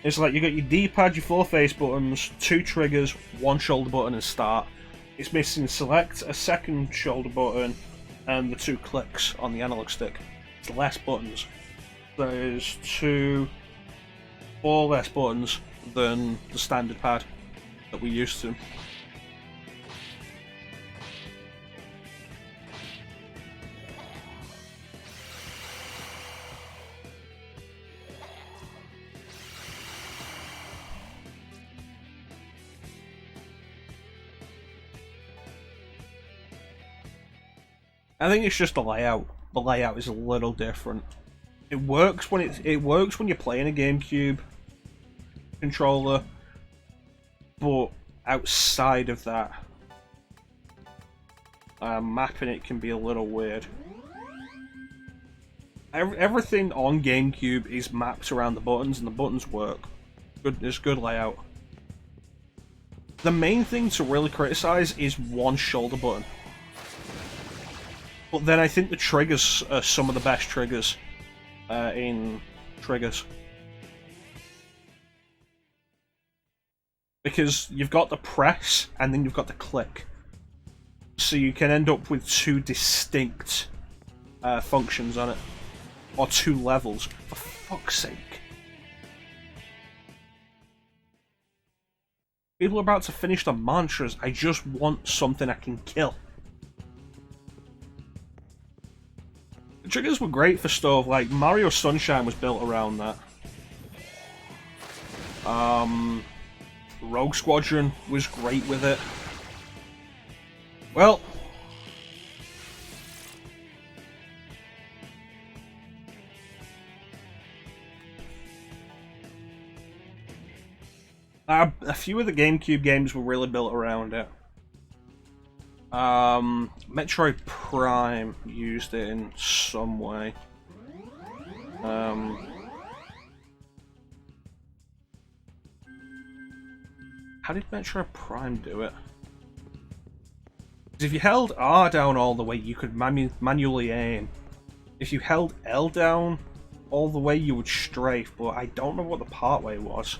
It's like you got your D-pad, your 4 face buttons, 2 triggers, 1 shoulder button and start. It's missing select, a second shoulder button, and the 2 clicks on the analog stick. It's less buttons. There's 4 less buttons than the standard pad that we used to. I think it's just the layout. The layout is a little different. It works when you're playing a GameCube controller, but outside of that, mapping it can be a little weird. Everything on GameCube is mapped around the buttons, and the buttons work. There's good layout. The main thing to really criticize is 1 shoulder button. But then I think the triggers are some of the best triggers in triggers. Because you've got the press and then you've got the click. So you can end up with 2 distinct functions on it. Or 2 levels, for fuck's sake. People are about to finish the mantras, I just want something I can kill. The triggers were great for stuff like Mario Sunshine was built around that. Rogue Squadron was great with it. Well, a few of the GameCube games were really built around it. Metroid Prime used it in some way. How did Metroid Prime do it? Because if you held R down all the way, you could manually aim. If you held L down all the way, you would strafe, but I don't know what the partway was.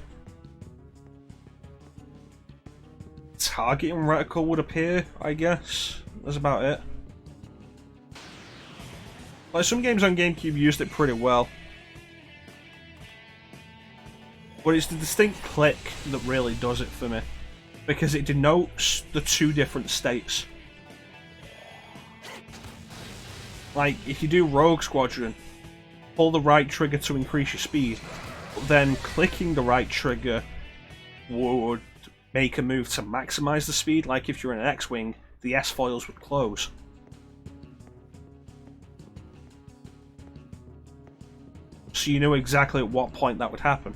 Targeting reticle would appear, I guess. That's about it. Like, some games on GameCube used it pretty well. But it's the distinct click that really does it for me. Because it denotes the 2 different states. Like, if you do Rogue Squadron, pull the right trigger to increase your speed, but then clicking the right trigger would make a move to maximize the speed. Like if you're in an X-Wing, the S-foils would close. So you know exactly at what point that would happen.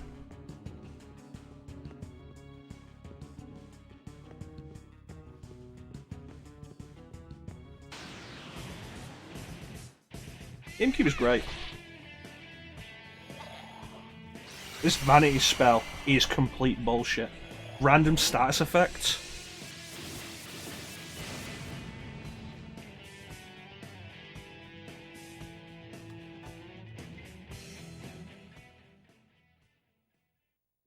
GameCube is great. This vanity spell is complete bullshit. Random status effects.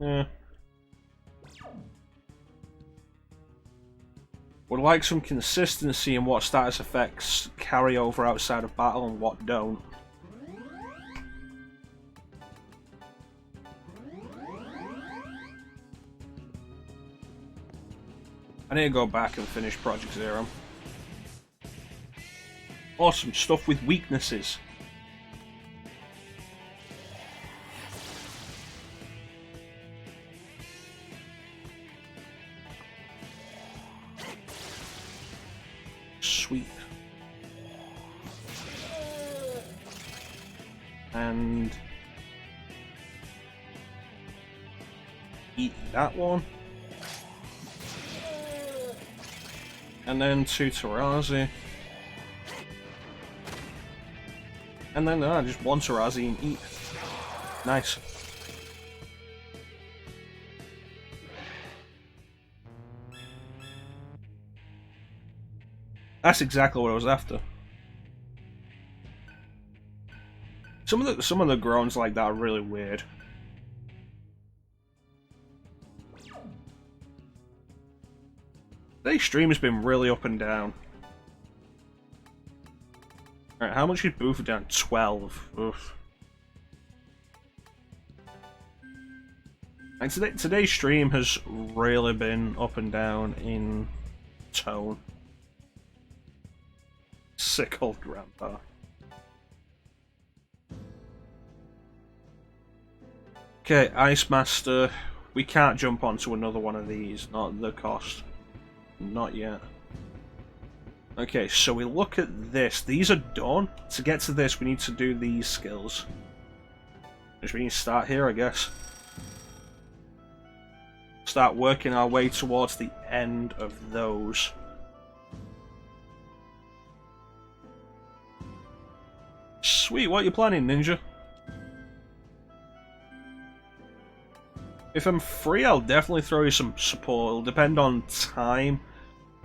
Yeah. Would like some consistency in what status effects carry over outside of battle and what don't. I need to go back and finish Project Zero. Awesome stuff with weaknesses. Sweet. And eat that one. And then 2 Tarazi. And then just 1 Tarazi and eat. Nice. That's exactly what I was after. Some of the groans like that are really weird. Today's stream has been really up and down. Alright, how much is Boofer down? 12. Oof. And today's stream has really been up and down in tone. Sick old grandpa. Okay, Ice Master. We can't jump onto another one of these, not at the cost. Not yet. Okay, so we look at this. These are done. To get to this, we need to do these skills. Which we need to start here, I guess. Start working our way towards the end of those. Sweet, what are you planning, Ninja? If I'm free, I'll definitely throw you some support. It'll depend on time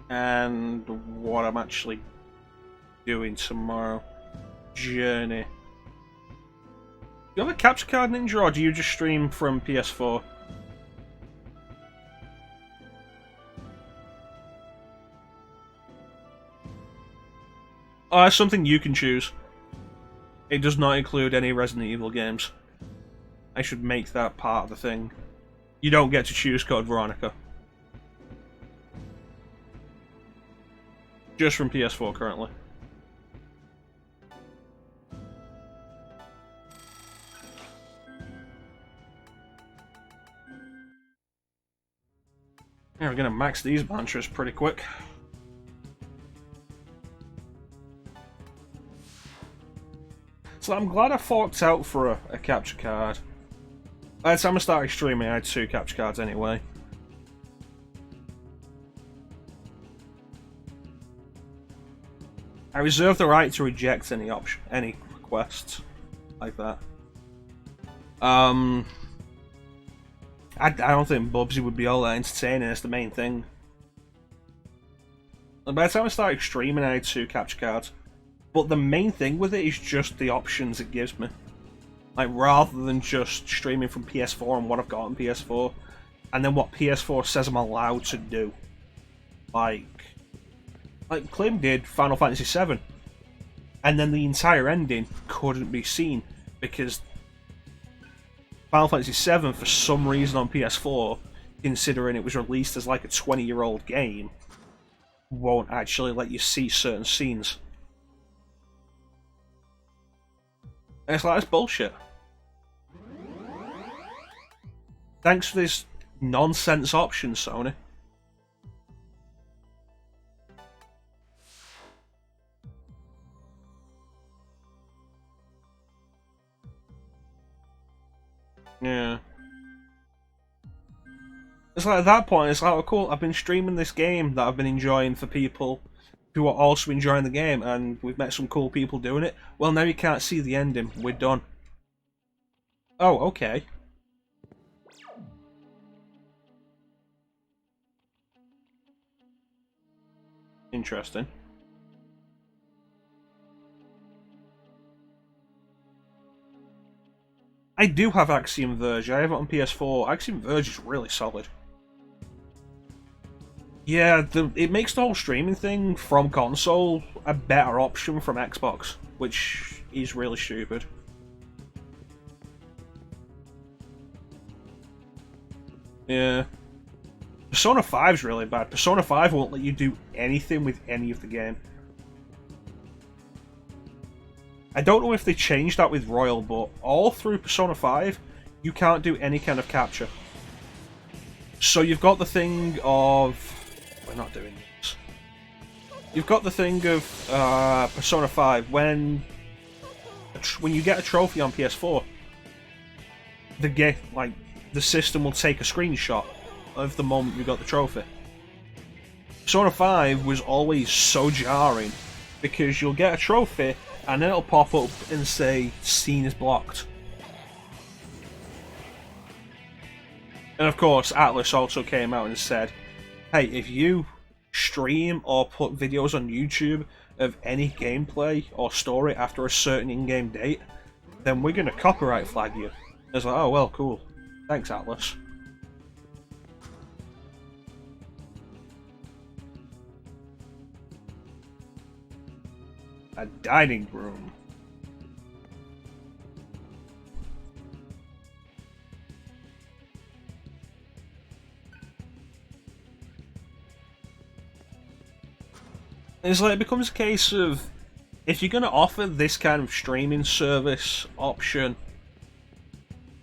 and what I'm actually doing tomorrow. Journey. Do you have a capture card, Ninja, or do you just stream from PS4? Oh, that's something you can choose. It does not include any Resident Evil games. I should make that part of the thing. You don't get to choose Code Veronica. Just from PS4 currently. Yeah, we're gonna max these mantras pretty quick. So I'm glad I forked out for a capture card. By the time I started streaming, I had 2 capture cards anyway. I reserve the right to reject any requests like that. I don't think Bubsy would be all that entertaining. That's the main thing. And by the time I started streaming, I had 2 capture cards. But the main thing with it is just the options it gives me. Like, rather than just streaming from PS4 and what I've got on PS4, and then what PS4 says I'm allowed to do. Like Klim did Final Fantasy VII, and then the entire ending couldn't be seen because Final Fantasy VII, for some reason on PS4, considering it was released as like a 20-year-old game, won't actually let you see certain scenes. And it's like, that's bullshit. Thanks for this nonsense option, Sony. Yeah. It's like at that point, it's like, oh cool, I've been streaming this game that I've been enjoying for people who are also enjoying the game, and we've met some cool people doing it. Well, now you can't see the ending. We're done. Oh, okay. Interesting. I do have Axiom Verge. I have it on PS4. Axiom Verge is really solid. Yeah, it makes the whole streaming thing from console a better option from Xbox, which is really stupid. Yeah. Persona 5's really bad. Persona 5 won't let you do anything with any of the game. I don't know if they changed that with Royal, but all through Persona 5, you can't do any kind of capture. So you've got the thing of... We're not doing this. You've got the thing of Persona 5, when you get a trophy on PS4, the system will take a screenshot of the moment you got the trophy. Persona 5 was always so jarring because you'll get a trophy and then it'll pop up and say scene is blocked. And of course Atlas also came out and said, hey, if you stream or put videos on YouTube of any gameplay or story after a certain in-game date, then we're going to copyright flag you. It's like, oh, well, cool. Thanks, Atlas. A dining room. It's like, it becomes a case of, if you're going to offer this kind of streaming service option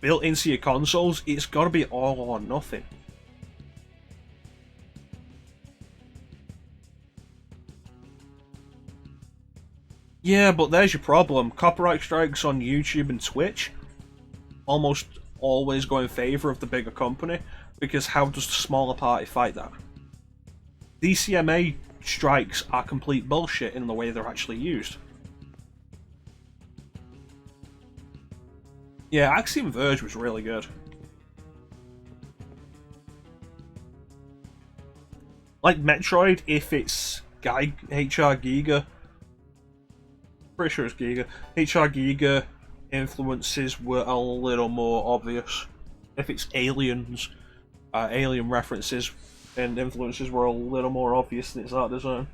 built into your consoles, it's got to be all or nothing. Yeah, but there's your problem. Copyright strikes on YouTube and Twitch almost always go in favour of the bigger company, because how does the smaller party fight that? DCMA strikes are complete bullshit in the way they're actually used. Yeah, Axiom Verge was really good. Like Metroid, if it's HR Giga, pretty sure it's Giga, HR Giga influences were a little more obvious. If it's Aliens, Alien references and influences were a little more obvious in its art design.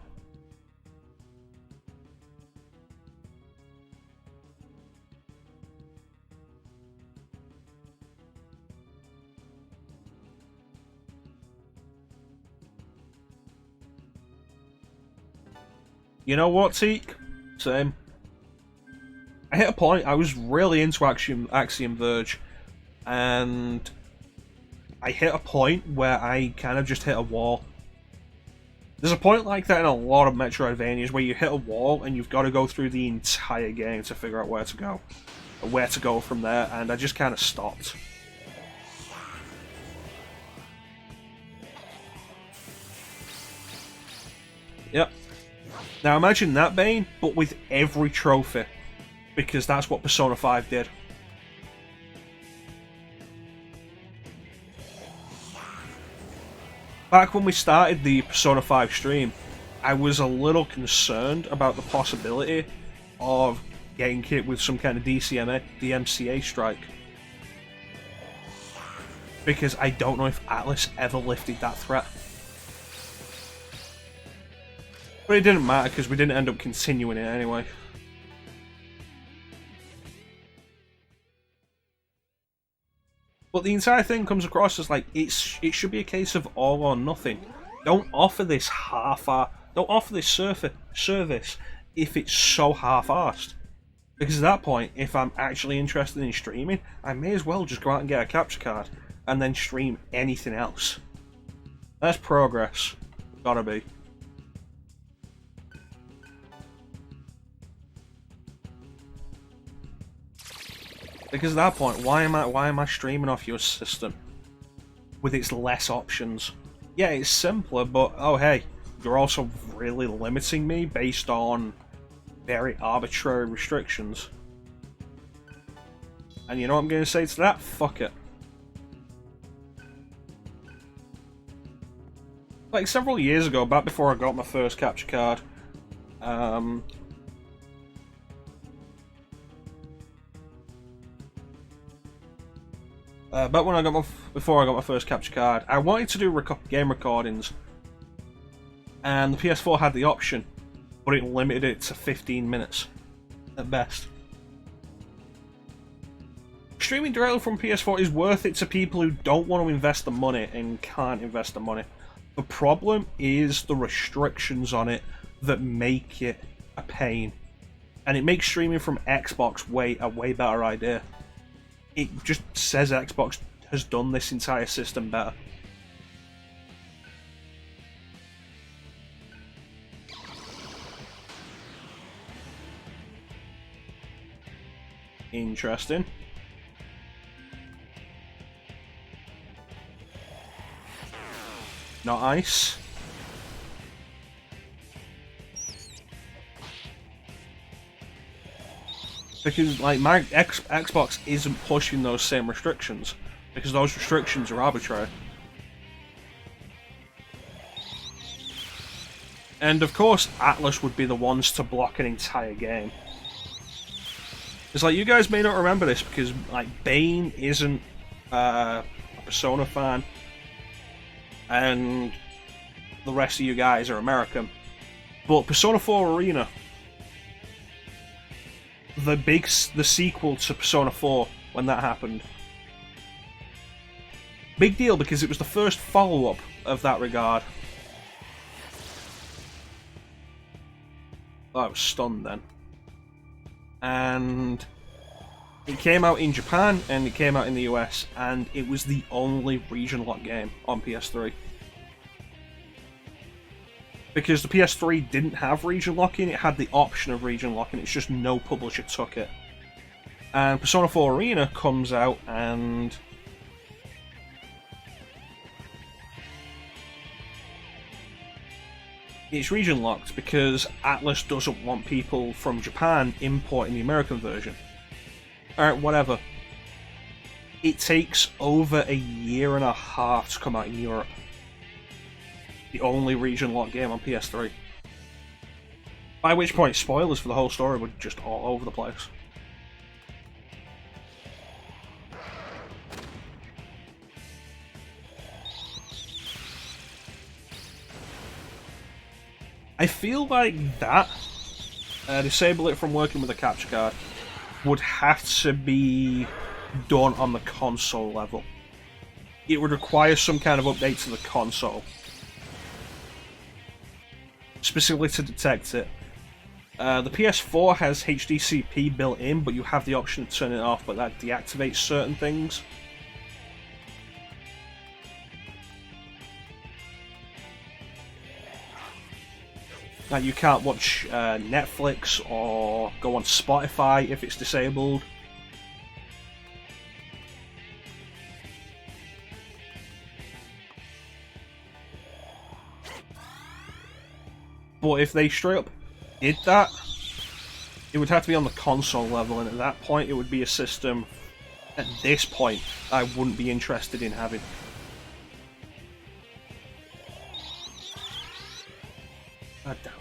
You know what, Teak? Same. I hit a point, I was really into Axiom Verge, and I hit a point where I kind of just hit a wall. There's a point like that in a lot of Metroidvanias where you hit a wall and you've got to go through the entire game to figure out where to go. Or where to go from there, and I just kind of stopped. Yep. Now imagine that, Bane, but with every trophy. Because that's what Persona 5 did. Back when we started the Persona 5 stream, I was a little concerned about the possibility of getting hit with some kind of DMCA strike. Because I don't know if Atlas ever lifted that threat. But it didn't matter because we didn't end up continuing it anyway. But the entire thing comes across as like it should be a case of all or nothing. Don't offer this don't offer this service if it's so half-arsed. Because at that point, if I'm actually interested in streaming, I may as well just go out and get a capture card and then stream anything else. That's progress. Gotta be. Because at that point, why am I streaming off your system with its less options? Yeah, it's simpler, but oh hey, you're also really limiting me based on very arbitrary restrictions. And you know what I'm going to say to that? Fuck it. Like several years ago, back before I got my first capture card, back when before I got my first capture card, I wanted to do game recordings, and the PS4 had the option, but it limited it to 15 minutes at best. Streaming directly from PS4 is worth it to people who don't want to invest the money and can't invest the money. The problem is the restrictions on it that make it a pain, and it makes streaming from Xbox a way better idea. It just says Xbox has done this entire system better. Interesting. Not ice. Because like my Xbox isn't pushing those same restrictions, because those restrictions are arbitrary. And of course Atlas would be the ones to block an entire game. It's like, you guys may not remember this because, like, Bane isn't a Persona fan, and the rest of you guys are American. But Persona 4 Arena, the sequel to Persona 4, when that happened, big deal because it was the first follow-up of that regard. I was stunned then. And it came out in Japan and it came out in the US, and it was the only region lock game on PS3. Because the PS3 didn't have region locking, it had the option of region locking, it's just no publisher took it. And Persona 4 Arena comes out and it's region locked because Atlas doesn't want people from Japan importing the American version. Alright, whatever. It takes over a year and a half to come out in Europe. The only region locked game on PS3. By which point, spoilers for the whole story were just all over the place. I feel like that, disable it from working with a capture card, would have to be done on the console level. It would require some kind of update to the console, specifically to detect it. The PS4 has HDCP built in, but you have the option to turn it off, but that deactivates certain things. Like, you can't watch Netflix or go on Spotify if it's disabled. But if they straight up did that, it would have to be on the console level, and at that point it would be a system, at this point, I wouldn't be interested in having. God damn it.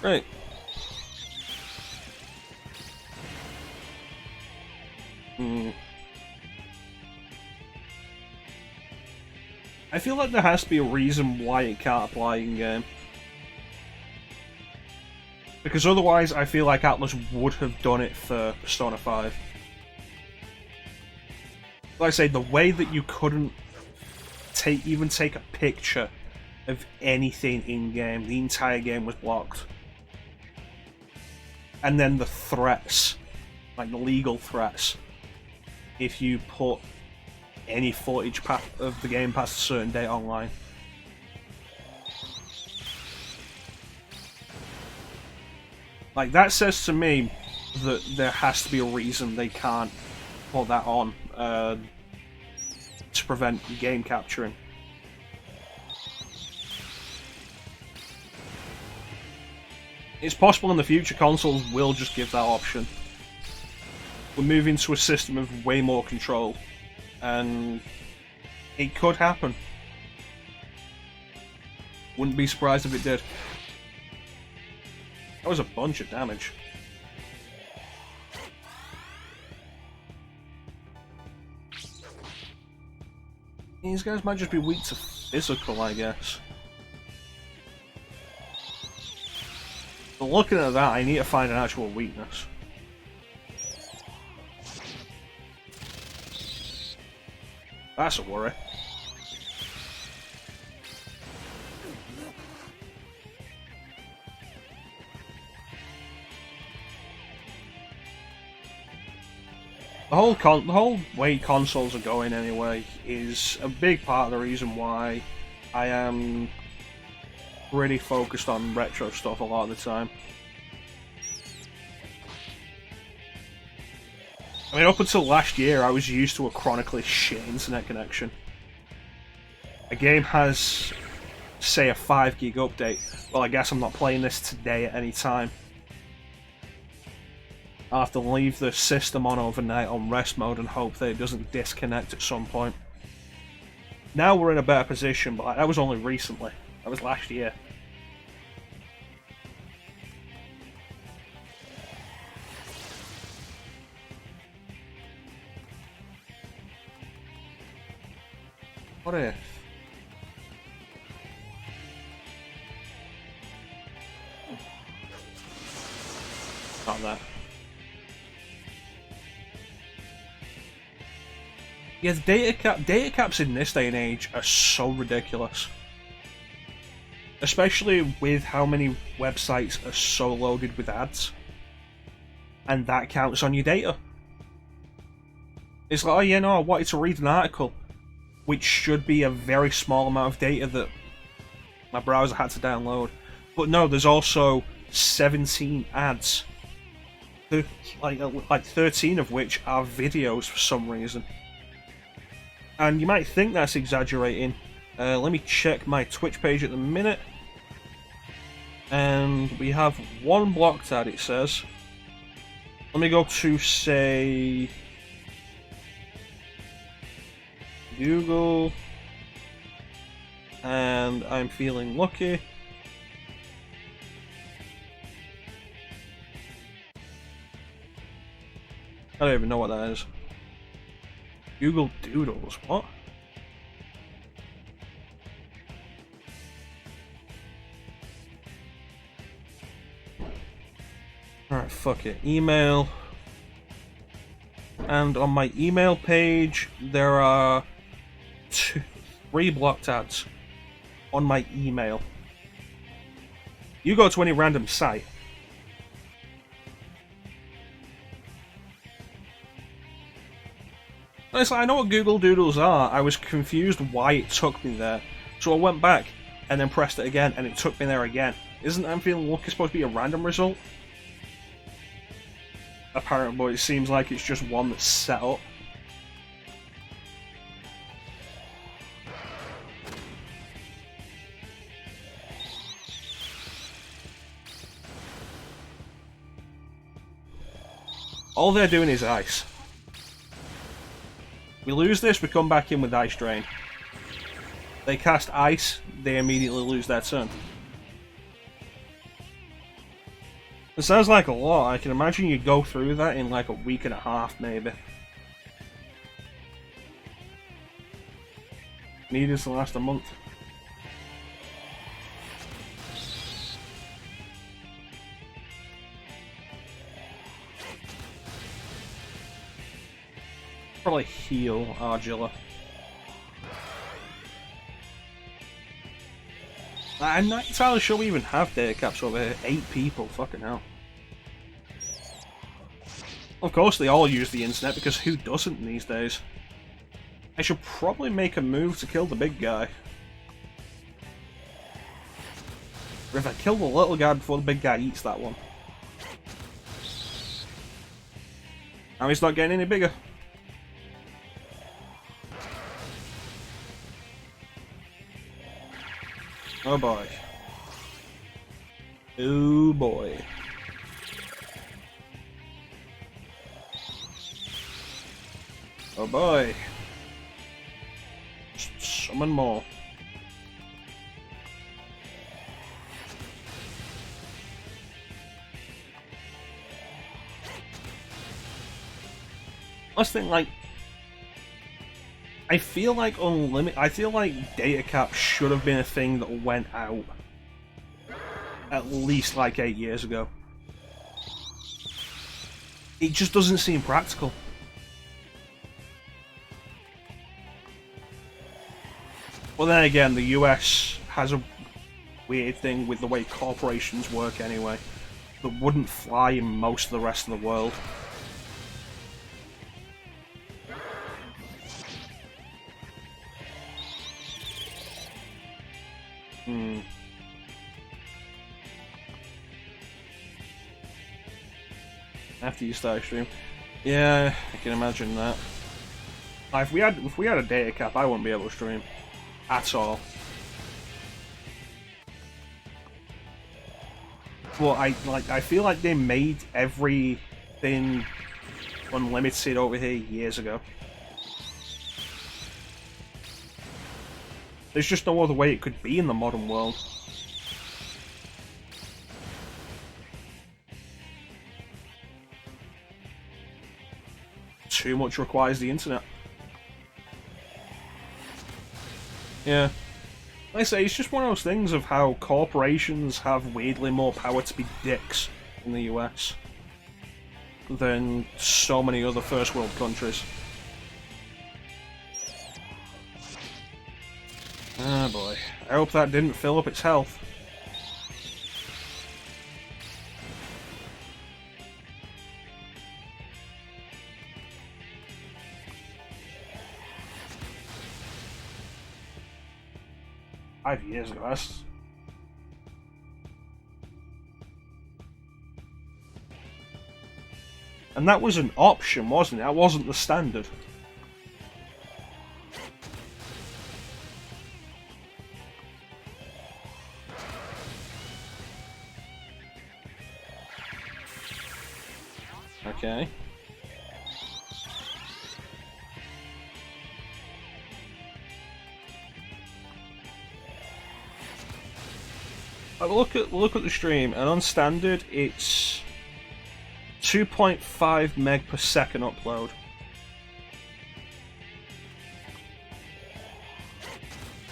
Right. I feel like there has to be a reason why it can't apply in-game. Because otherwise I feel like Atlas would have done it for Persona 5. Like I say, the way that you couldn't even take a picture of anything in-game, the entire game was blocked. And then the threats, like the legal threats, if you put any footage of the game past a certain date online. Like, that says to me that there has to be a reason they can't put that on to prevent game capturing. It's possible in the future consoles will just give that option. We're moving to a system of way more control, and it could happen. Wouldn't be surprised if it did. That was a bunch of damage. These guys might just be weak to physical, I guess. But looking at that, I need to find an actual weakness. That's a worry. The whole way consoles are going anyway is a big part of the reason why I am really focused on retro stuff a lot of the time. I mean, up until last year, I was used to a chronically shit internet connection. A game has, say, a 5 gig update. Well, I guess I'm not playing this today at any time. I'll have to leave the system on overnight on rest mode and hope that it doesn't disconnect at some point. Now we're in a better position, but that was only recently. That was last year. What if? Not that. Yeah, data caps in this day and age are so ridiculous. Especially with how many websites are so loaded with ads. And that counts on your data. It's like, oh yeah, no, I wanted to read an article, which should be a very small amount of data that my browser had to download. But no, there's also 17 ads. Like 13 of which are videos for some reason. And you might think that's exaggerating. Let me check my Twitch page at the minute. And we have one blocked ad, it says. Let me go to, say, Google. And I'm feeling lucky. I don't even know what that is. Google Doodles, what? Alright, fuck it. Email. And on my email page, there are 3 blocked ads on my email. You go to any random site. It's like, I know what Google Doodles are. I was confused why it took me there. So I went back and then pressed it again and it took me there again. Isn't I'm feeling lucky supposed to be a random result? Apparently, it seems like it's just one that's set up. All they're doing is ice. We lose this, we come back in with Ice Drain. They cast ice, they immediately lose their turn. It sounds like a lot. I can imagine you go through that in like a week and a half, maybe. Needed to last a month. Probably heal Argilla. I'm not entirely sure we even have data caps over here. 8 people, fucking hell. Of course they all use the internet, because who doesn't these days? I should probably make a move to kill the big guy. Or if I kill the little guy before the big guy eats that one. Now he's not getting any bigger. Oh boy. Oh boy. Oh boy. Summon more. Last thing, like, I feel like data cap should have been a thing that went out at least like 8 years ago. It just doesn't seem practical. Well, then again, the US has a weird thing with the way corporations work anyway, that wouldn't fly in most of the rest of the world. After you start stream. Yeah, I can imagine that. If we had a data cap, I wouldn't be able to stream. At all. Well, I feel like they made everything unlimited over here years ago. There's just no other way it could be in the modern world. Too much requires the internet. Yeah. Like I say, it's just one of those things of how corporations have weirdly more power to be dicks in the US than so many other first world countries. Ah boy. I hope that didn't fill up its health. Five years ago, that's... And that was an option, wasn't it? That wasn't the standard. Okay. Look at the stream, and on standard it's 2.5 meg per second upload.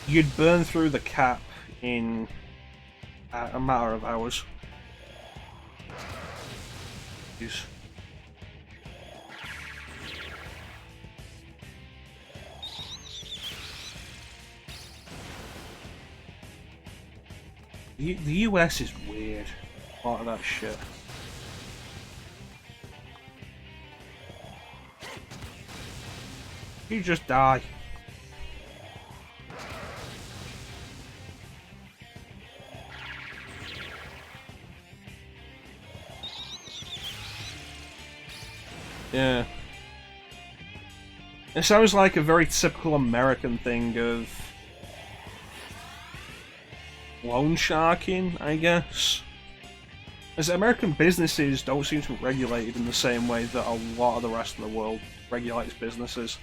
You'd burn through the cap in a matter of hours. Jeez. The US is weird. A lot of that shit. You just die. Yeah. It sounds like a very typical American thing of loan sharking, I guess. As American businesses don't seem to be regulated in the same way that a lot of the rest of the world regulates businesses.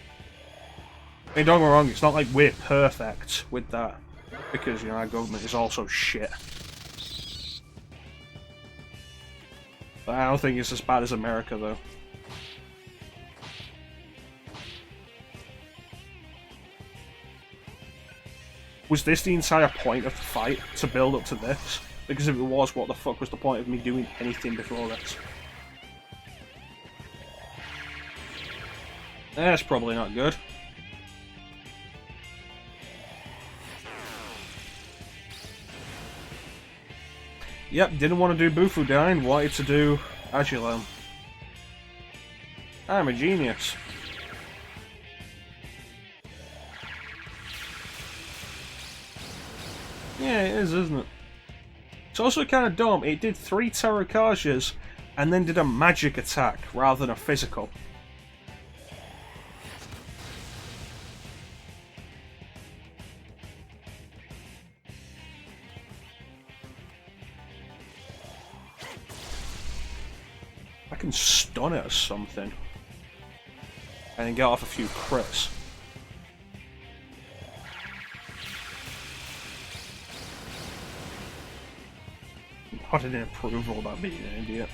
I mean, don't get me wrong, it's not like we're perfect with that, because, you know, our government is also shit. But I don't think it's as bad as America, though. Was this the entire point of the fight, to build up to this? Because if it was, what the fuck was the point of me doing anything before this? That's probably not good. Yep, didn't want to do Bufudyne, wanted to do Agilome. I'm a genius. Yeah, it is, isn't it? It's also kind of dumb. It did 3 Terrakajas and then did a magic attack rather than a physical. I can stun it or something. And then get off a few crits. Not an approval about being an idiot.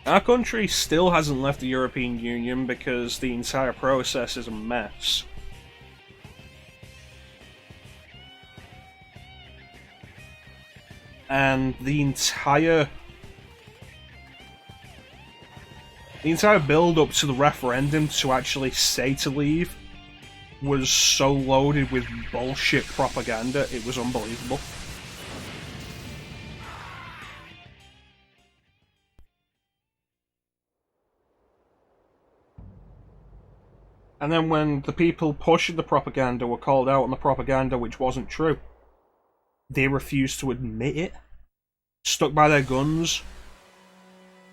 Our country still hasn't left the European Union because the entire process is a mess. And the entire build-up to the referendum to actually say to leave was so loaded with bullshit propaganda, it was unbelievable. And then when the people pushing the propaganda were called out on the propaganda which wasn't true, they refused to admit it, stuck by their guns,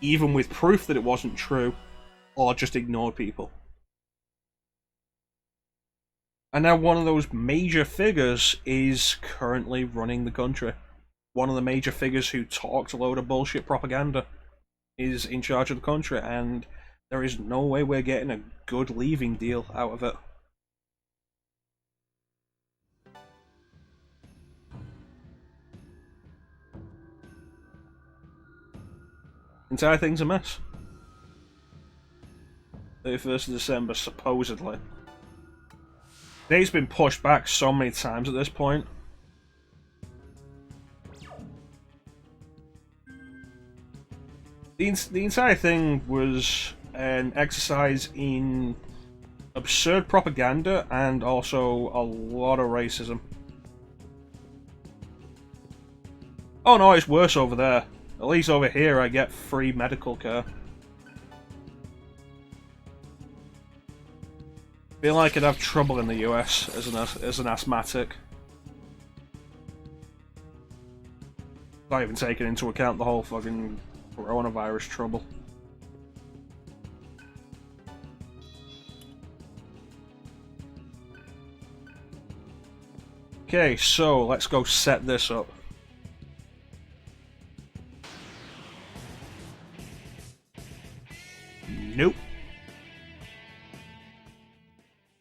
even with proof that it wasn't true, or just ignored people. And now one of those major figures is currently running the country. One of the major figures who talked a load of bullshit propaganda is in charge of the country, and there is no way we're getting a good leaving deal out of it. Entire thing's a mess. 31st of December, supposedly. Date's been pushed back so many times at this point. The entire thing was an exercise in absurd propaganda and also a lot of racism. Oh no, it's worse over there. At least over here I get free medical care. Feel like I'd have trouble in the US as an asthmatic. Not even taking into account the whole fucking coronavirus trouble. Okay, so let's go set this up. Nope.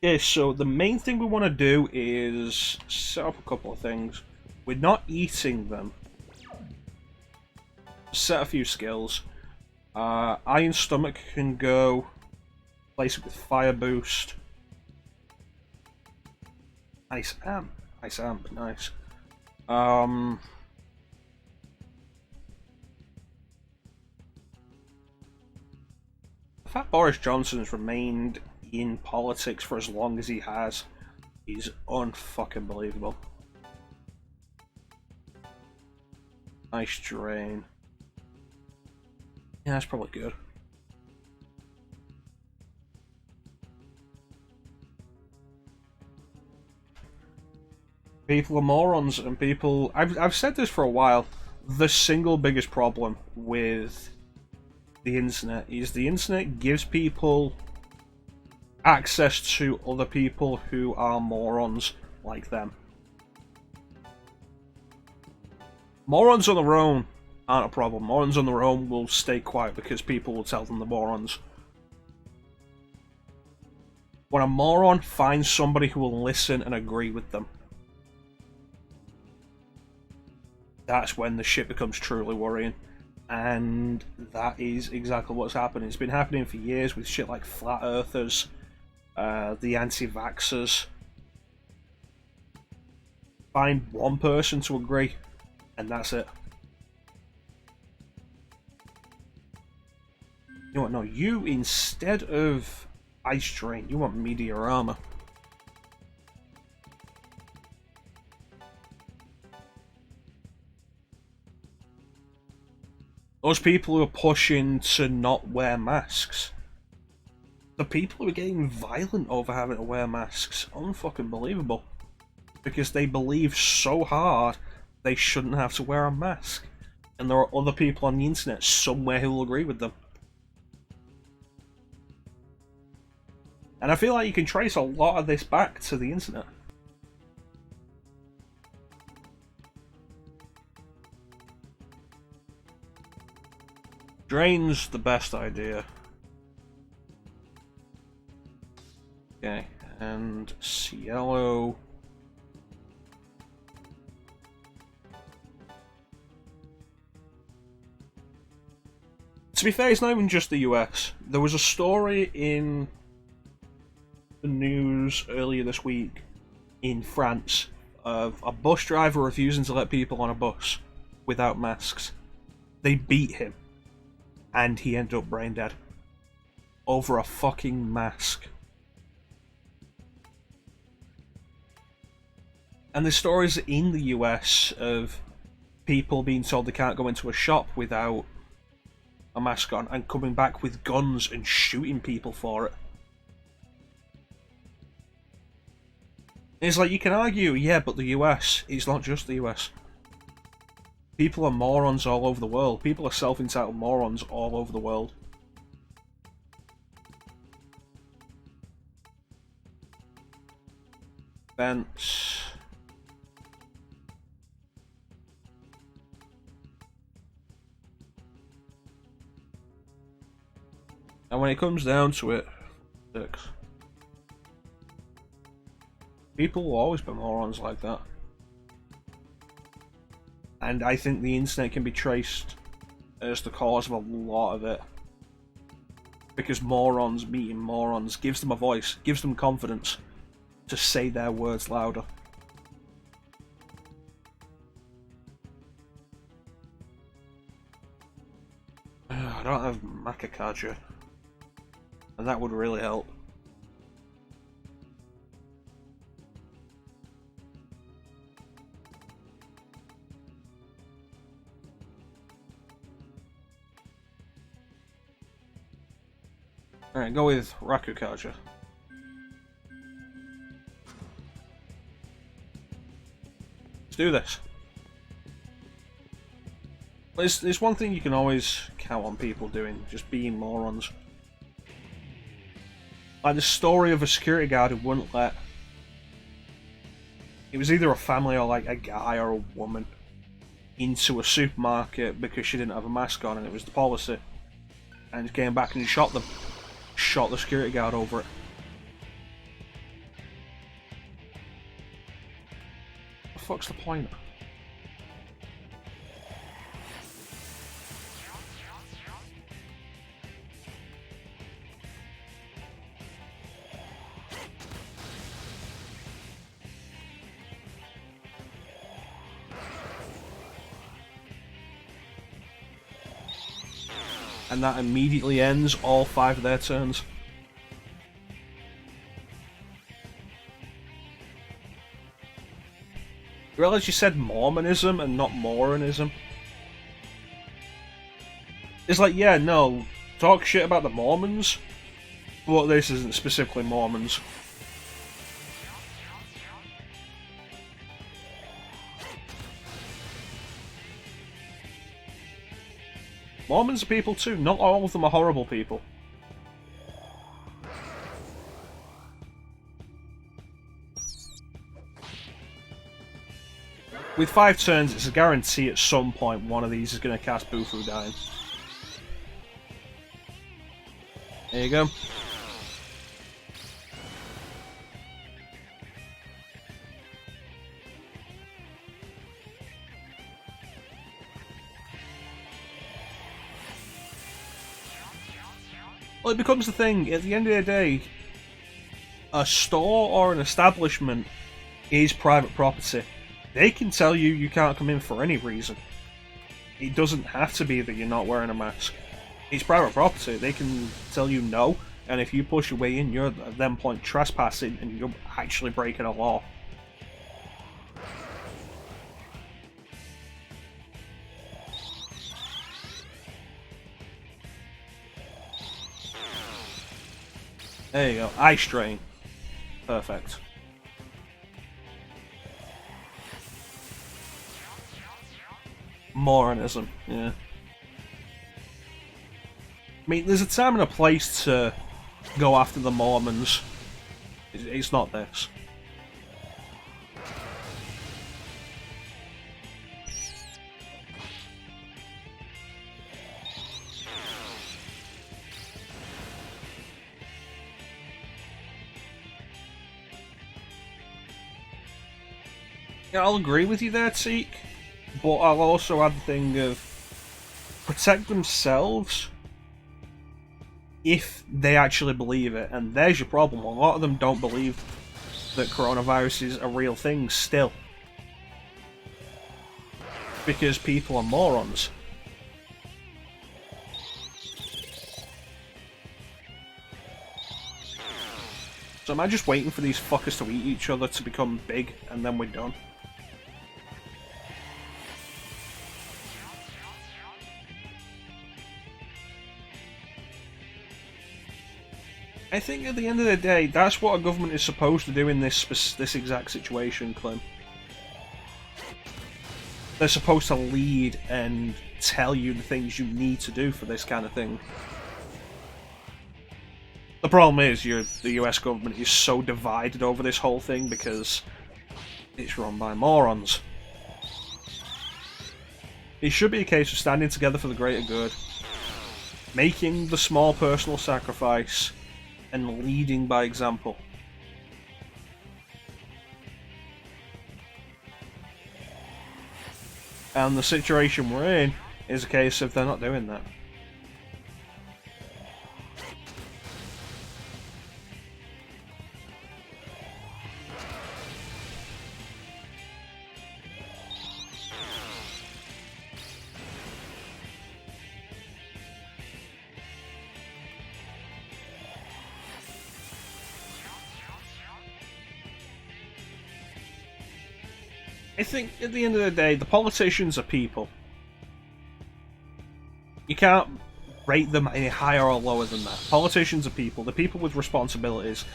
Okay, so the main thing we want to do is set up a couple of things. We're not eating them. Set a few skills. Iron Stomach can go. Place it with Fire Boost. Ice Amp. Ice Amp, nice. The fact Boris Johnson's remained in politics for as long as he has is unfucking believable. Ice Drain. Yeah, that's probably good. People are morons, and people... I've said this for a while. The single biggest problem with the internet is the internet gives people access to other people who are morons like them. Morons on their own aren't a problem. Morons on their own will stay quiet because people will tell them they're morons. When a moron finds somebody who will listen and agree with them, that's when the shit becomes truly worrying. And that is exactly what's happening. It's been happening for years with shit like Flat Earthers, the anti-vaxxers. Find one person to agree, and that's it. You know what, no, you, instead of Ice Drain, you want Meteorama. Those people who are pushing to not wear masks. The people who are getting violent over having to wear masks. Unfucking believable. Because they believe so hard they shouldn't have to wear a mask. And there are other people on the internet somewhere who will agree with them. And I feel like you can trace a lot of this back to the internet. Drain's the best idea. Okay, and Cielo. To be fair, it's not even just the US. There was a story in the news earlier this week in France of a bus driver refusing to let people on a bus without masks. They beat him, and he ended up brain dead over a fucking mask. And there's stories in the US of people being told they can't go into a shop without a mask on and coming back with guns and shooting people for it. It's like, you can argue, yeah, but the US, it's not just the US. People are morons all over the world. People are self-entitled morons all over the world. Fence. And when it comes down to it, 6. People will always be morons like that. And I think the internet can be traced as the cause of a lot of it. Because morons meeting morons gives them a voice, gives them confidence to say their words louder. I don't have mecha-chrono, and that would really help. Alright, go with Rakukaja. Let's do this. There's one thing you can always count on people doing, just being morons. Like the story of a security guard who wouldn't let... It was either a family or like a guy or a woman into a supermarket because she didn't have a mask on and it was the policy. And he came back and he shot the security guard over it. What the fuck's the point? And that immediately ends all 5 of their turns. You realise you said Mormonism and not Moronism? It's like, yeah, no, talk shit about the Mormons, but this isn't specifically Mormons. Mormons are people too, not all of them are horrible people. With 5 turns, it's a guarantee at some point one of these is going to cast Bufu Dying. There you go. Well, it becomes the thing, at the end of the day, a store or an establishment is private property. They can tell you you can't come in for any reason. It doesn't have to be that you're not wearing a mask. It's private property. They can tell you no, and if you push your way in, you're at them point trespassing and you're actually breaking a law. There you go. Eye strain. Perfect. Moronism, yeah. I mean, there's a time and a place to go after the Mormons. It's not this. Yeah, I'll agree with you there, Teak, but I'll also add the thing of protect themselves if they actually believe it, and there's your problem. A lot of them don't believe that coronavirus is a real thing still, because people are morons. So am I just waiting for these fuckers to eat each other to become big, and then we're done? I think at the end of the day, that's what a government is supposed to do in this exact situation, Clem. They're supposed to lead and tell you the things you need to do for this kind of thing. The problem is the US government is so divided over this whole thing because it's run by morons. It should be a case of standing together for the greater good, making the small personal sacrifice, and leading by example. And the situation we're in is a case of they're not doing that. I think at the end of the day, the politicians are people. You can't rate them any higher or lower than that. Politicians are people. They're people with responsibilities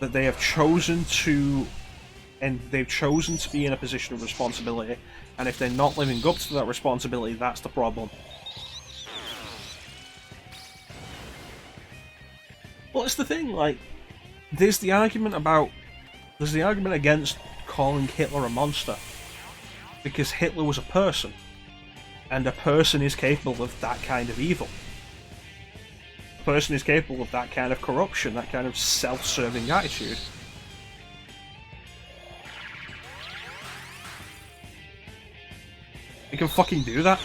that they have chosen to, and they've chosen to be in a position of responsibility. And if they're not living up to that responsibility, that's the problem. Well, it's the thing. Like, there's the argument against calling Hitler a monster. Because Hitler was a person, and a person is capable of that kind of evil. A person is capable of that kind of corruption, that kind of self-serving attitude. You can fucking do that.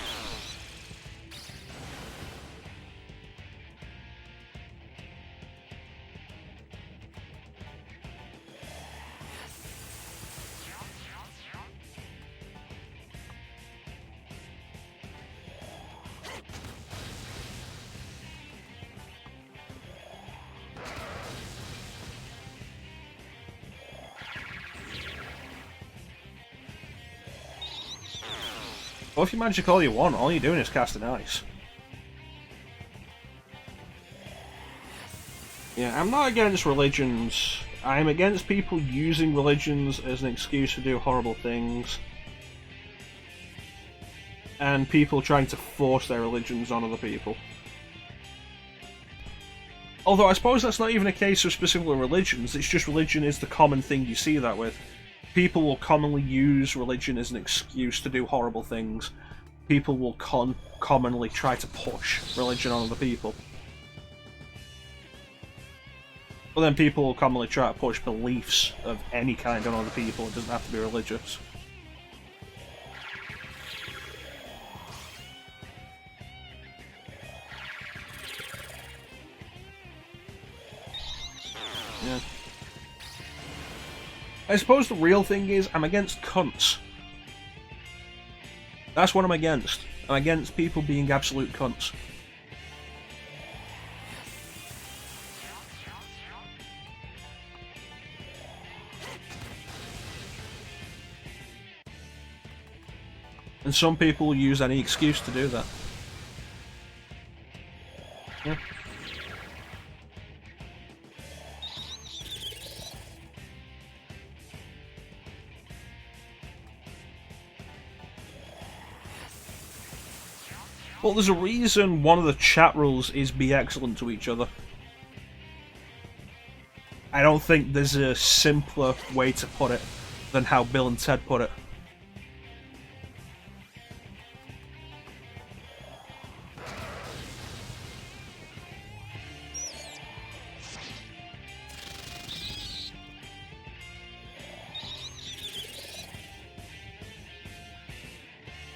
Well, if you magic all you want, all you're doing is casting ice. Yeah, I'm not against religions. I'm against people using religions as an excuse to do horrible things. And people trying to force their religions on other people. Although I suppose that's not even a case of specific religions, it's just religion is the common thing you see that with. People will commonly use religion as an excuse to do horrible things. People will commonly try to push religion on other people. But then people will commonly try to push beliefs of any kind on other people. It doesn't have to be religious. Yeah. I suppose the real thing is, I'm against cunts. That's what I'm against. I'm against people being absolute cunts. And some people use any excuse to do that. Yeah. Well, there's a reason one of the chat rules is be excellent to each other. I don't think there's a simpler way to put it than how Bill and Ted put it.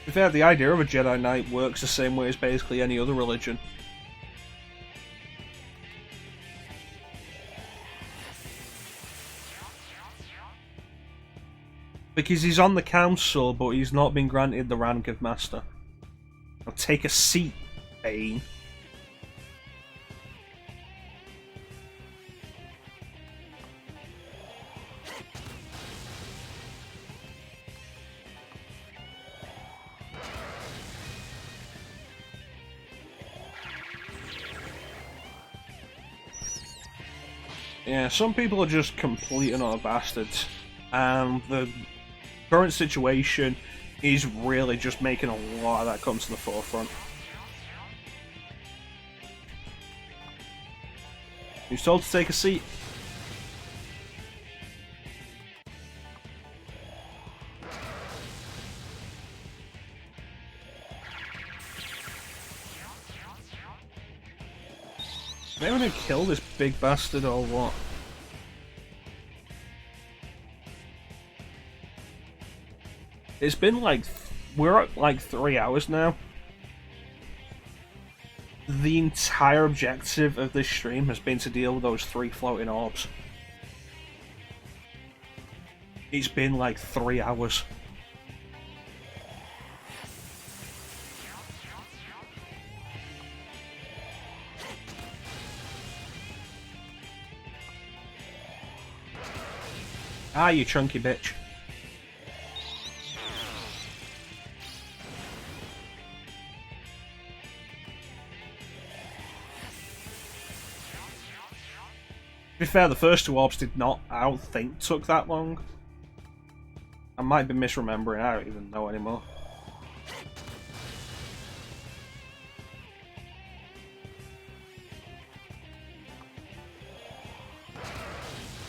To be fair, the idea of a Jedi Knight works the same way as basically any other religion. Because he's on the council, but he's not been granted the rank of Master. Now take a seat, Bane. Yeah, some people are just complete and utter bastards, and the current situation is really just making a lot of that come to the forefront. He's told to take a seat. Am I gonna kill this big bastard or what? It's been like... we're at like 3 hours now. The entire objective of this stream has been to deal with those 3 floating orbs. It's been like 3 hours. Ah, you chunky bitch. To be fair, the first 2 orbs did not, I don't think, took that long. I might be misremembering, I don't even know anymore.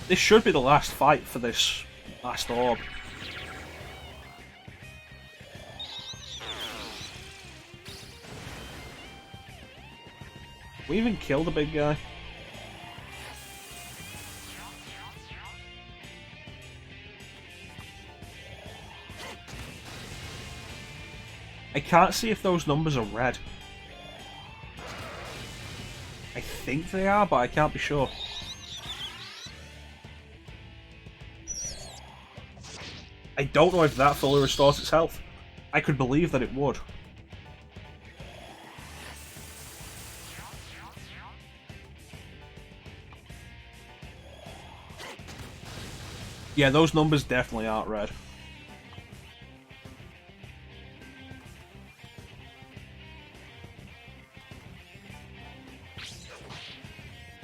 This should be the last fight for this last orb. We even killed the big guy. I can't see if those numbers are red. I think they are, but I can't be sure. I don't know if that fully restores its health. I could believe that it would. Yeah, those numbers definitely aren't red.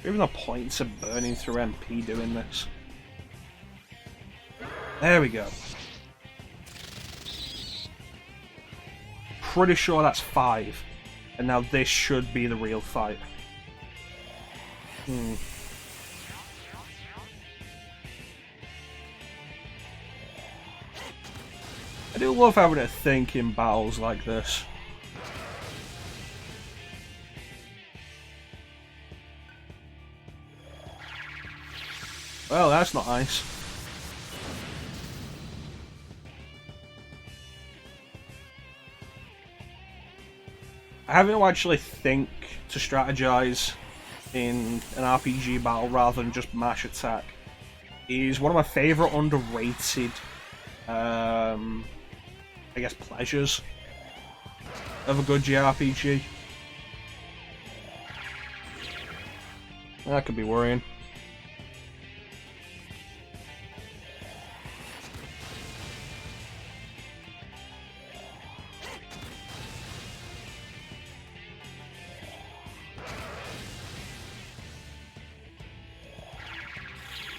Even the points of burning through MP doing this. There we go. Pretty sure that's 5. And now this should be the real fight. I do love having to think in battles like this. Well, that's not nice. Having to actually think to strategize in an RPG battle rather than just mash attack is one of my favourite underrated, I guess, pleasures of a good JRPG. That could be worrying.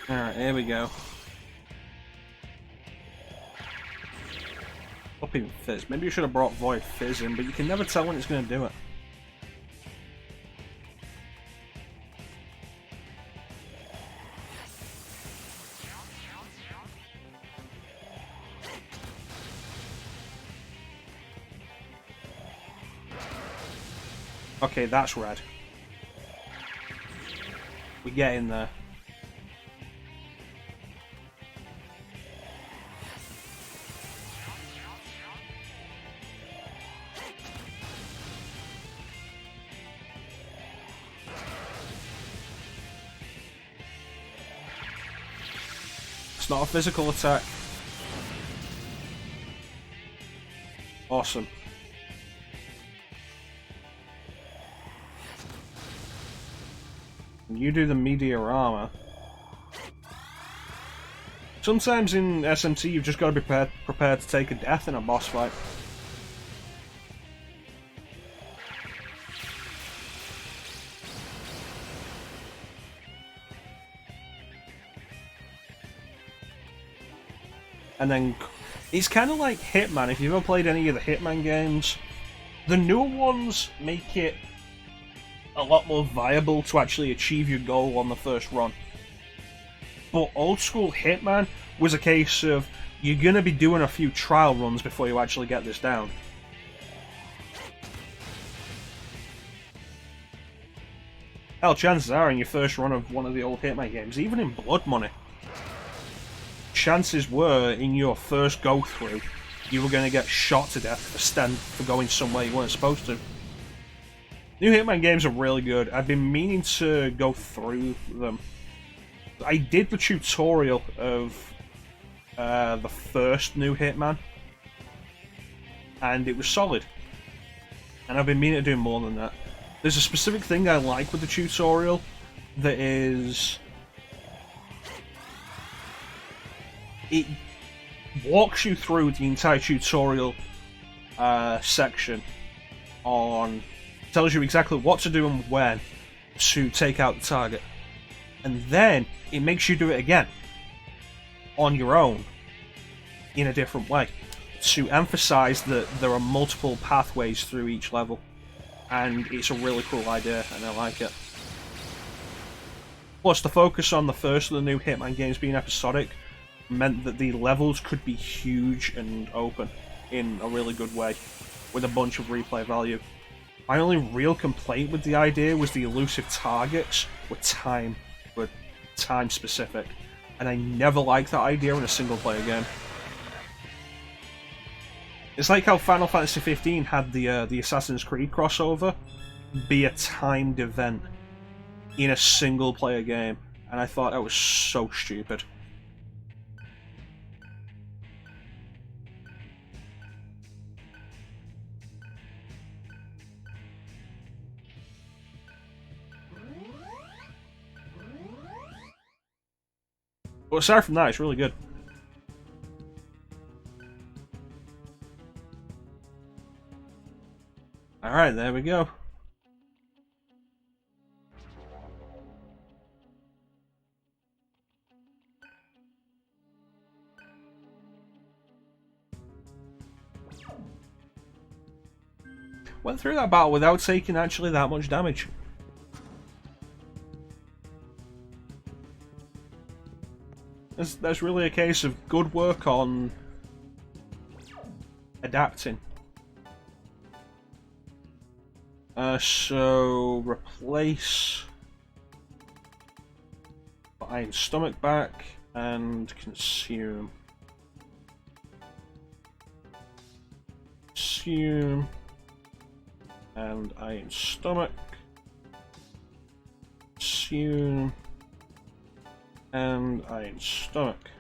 Alright, here we go. Upping Fizz. Maybe you should have brought Void Fizz in, but you can never tell when it's going to do it. Okay, that's red. We get in there. It's not a physical attack. Awesome. You do the Meteorama. Sometimes in SMT you've just got to be prepared to take a death in a boss fight. And then it's kind of like Hitman. If you've ever played any of the Hitman games, the newer ones make it a lot more viable to actually achieve your goal on the first run. But old school Hitman was a case of you're going to be doing a few trial runs before you actually get this down. Hell, chances are in your first run of one of the old Hitman games, even in Blood Money, chances were in your first go through you were going to get shot to death for going somewhere you weren't supposed to. New Hitman games are really good. I've been meaning to go through them. I did the tutorial of the first new Hitman, and it was solid. And I've been meaning to do more than that. There's a specific thing I like with the tutorial that is... it walks you through the entire tutorial section on... tells you exactly what to do and when to take out the target. And then it makes you do it again on your own in a different way to emphasize that there are multiple pathways through each level. And it's a really cool idea, and I like it. Plus, the focus on the first of the new Hitman games being episodic meant that the levels could be huge and open in a really good way, with a bunch of replay value. My only real complaint with the idea was the elusive targets were time specific, and I never liked that idea in a single player game. It's like how Final Fantasy 15 had the Assassin's Creed crossover be a timed event in a single player game, and I thought that was so stupid. But aside from that, it's really good. Alright, there we go. Went through that battle without taking actually that much damage. That's really a case of good work on adapting. So replace Iron Stomach back and consume. Consume and Iron Stomach. Consume and Iron Stomach.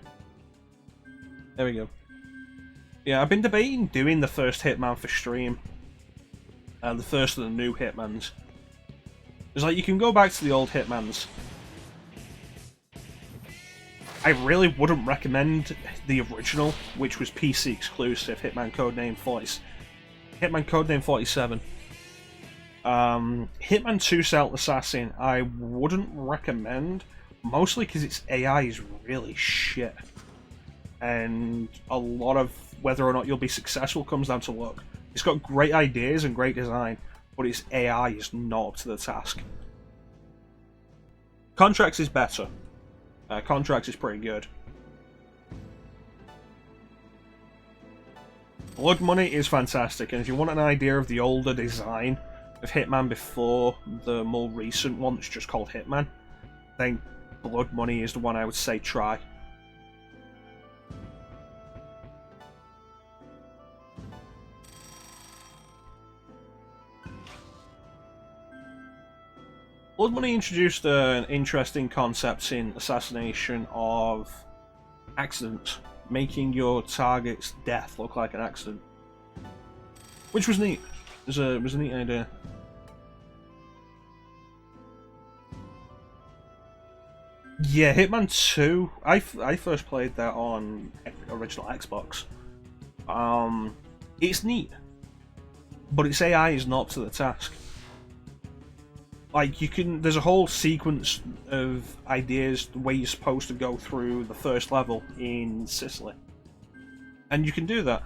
There we go. Yeah, I've been debating doing the first Hitman for stream. The first of the new Hitmans. It's like, you can go back to the old Hitmans. I really wouldn't recommend the original, which was PC exclusive, Hitman Codename 47. Hitman 2 Stealth Assassin, I wouldn't recommend, mostly because its AI is really shit. And a lot of whether or not you'll be successful comes down to luck. It's got great ideas and great design, but its AI is not up to the task. Contracts is better. Contracts is pretty good. Blood Money is fantastic, and if you want an idea of the older design of Hitman before the more recent one that's just called Hitman, then Blood Money is the one I would say try. Blood Money introduced an interesting concept in assassination of accidents, making your target's death look like an accident, which was neat. It was a neat idea. Yeah, Hitman 2. I first played that on original Xbox. It's neat, but its AI is not up to the task. Like, there's a whole sequence of ideas the way you're supposed to go through the first level in Sicily. And you can do that.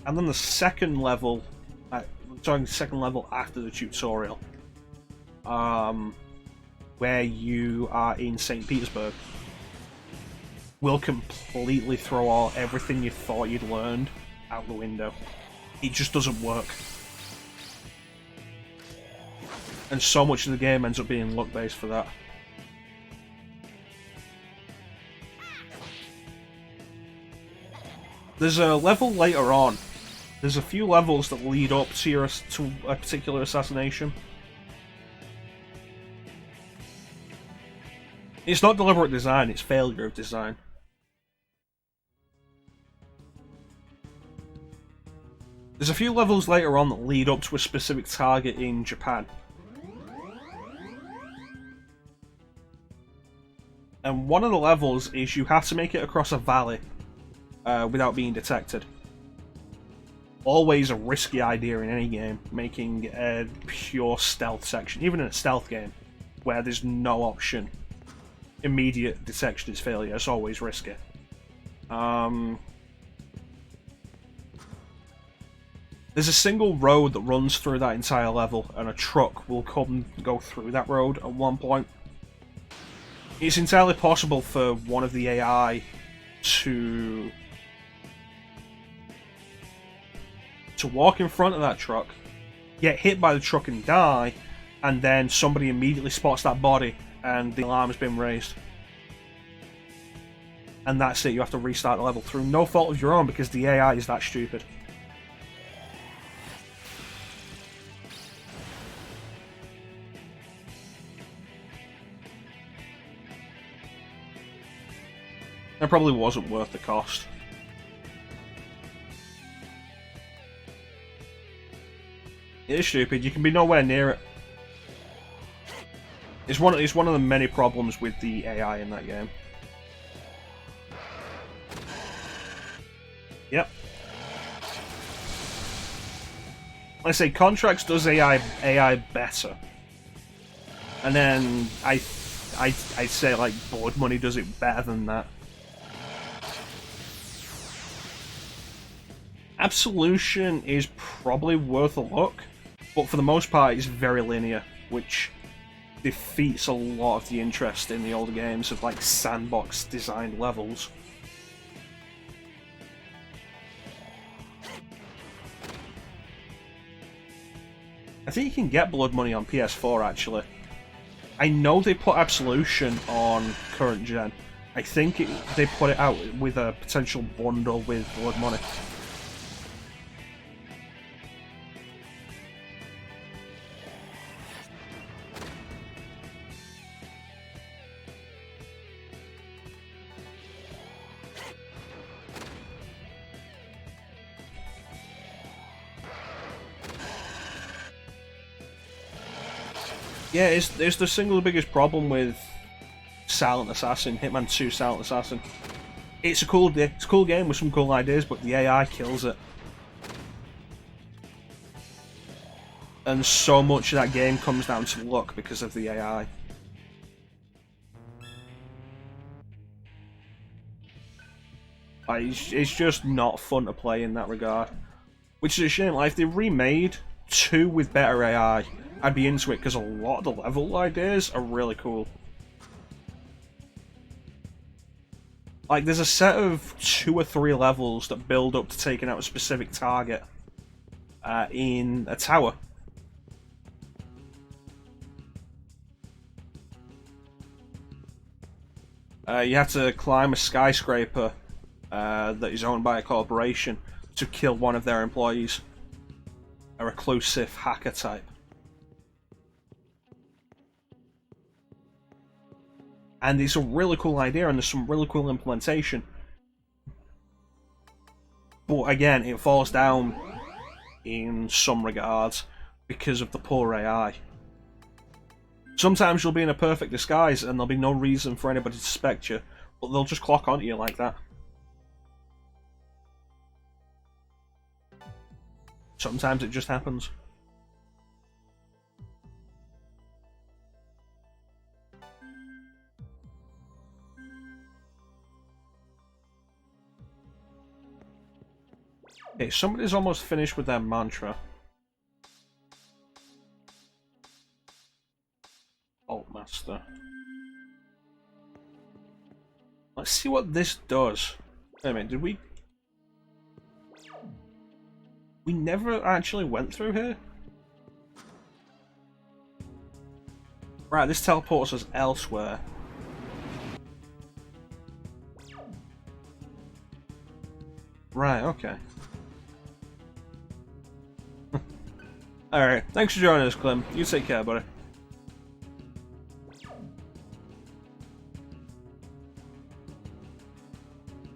And then the second level, talking second level after the tutorial, where you are in St. Petersburg, will completely throw everything you thought you'd learned out the window. It just doesn't work. And so much of the game ends up being luck-based for that. There's a level later on. There's a few levels that lead up to a particular assassination. It's not deliberate design, it's failure of design. There's a few levels later on that lead up to a specific target in Japan. And one of the levels is you have to make it across a valley without being detected. Always a risky idea in any game, making a pure stealth section, even in a stealth game, where there's no option. Immediate detection is failure, it's always risky. There's a single road that runs through that entire level, and a truck will come and go through that road at one point. It's entirely possible for one of the AI to walk in front of that truck, get hit by the truck and die, and then somebody immediately spots that body and the alarm has been raised. And that's it, you have to restart the level through no fault of your own because the AI is that stupid. It probably wasn't worth the cost. It is stupid, you can be nowhere near it. It's one of the many problems with the AI in that game. Yep. Like I say, Contracts does AI better. And then I'd say like Blood Money does it better than that. Absolution is probably worth a look, but for the most part it's very linear, which defeats a lot of the interest in the older games of like sandbox designed levels. I think you can get Blood Money on PS4 actually. I know they put Absolution on current gen. I think they put it out with a potential bundle with Blood Money. Yeah, it's the single biggest problem with Silent Assassin, Hitman 2 Silent Assassin. It's a cool game with some cool ideas, but the AI kills it. And so much of that game comes down to luck because of the AI. Like, it's just not fun to play in that regard. Which is a shame. Like, if they remade 2 with better AI, I'd be into it because a lot of the level ideas are really cool. Like, there's a set of 2 or 3 levels that build up to taking out a specific target in a tower. You have to climb a skyscraper that is owned by a corporation to kill one of their employees. A reclusive hacker type. And it's a really cool idea and there's some really cool implementation. But again, it falls down in some regards because of the poor AI. Sometimes you'll be in a perfect disguise and there'll be no reason for anybody to suspect you, but they'll just clock onto you like that. Sometimes it just happens. Okay, somebody's almost finished with their mantra. Altmaster. Let's see what this does. Wait a minute, did we... We never actually went through here? Right, this teleports us elsewhere. Right, okay. Alright, thanks for joining us, Clem. You take care, buddy.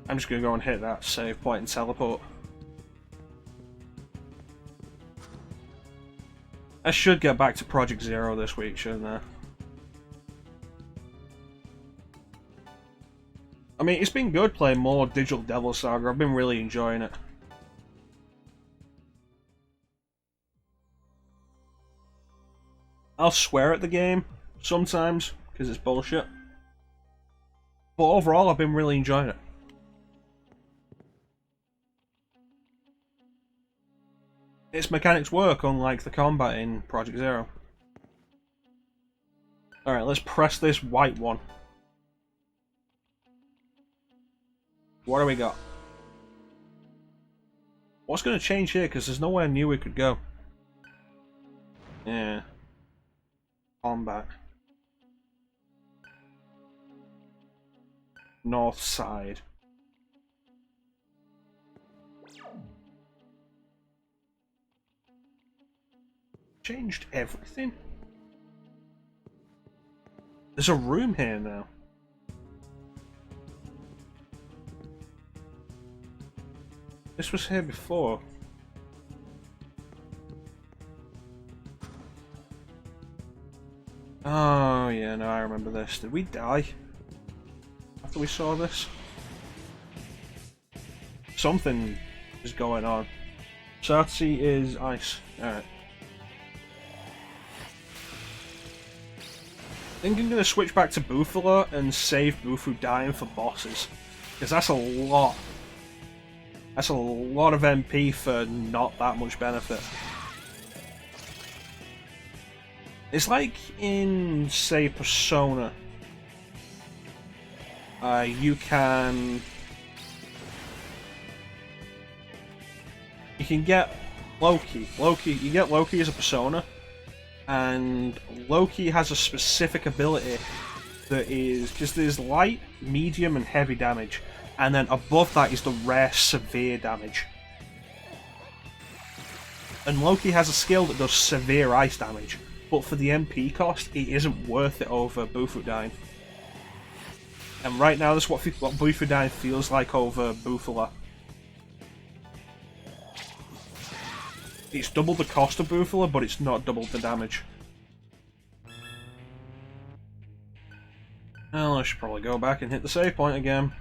I'm just gonna go and hit that save point and teleport. I should get back to Project Zero this week, shouldn't I? I mean, it's been good playing more Digital Devil Saga. I've been really enjoying it. I'll swear at the game sometimes because it's bullshit, but overall I've been really enjoying it. Its mechanics work, unlike the combat in Project Zero. Alright, let's press this white one. What do we got? What's going to change here? Because there's nowhere new we could go. Yeah. Combat. North side. Changed everything? There's a room here now. This was here before. Oh yeah, no, I remember this. Did we die after we saw this? Something is going on. Satsi is ice. Alright. I think I'm going to switch back to Bufala and save Bufu dying for bosses. Because that's a lot. That's a lot of MP for not that much benefit. It's like in, say, Persona. You can get Loki. You get Loki as a Persona, and Loki has a specific ability that is just there's light, medium, and heavy damage. And then above that is the rare severe damage. And Loki has a skill that does severe ice damage, but for the MP cost, it isn't worth it over Bufudine. And right now, that's what Bufudine feels like over Bufala. It's double the cost of Bufala, but it's not double the damage. Well, I should probably go back and hit the save point again.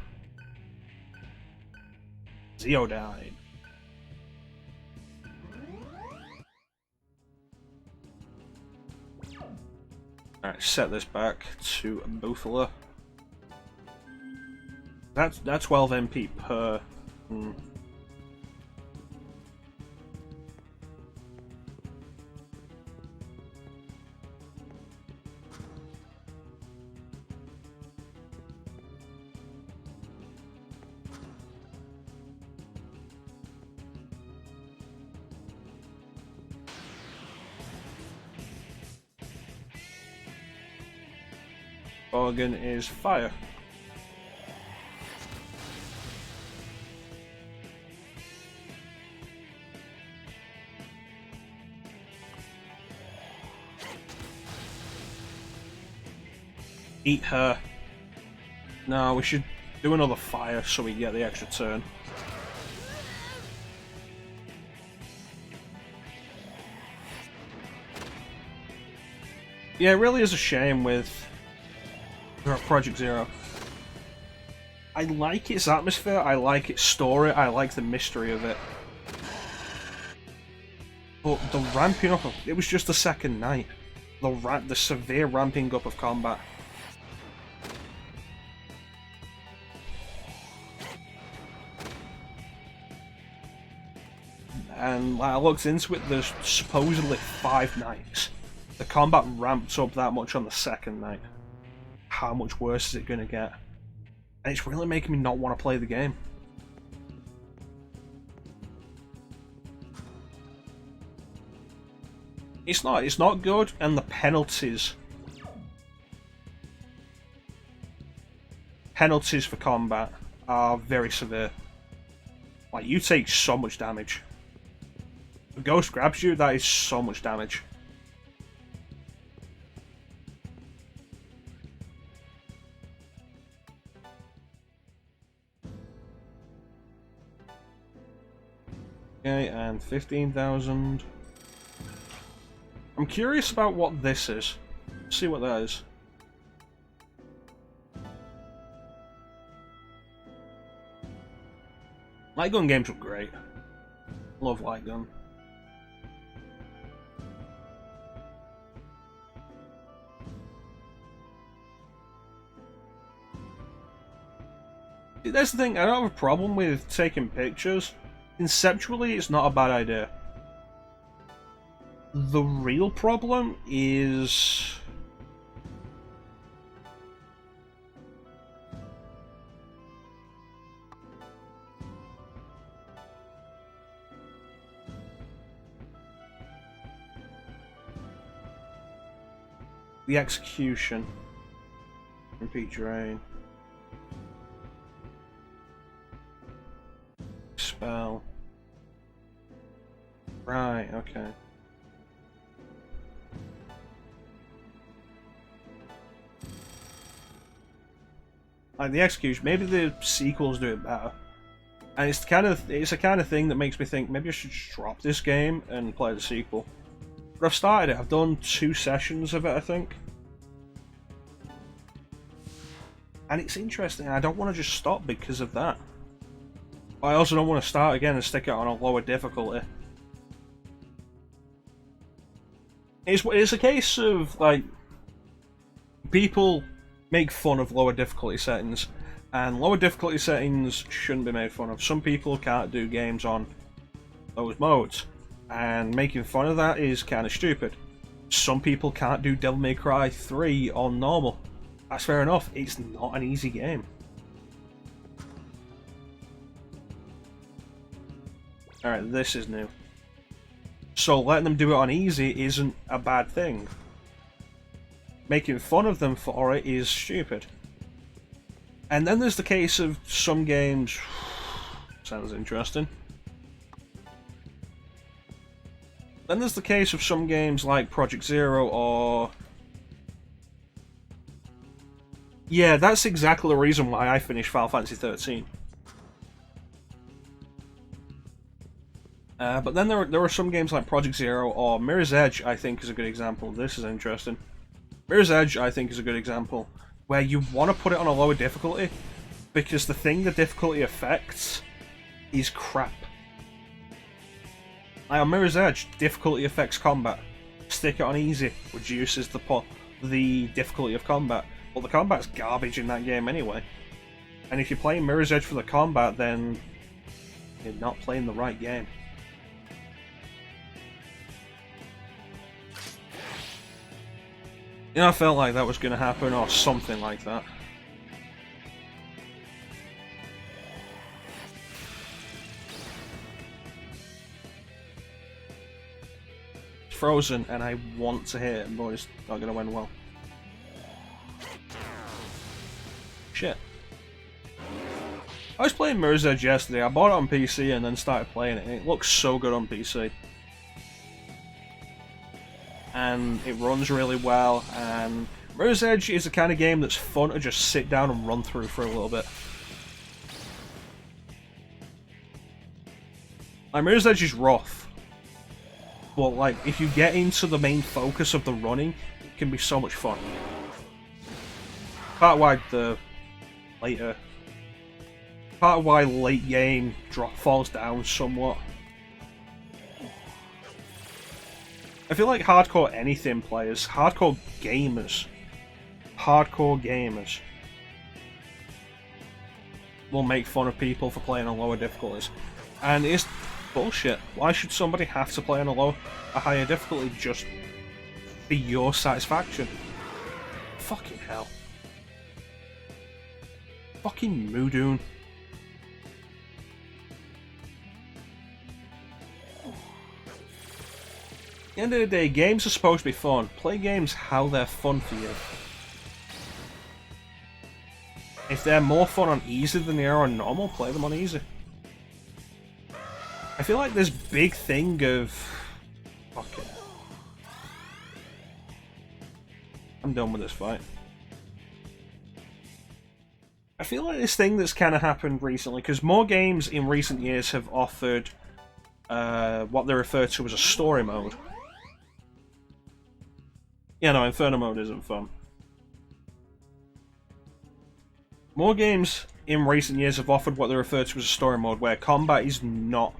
Zeodine. Alright, set this back to Bufala. That's 12 MP per. Organ is fire. Eat her. No, we should do another fire so we get the extra turn. Yeah, it really is a shame with Project Zero. I like its atmosphere, I like its story, I like the mystery of it. But the ramping up, it was just the second night. The severe ramping up of combat. And I looked into it, there's supposedly 5 nights. The combat ramped up that much on the second night. How much worse is it going to get? And it's really making me not want to play the game. It's not good, and the penalties for combat are very severe. Like, you take so much damage. If a ghost grabs you, that is so much damage. Okay, and 15,000. I'm curious about what this is. Let's see what that is. Light gun games were great. Love light gun. That's the thing, I don't have a problem with taking pictures. Conceptually, it's not a bad idea. The real problem is... the execution. Repeat terrain. Spell. Right, okay. Like the execution, maybe the sequels do it better. And it's a kind of thing that makes me think maybe I should just drop this game and play the sequel. But I've started it, I've done 2 sessions of it, I think. And it's interesting, I don't want to just stop because of that. But I also don't want to start again and stick it on a lower difficulty. It's a case of, like, people make fun of lower difficulty settings, and lower difficulty settings shouldn't be made fun of. Some people can't do games on those modes, and making fun of that is kind of stupid. Some people can't do Devil May Cry 3 on normal. That's fair enough, it's not an easy game. Alright, this is new. So letting them do it on easy isn't a bad thing. Making fun of them for it is stupid. And then there's the case of some games... Sounds interesting. Then there's the case of some games like Project Zero or... Yeah, that's exactly the reason why I finished Final Fantasy 13. But then there are some games like Project Zero or Mirror's Edge, I think is a good example. This is interesting. Mirror's Edge, I think, is a good example, where you want to put it on a lower difficulty, because the thing the difficulty affects is crap. Like on Mirror's Edge, difficulty affects combat. Stick it on easy, reduces the difficulty of combat. Well, the combat's garbage in that game anyway. And if you're playing Mirror's Edge for the combat, then you're not playing the right game. You know, I felt like that was going to happen, or something like that. It's frozen, and I want to hit it, but it's not going to end well. Shit. I was playing Mirror's Edge yesterday. I bought it on PC and then started playing it. It looks so good on PC. And it runs really well, and Mirror's Edge is the kind of game that's fun to just sit down and run through for a little bit. Like, Mirror's Edge is rough, but like, if you get into the main focus of the running, it can be so much fun. Part of why late game falls down somewhat. I feel like hardcore anything players, hardcore gamers will make fun of people for playing on lower difficulties. And it's bullshit. Why should somebody have to play on a higher difficulty just for your satisfaction. Fucking hell. Fucking Mudoon. At the end of the day, games are supposed to be fun. Play games how they're fun for you. If they're more fun on easy than they are on normal, play them on easy. I feel like this big thing of... Fuck it. I'm done with this fight. I feel like this thing that's kind of happened recently, because more games in recent years have offered what they refer to as a story mode. Yeah, no, Inferno mode isn't fun. More games in recent years have offered what they refer to as a story mode, where combat is not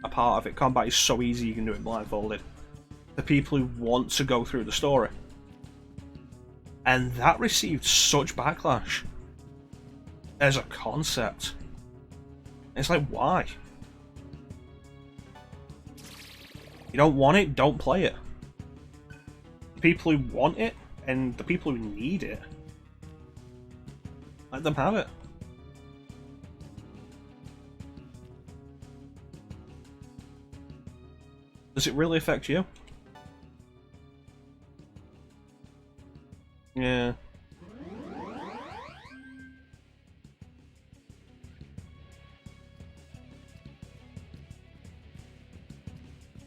a part of it. Combat is so easy you can do it blindfolded. The people who want to go through the story. And that received such backlash as a concept. It's like, why? You don't want it, don't play it. The people who want it, and the people who need it, let them have it. Does it really affect you? Yeah.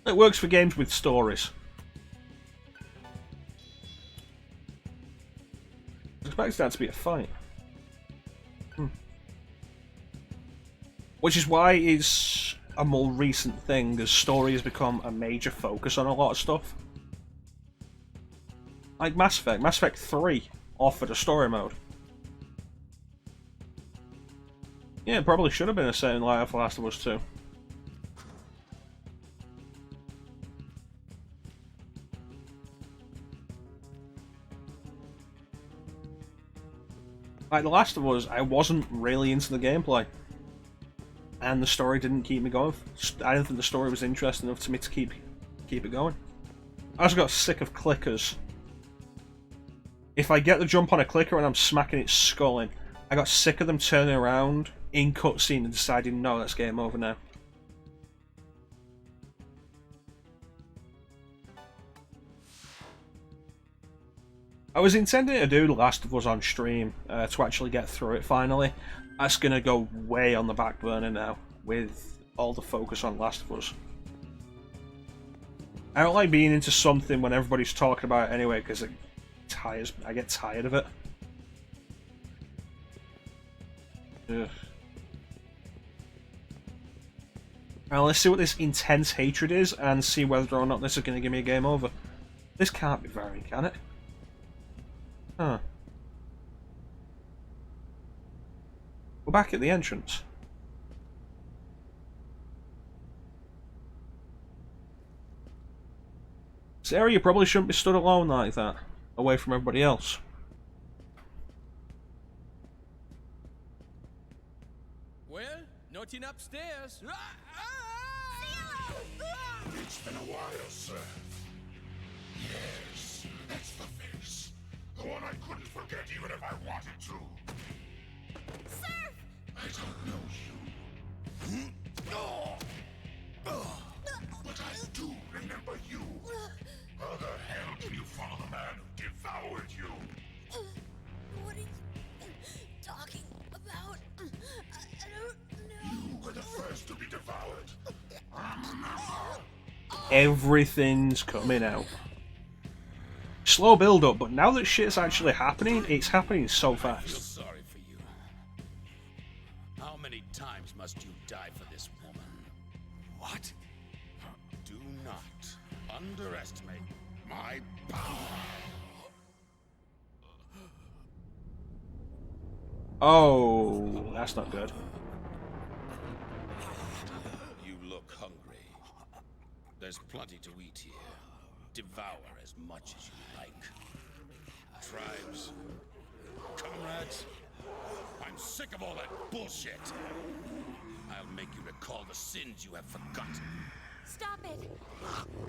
It works for games with stories. I expect that to be a fight. Which is why it's a more recent thing, as story has become a major focus on a lot of stuff. Like Mass Effect. Mass Effect 3 offered a story mode. Yeah, it probably should have been a set in light of Last of Us 2. Like The Last of Us, I wasn't really into the gameplay. And the story didn't keep me going. I didn't think the story was interesting enough to me to keep it going. I also got sick of clickers. If I get the jump on a clicker and I'm smacking its skull in, I got sick of them turning around in cutscene and deciding, no, that's game over now. I was intending to do The Last of Us on stream to actually get through it finally. That's going to go way on the back burner now with all the focus on Last of Us. I don't like being into something when everybody's talking about it anyway, because I get tired of it. Ugh. Now let's see what this intense hatred is and see whether or not this is going to give me a game over. This can't be very, can it? Huh. We're back at the entrance. This area probably shouldn't be stood alone like that, away from everybody else. Well, nothing upstairs. It's been a while, sir. Yes, that's the face. The one I couldn't forget even if I wanted to. Sir! I don't know you. But I do remember you. How the hell can you follow the man who devoured you? What are you talking about? I don't know. You were the first to be devoured. Everything's coming out. Slow build up, but now that shit's actually happening, it's happening so I feel fast. sorry for you. How many times must you die for this woman? What? Do not underestimate my power. Oh, that's not good. You look hungry. There's plenty to eat here. Devour as much as you like. Tribes, comrades, I'm sick of all that bullshit. I'll make you recall the sins you have forgotten. Stop it!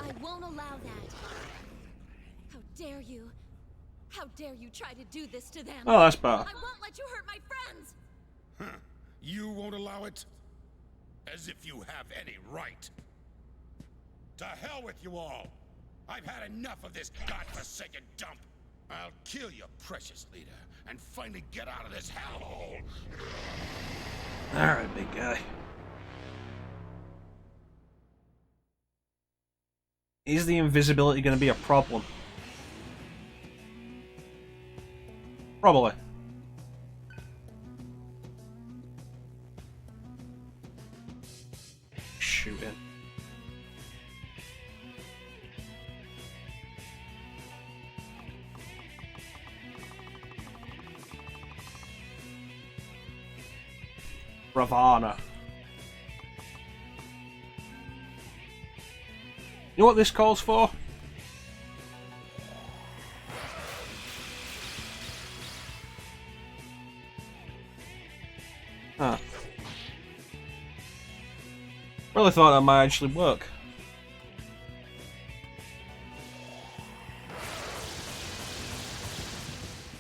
I won't allow that. How dare you? How dare you try to do this to them? Oh, that's better. I won't let you hurt my friends! Huh. You won't allow it? As if you have any right. To hell with you all! I've had enough of this godforsaken dump! I'll kill your precious leader and finally get out of this hellhole! Alright, big guy. Is the invisibility going to be a problem? Probably. Shooting. Nirvana. You know what this calls for? Huh. Really thought that might actually work.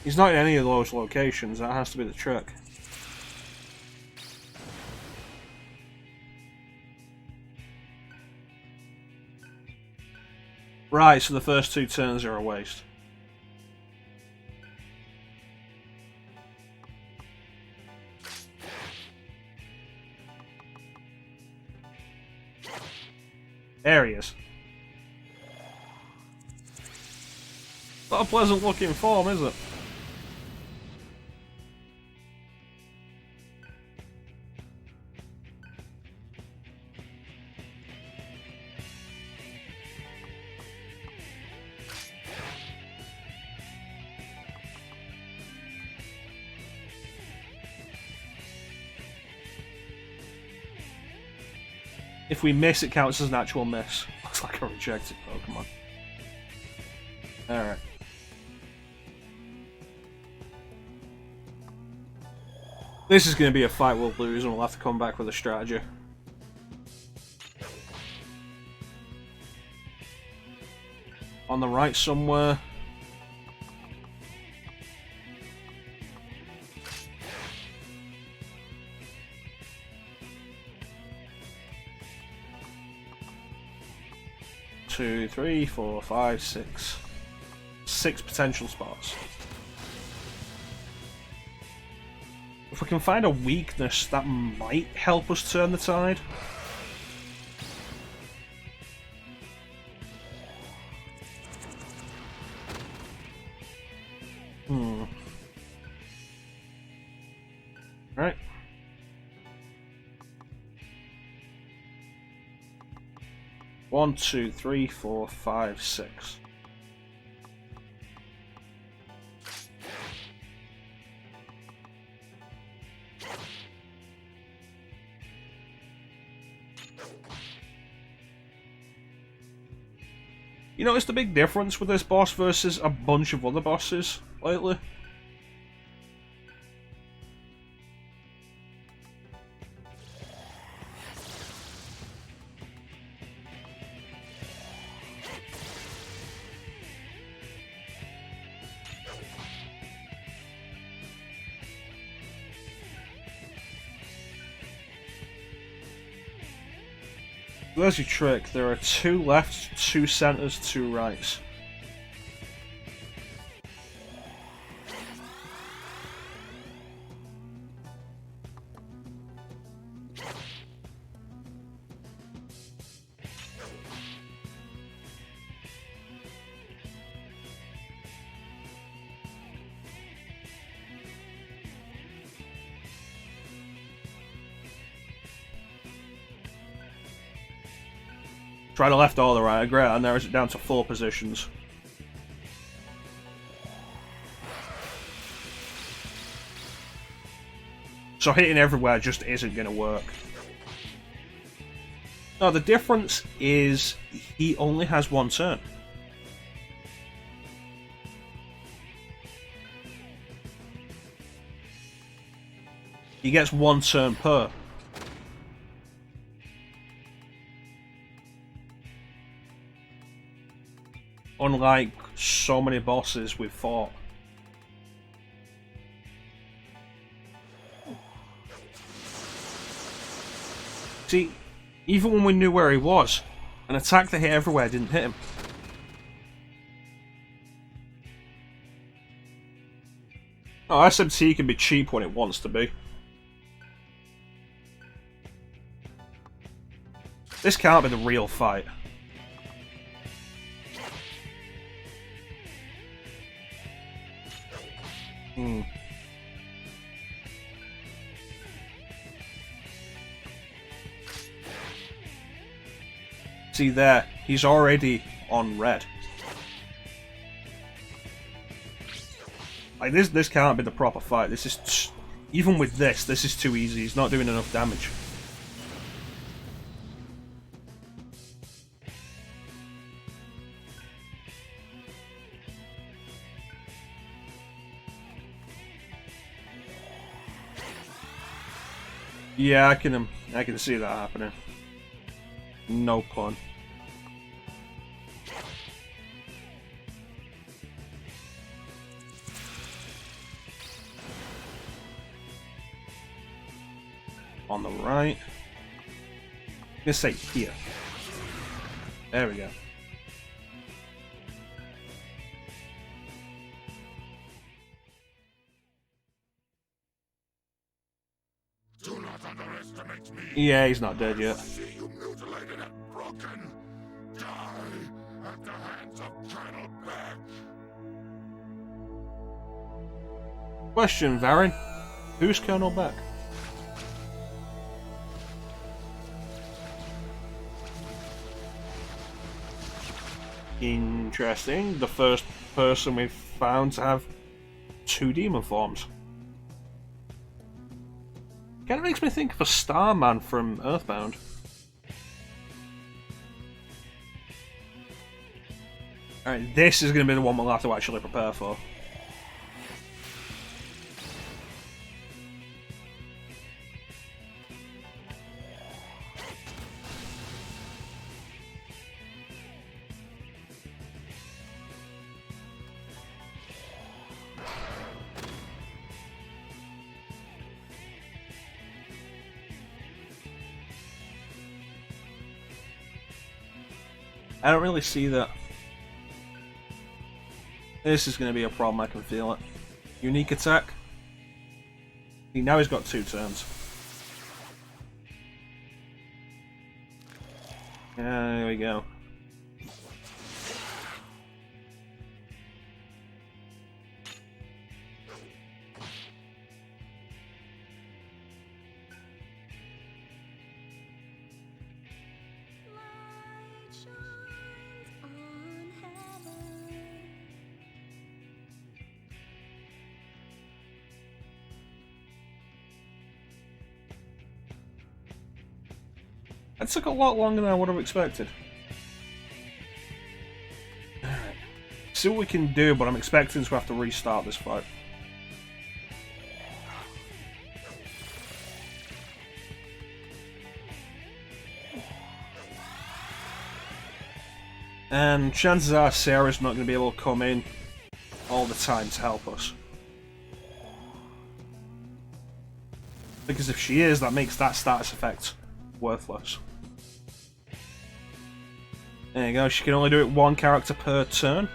He's not in any of those locations, that has to be the trick. Right, so the first 2 turns are a waste. There he is. Not a pleasant looking form, is it? If we miss, it counts as an actual miss. Looks like a rejected Pokemon. Alright. This is going to be a fight we'll lose, and we'll have to come back with a strategy. On the right somewhere. Two, three, four, five, six. 6 potential spots. If we can find a weakness, that might help us turn the tide. Right. One, two, three, four, five, six. You notice the big difference with this boss versus a bunch of other bosses lately? There's your trick. There are 2 left, 2 centers, 2 rights. Try the left or the right, great, and narrows it down to 4 positions. So hitting everywhere just isn't going to work. No, the difference is he only has 1 turn. He gets 1 turn per. Unlike so many bosses we've fought. See, even when we knew where he was, an attack that hit everywhere didn't hit him. Oh, SMT can be cheap when it wants to be. This can't be the real fight. See there, he's already on red. Like this can't be the proper fight. This is even with this is too easy. He's not doing enough damage. Yeah, I can see that happening. No pun. On the right. I'm gonna say here. There we go. Do not underestimate me. Yeah, he's not dead yet. See you mutilated and broken. Die at the hands of Colonel Beck. Question, Varin. Who's Colonel Beck? Interesting. The first person we've found to have 2 demon forms. Kind of makes me think of a Starman from Earthbound. Alright, this is going to be the one we'll have to actually prepare for. I don't really see that. This is going to be a problem, I can feel it. Unique attack. See, now he's got 2 turns. There we go. That took a lot longer than I would have expected. Alright. See what we can do, but I'm expecting to have to restart this fight. And chances are Sarah's not going to be able to come in all the time to help us. Because if she is, that makes that status effect worthless. There you go, she can only do it 1 character per turn.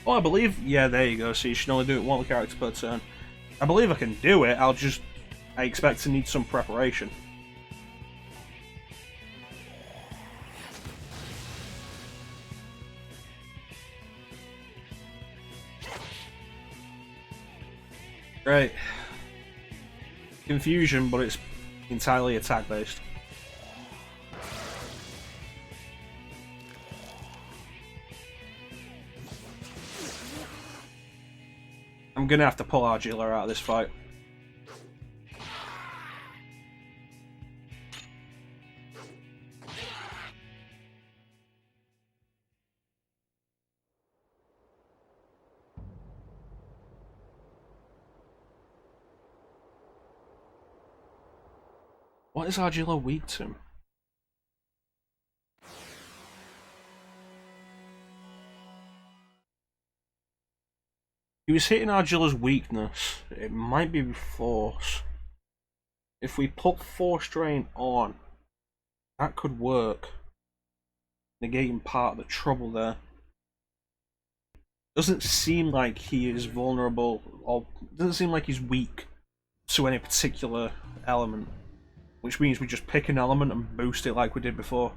Oh, I believe... Yeah, there you go, so you should only do it 1 character per turn. I believe I can do it, I expect to need some preparation. Right. Confusion, but it's entirely attack based. I'm gonna have to pull Argilla out of this fight. What is Argilla weak to? He was hitting Argilla's weakness. It might be force. If we put force drain on, that could work. Negating part of the trouble there. Doesn't seem like he is vulnerable, or doesn't seem like he's weak to any particular element. Which means we just pick an element and boost it like we did before.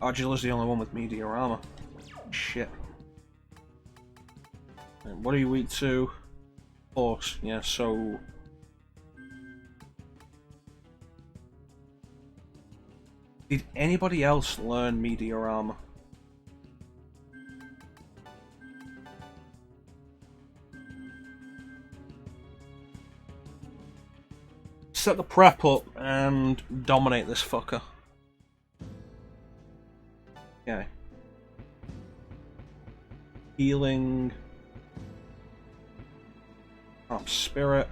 Argilla's the only one with meteor armor. Shit. And what are you weak to? Force. Yeah, so... Did anybody else learn meteor armor? Set the prep up and dominate this fucker. Okay. Healing. Up spirit.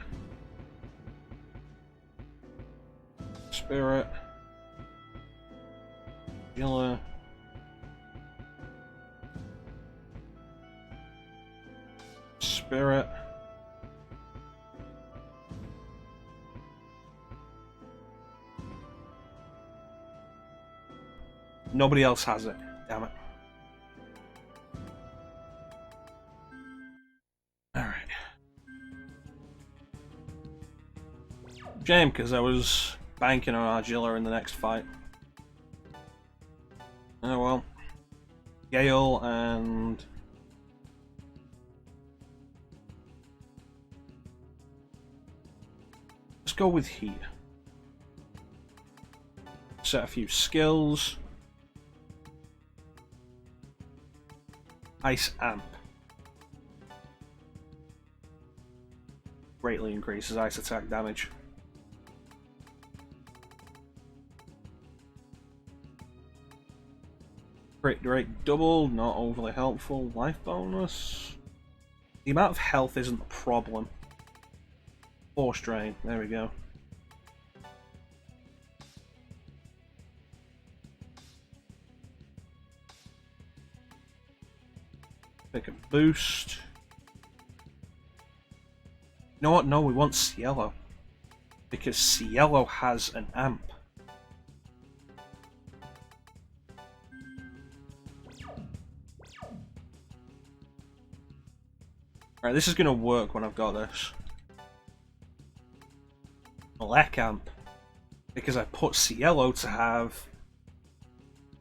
Spirit. Healer. Spirit. Nobody else has it. Damn it. Alright. Shame, because I was banking on Argilla in the next fight. Oh well. Gale and... Let's go with heat. Set a few skills. Ice Amp. Greatly increases ice attack damage. Crit rate double, not overly helpful. Life bonus. The amount of health isn't the problem. Force drain, there we go. Pick a boost. You know what? No, we want Cielo. Because Cielo has an amp. Alright, this is going to work when I've got this. Black amp. Because I put Cielo to have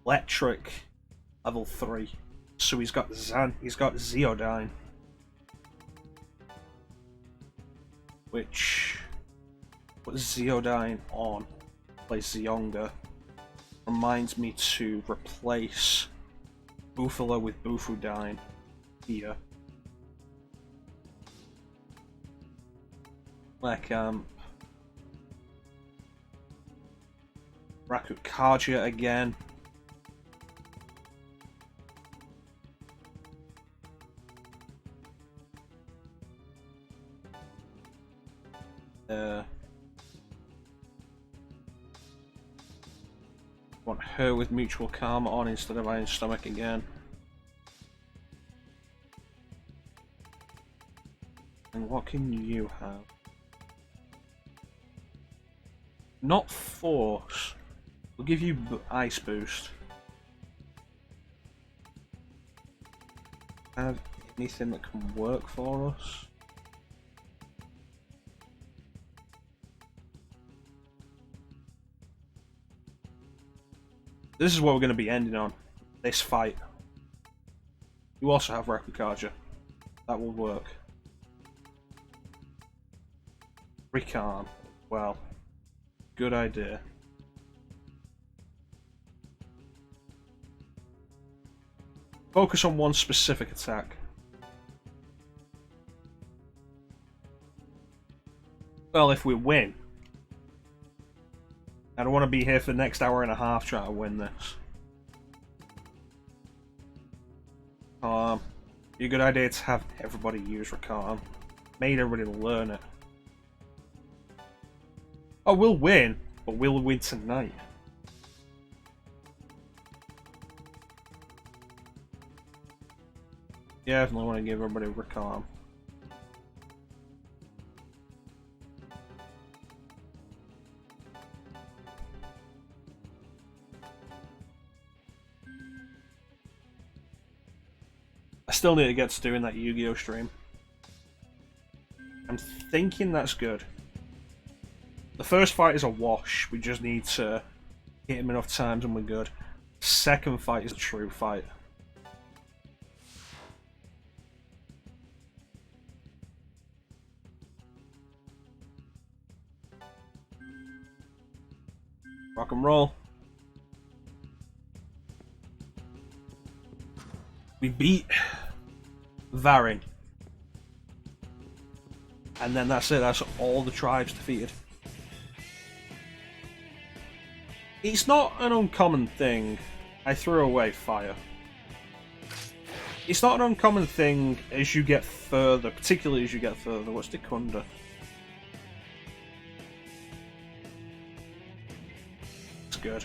electric level 3. So he's got Zeodyne. Which puts Zeodyne on. Place Zionga. Reminds me to replace Bufalo with Bufudyne here. Black amp. Rakukaja again. Want her with mutual karma on instead of Iron Stomach again. And what can you have? Not force. We'll give you ice boost. Have anything that can work for us? This is what we're going to be ending on. This fight. You also have Rakukaja. That will work. Recon. Well. Good idea. Focus on one specific attack. Well, if we win. I don't want to be here for the next hour and a half trying to win this. Be a good idea to have everybody use Recon. Made everybody learn it. Oh, we'll win, but we'll win tonight. Yeah, I definitely want to give everybody a recall. I still need to get to doing that Yu-Gi-Oh stream. I'm thinking that's good. The first fight is a wash. We just need to hit him enough times and we're good. Second fight is a true fight. Rock and roll. We beat Varin. And then that's it, that's all the tribes defeated. It's not an uncommon thing. I threw away fire. It's not an uncommon thing as you get further, particularly as you get further. What's Dekunda? It's good.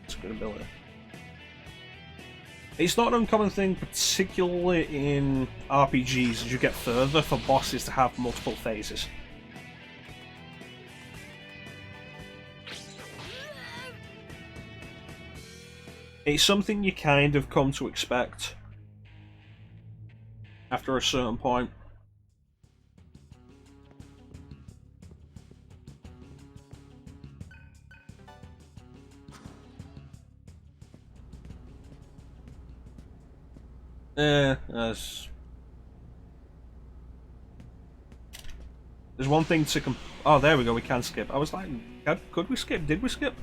It's a good ability. It's not an uncommon thing, particularly in RPGs, as you get further, for bosses to have multiple phases. It's something you kind of come to expect after a certain point. There's one thing to oh, there we go, we can skip. I was like, could we skip? Did we skip?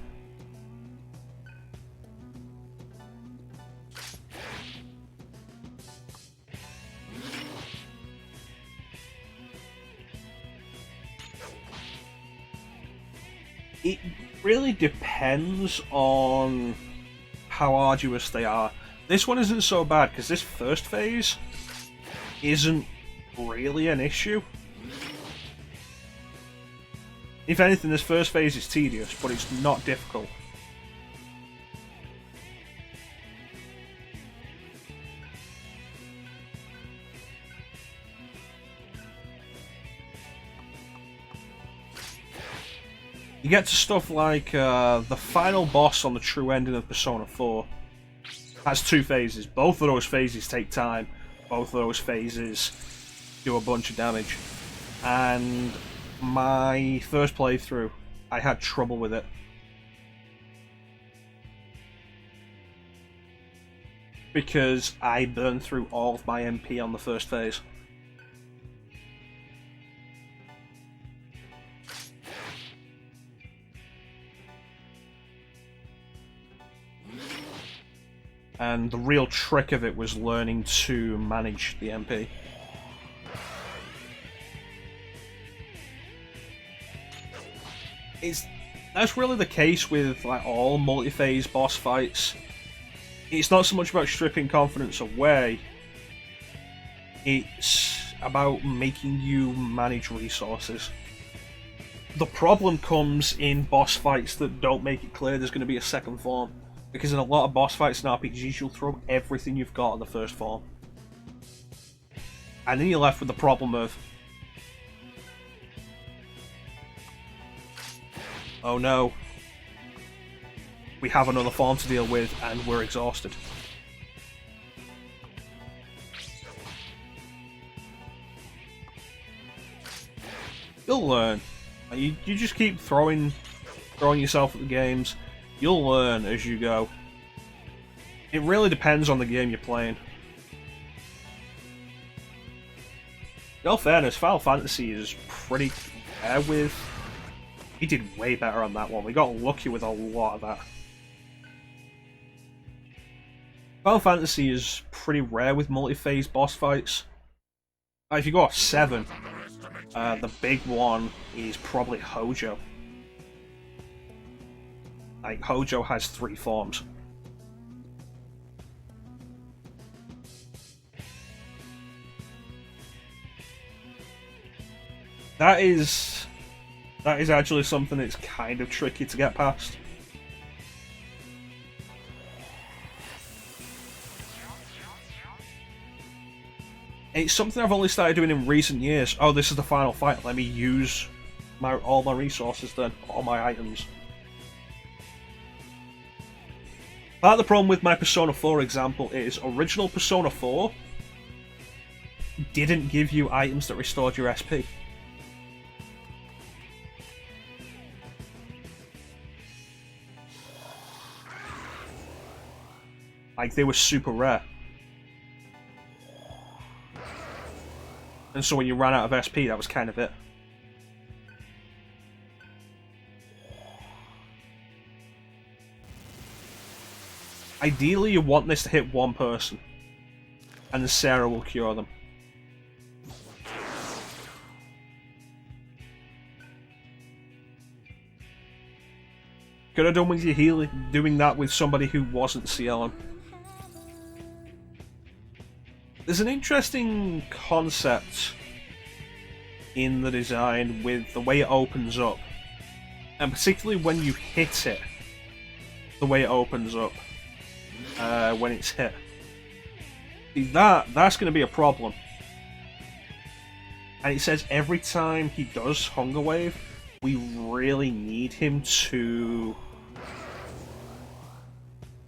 It really depends on how arduous they are. This one isn't so bad, because this first phase isn't really an issue. If anything, this first phase is tedious, but it's not difficult. You get to stuff like the final boss on the true ending of Persona 4 has two phases. Both of those phases take time. Both of those phases do a bunch of damage. And my first playthrough, I had trouble with it. Because I burned through all of my MP on the first phase. And the real trick of it was learning to manage the MP. That's really the case with like all multi-phase boss fights. It's not so much about stripping confidence away, it's about making you manage resources. The problem comes in boss fights that don't make it clear there's going to be a second form. Because in a lot of boss fights in RPGs, you'll throw everything you've got in the first form. And then you're left with the problem of, oh no, we have another form to deal with and we're exhausted. You'll learn. You just keep throwing yourself at the games. You'll learn as you go. It really depends on the game you're playing. In all fairness, Final Fantasy is pretty fair with... He did way better on that one. We got lucky with a lot of that. Final Fantasy is pretty rare with multi-phase boss fights. If you go off 7, the big one is probably Hojo. Like, Hojo has 3 forms. That is actually something that's kind of tricky to get past. It's something I've only started doing in recent years. Oh, this is the final fight. Let me use all my resources then, all my items. Part of the problem with my Persona 4 example is original Persona 4 didn't give you items that restored your SP. Like, they were super rare. And so when you ran out of SP, that was kind of it. Ideally, you want this to hit one person, and then Sarah will cure them. Could have done with your healing, doing that with somebody who wasn't CLM. There's an interesting concept in the design with the way it opens up, and particularly when you hit it, the way it opens up when it's hit. See, that's going to be a problem. And it says every time he does Hunger Wave, we really need him to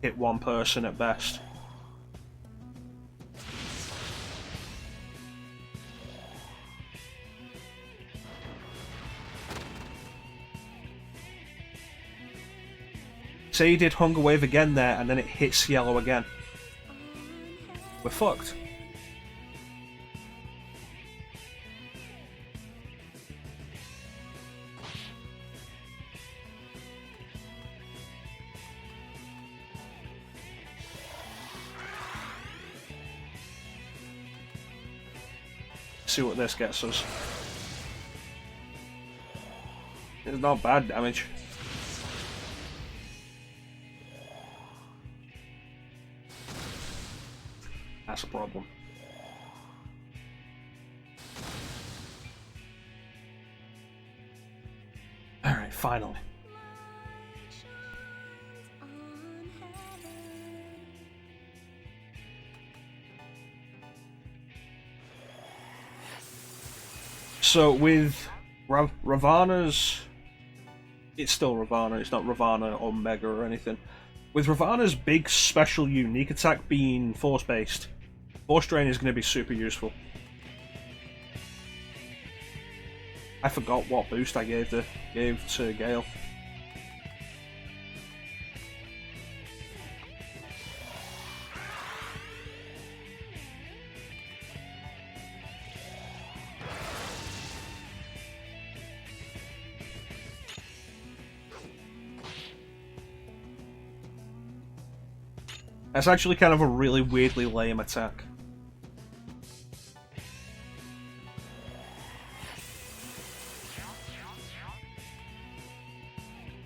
hit one person at best. Say he did Hunger Wave again there, and then it hits yellow again. We're fucked. See what this gets us. It's not bad damage. That's a problem. Alright, finally. So with Ravana's... It's still Ravana, it's not Ravana or Mega or anything. With Ravana's big special unique attack being force-based, Force Drain is going to be super useful. I forgot what boost I gave to Gale. That's actually kind of a really weirdly lame attack.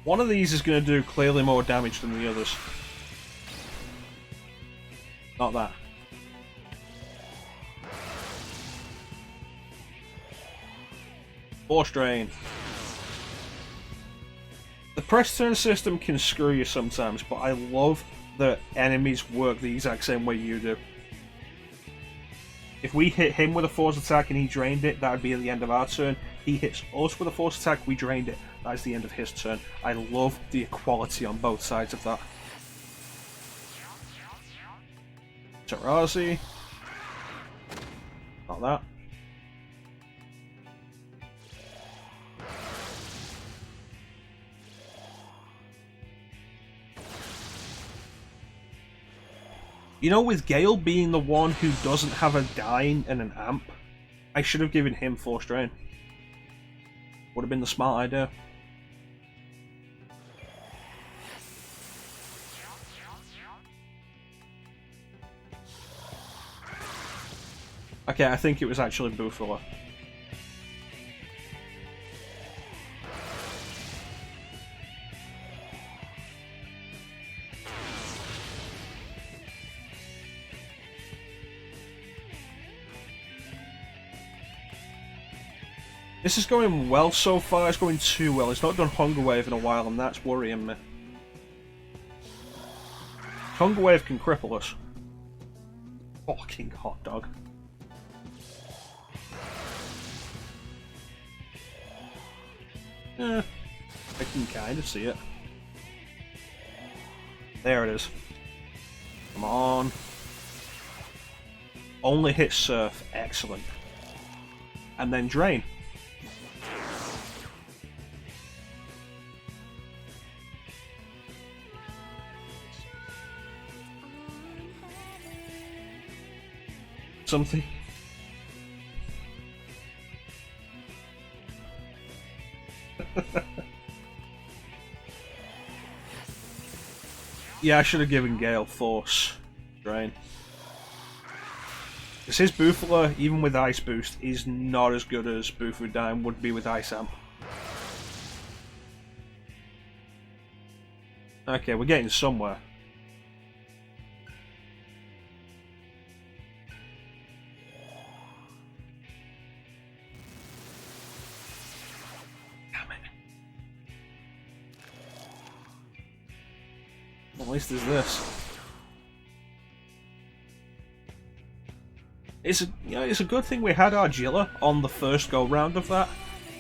One of these is going to do clearly more damage than the others. Not that. Force Drain. The press turn system can screw you sometimes, but I love that enemies work the exact same way you do. If we hit him with a force attack and he drained it, that would be at the end of our turn. He hits us with a force attack, we drained it. That is the end of his turn. I love the equality on both sides of that. Tarazi. Not that. You know, with Gale being the one who doesn't have a Dyne and an Amp, I should have given him Force Drain. Would have been the smart idea. Okay, I think it was actually Bufala. This is going well so far, it's going too well. It's not done Hunger Wave in a while, and that's worrying me. Hunger Wave can cripple us. Fucking hot dog. I can kind of see it. There it is. Come on. Only hit Surf. Excellent. And then Drain. Something. Yeah, I should have given Gale Force Drain. Because his Bufala, even with Ice Boost, is not as good as Bufudime would be with Ice Amp. Okay, we're getting somewhere. At least there's this. It's a good thing we had Argilla on the first go round of that,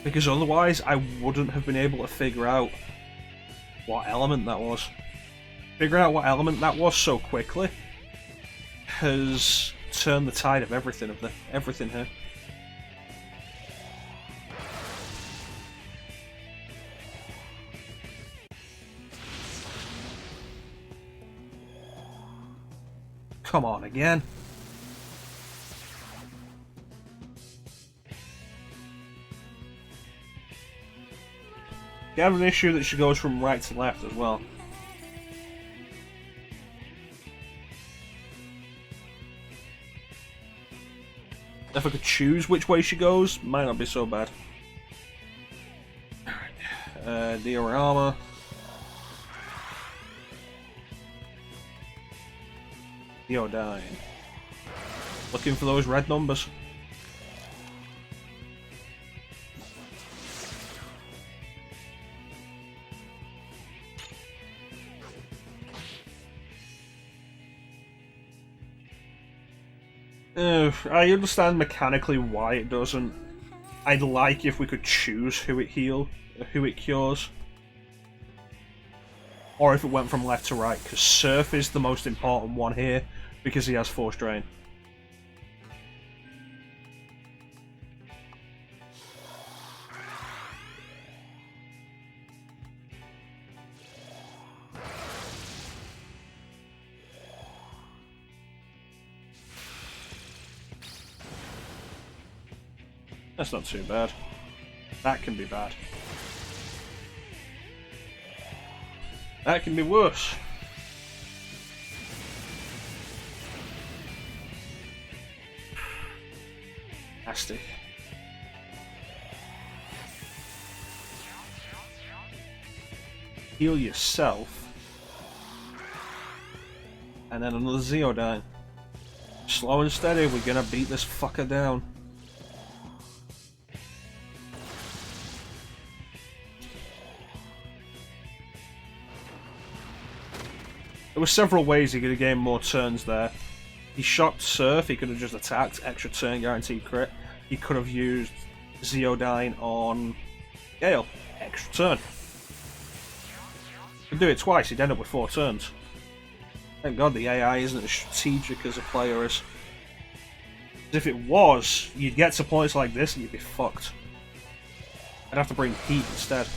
because otherwise I wouldn't have been able to figure out what element that was. Figuring out what element that was so quickly has turned the tide of everything here. Come on again. You have an issue that she goes from right to left as well. If I could choose which way she goes, might not be so bad. Alright. Diorama. Diodine. Looking for those red numbers. I understand mechanically why it doesn't. I'd like if we could choose who it cures. Or if it went from left to right, because Surf is the most important one here, because he has Force Drain. That's not too bad. That can be bad. That can be worse. Nasty. Heal yourself. And then another Zeodine. Slow and steady, we're gonna beat this fucker down. There were several ways he could have gained more turns there. He shocked Surf, he could have just attacked, extra turn guaranteed crit. He could have used Zeodine on Gale, extra turn. He could do it twice, he'd end up with 4 turns. Thank God the AI isn't as strategic as a player is. If it was, you'd get to points like this and you'd be fucked. I'd have to bring Heat instead.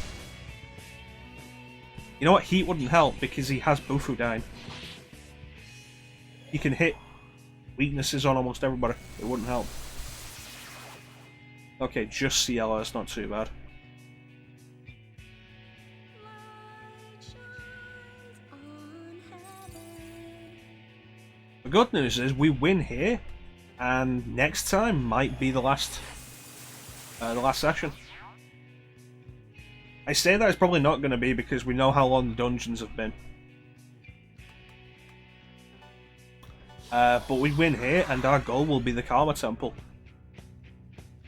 You know what? Heat wouldn't help because he has Bufudine. He can hit weaknesses on almost everybody. It wouldn't help. Okay, just Ciela, that's not too bad. The good news is we win here, and next time might be the last session. I say that it's probably not going to be because we know how long the dungeons have been. But we win here, and our goal will be the Karma Temple.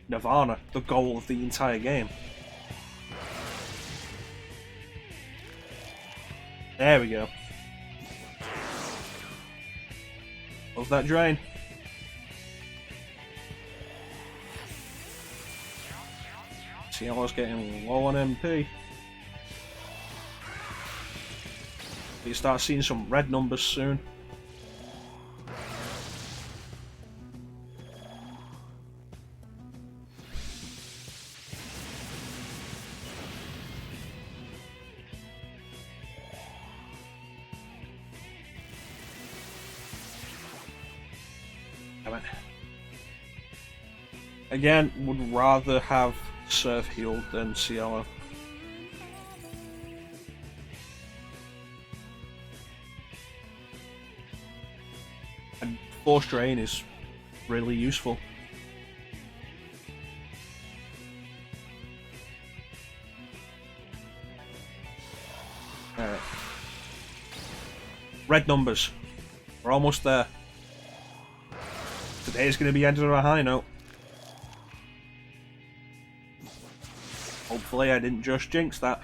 Nirvana, the goal of the entire game. There we go. Love that drain. Cielo's getting low on MP. You start seeing some red numbers soon. Damn it. Again, would rather have Surf healed than Cielo. And Force Drain is really useful. Alright. Red numbers. We're almost there. Today's going to be ended on a high note. Hopefully I didn't just jinx that.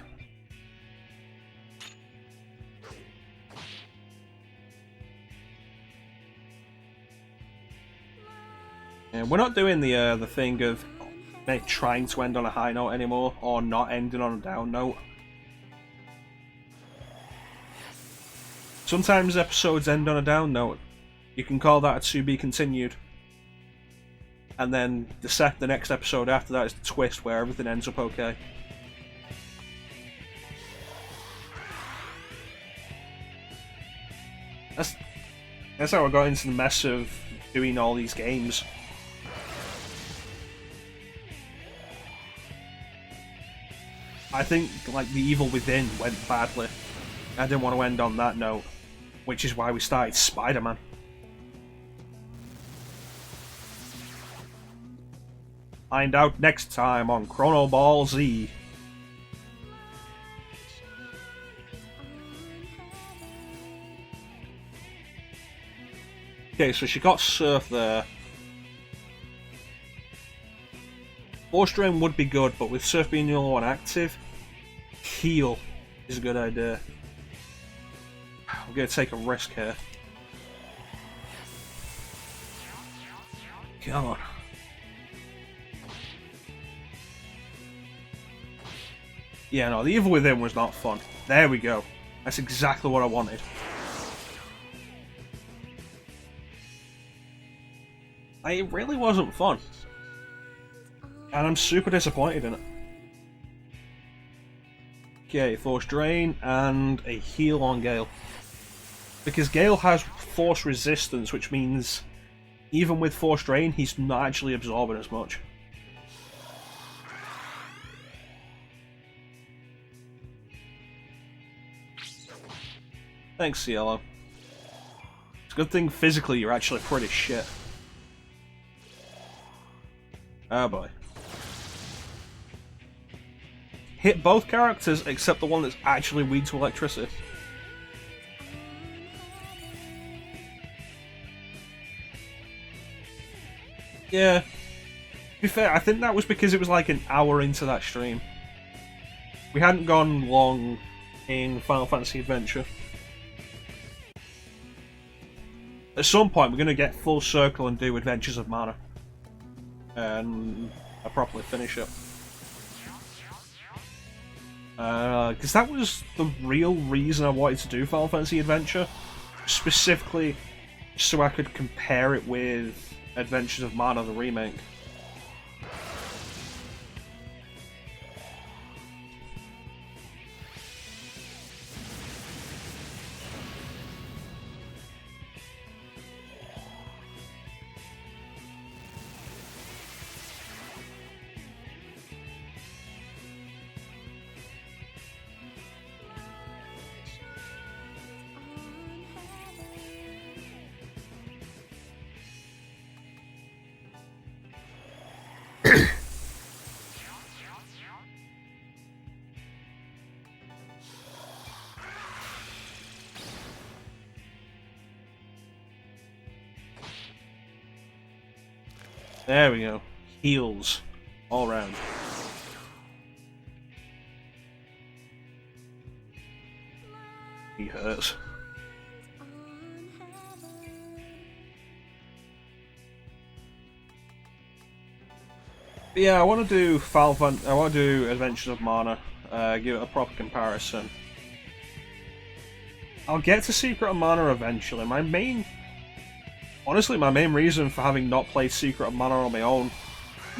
Yeah, we're not doing the thing of trying to end on a high note anymore, or not ending on a down note. Sometimes episodes end on a down note. You can call that a to be continued. And then the next episode after that is the twist where everything ends up okay. That's how I got into the mess of doing all these games. I think like The Evil Within went badly. I didn't want to end on that note, which is why we started Spider-Man. Find out next time on Chrono Ball Z. Okay, so she got Surf there. Force Drain would be good, but with Surf being the only one active, heal is a good idea. I'm going to take a risk here. Come on. Yeah, no, The Evil Within was not fun. There we go. That's exactly what I wanted. It really wasn't fun. And I'm super disappointed in it. Okay, Force Drain and a heal on Gale. Because Gale has Force Resistance, which means even with Force Drain, he's not actually absorbing as much. Thanks, Cielo. It's a good thing physically you're actually pretty shit. Oh boy. Hit both characters except the one that's actually weak to electricity. Yeah. To be fair, I think that was because it was like an hour into that stream. We hadn't gone long in Final Fantasy Adventure. At some point, we're going to get full circle and do Adventures of Mana. And I'll properly finish it. Because that was the real reason I wanted to do Final Fantasy Adventure. Specifically, so I could compare it with Adventures of Mana, the remake. There we go. Heals. All round. He hurts. Yeah, I want to do I want to do Adventures of Mana. Give it a proper comparison. I'll get to Secret of Mana eventually. Honestly, my main reason for having not played Secret of Mana on my own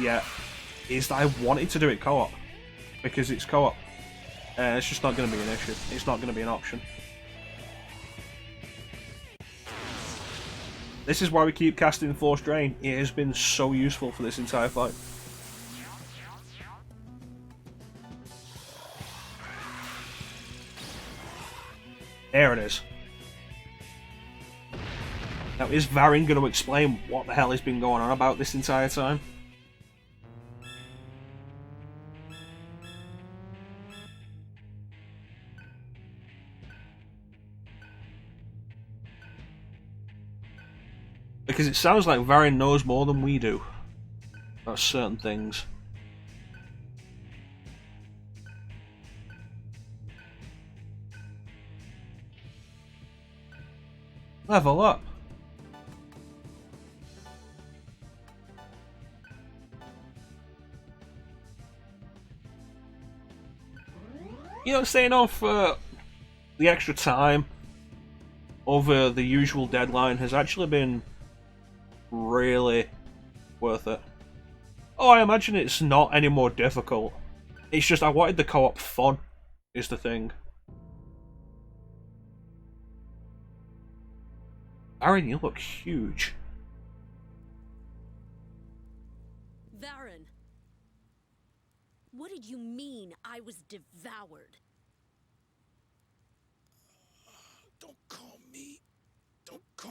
yet is that I wanted to do it co-op. Because it's co-op. It's just not going to be an issue. It's not going to be an option. This is why we keep casting Force Drain. It has been so useful for this entire fight. There it is. Now, is Varin going to explain what the hell has been going on about this entire time? Because it sounds like Varin knows more than we do about certain things. Level up. You know, staying on for the extra time over the usual deadline has actually been really worth it. Oh, I imagine it's not any more difficult. It's just I wanted the co-op fun, is the thing. Aaron, you look huge. Varen, what did you mean I was devoured? Don't call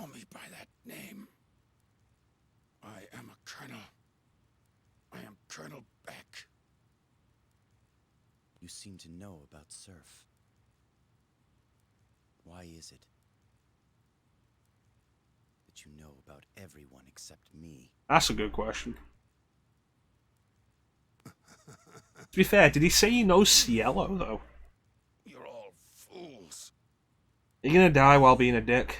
me by that name. I am a colonel. I am Colonel Beck. You seem to know about Surf. Why is it that you know about everyone except me? That's a good question. To be fair, did he say he knows Cielo, though? You're all fools. You're gonna die while being a dick.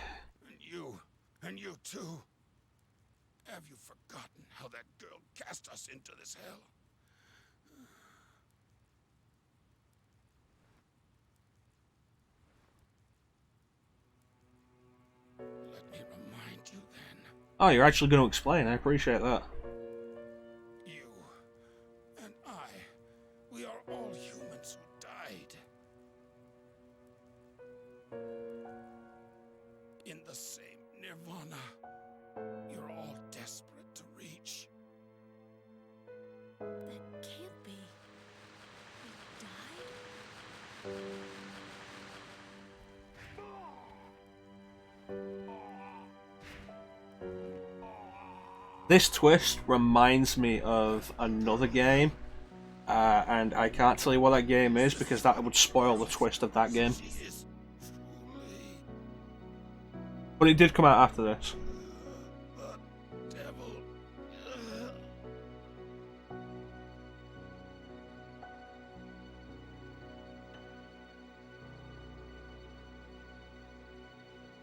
And you too. Have you forgotten how that girl cast us into this hell? Let me remind you then. Oh, you're actually going to explain. I appreciate that. You and I, we are all humans who died. In the same Nirvana you're all desperate to reach. That can't be. We died? This twist reminds me of another game, and I can't tell you what that game is because that would spoil the twist of that game. She is truly But it did come out after this. the devil.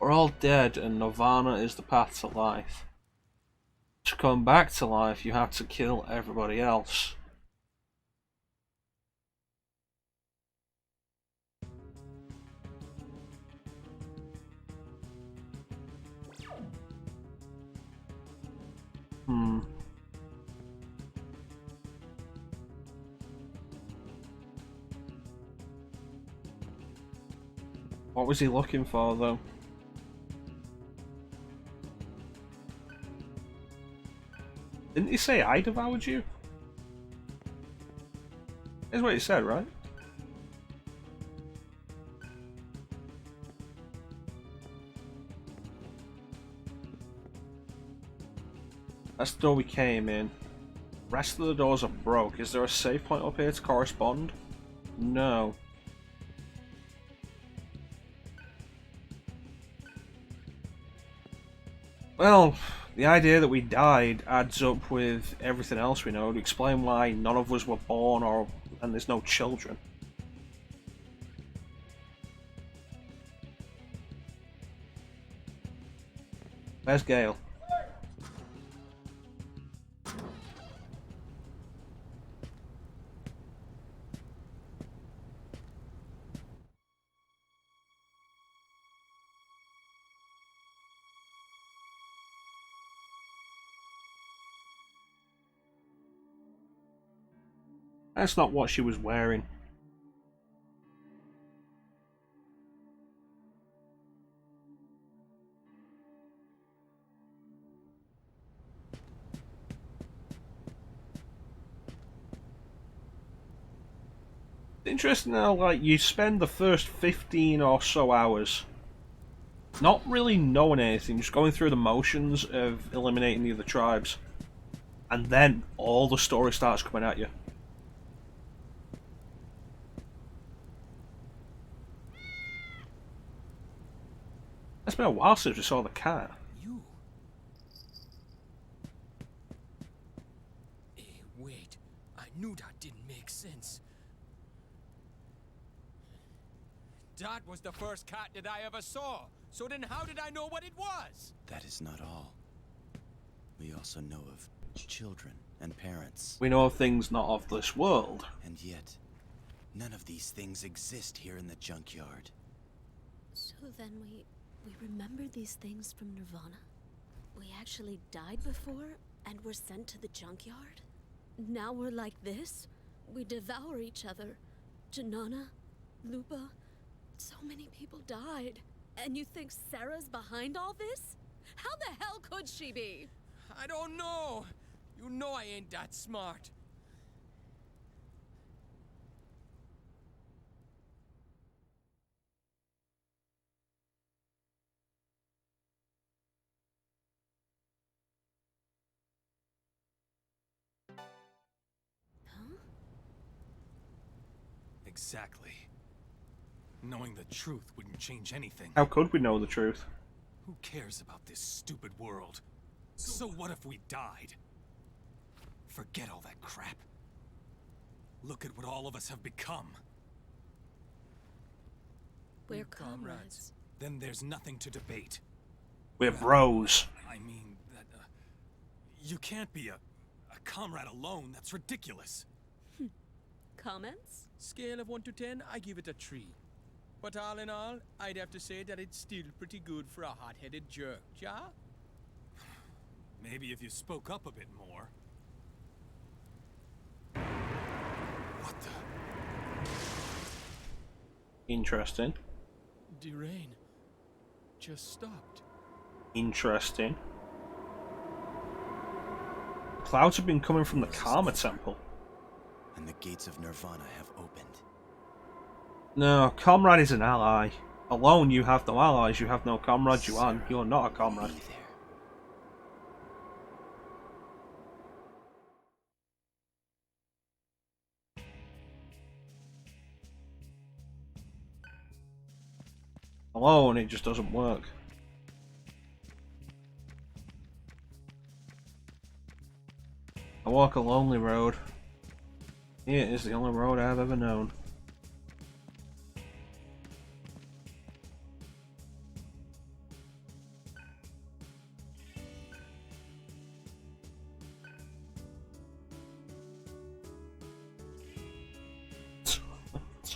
We're all dead, and Nirvana is the path to life. To come back to life, you have to kill everybody else. What was he looking for, though? Didn't he say I devoured you? That's what he said, right? That's the door we came in. Rest of the doors are broke. Is there a save point up here to correspond? No. Well, the idea that we died adds up with everything else we know to explain why none of us were born and there's no children. Where's Gale? That's not what she was wearing. Interesting how, like, you spend the first 15 or so hours not really knowing anything, just going through the motions of eliminating the other tribes, and then all the story starts coming at you. It's been a while since we saw the cat. You? Hey, wait. I knew that didn't make sense. That was the first cat that I ever saw. So then how did I know what it was? That is not all. We also know of children and parents. We know of things not of this world. And yet, none of these things exist here in the junkyard. So then we remember these things from Nirvana? We actually died before and were sent to the junkyard? Now we're like this? We devour each other. Janana, Lupa, so many people died. And you think Sarah's behind all this? How the hell could she be? I don't know. You know I ain't that smart. Huh? Exactly. Knowing the truth wouldn't change anything. How could we know the truth? Who cares about this stupid world? So what if we died? Forget all that crap. Look at what all of us have become. We're comrades. Then there's nothing to debate. We're bros. I mean, that, you can't be a comrade alone. That's ridiculous. Comments? Scale of 1 to 10, I give it a 3. But all in all, I'd have to say that it's still pretty good for a hot-headed jerk, ja? Maybe if you spoke up a bit more. What the? Interesting. Derain just stopped. Interesting. Clouds have been coming from the Karma Temple. And the gates of Nirvana have opened. No, comrade is an ally. Alone you have no allies, you have no comrades, you are not a comrade. Be there. Alone it just doesn't work. I walk a lonely road. It is the only road I've ever known.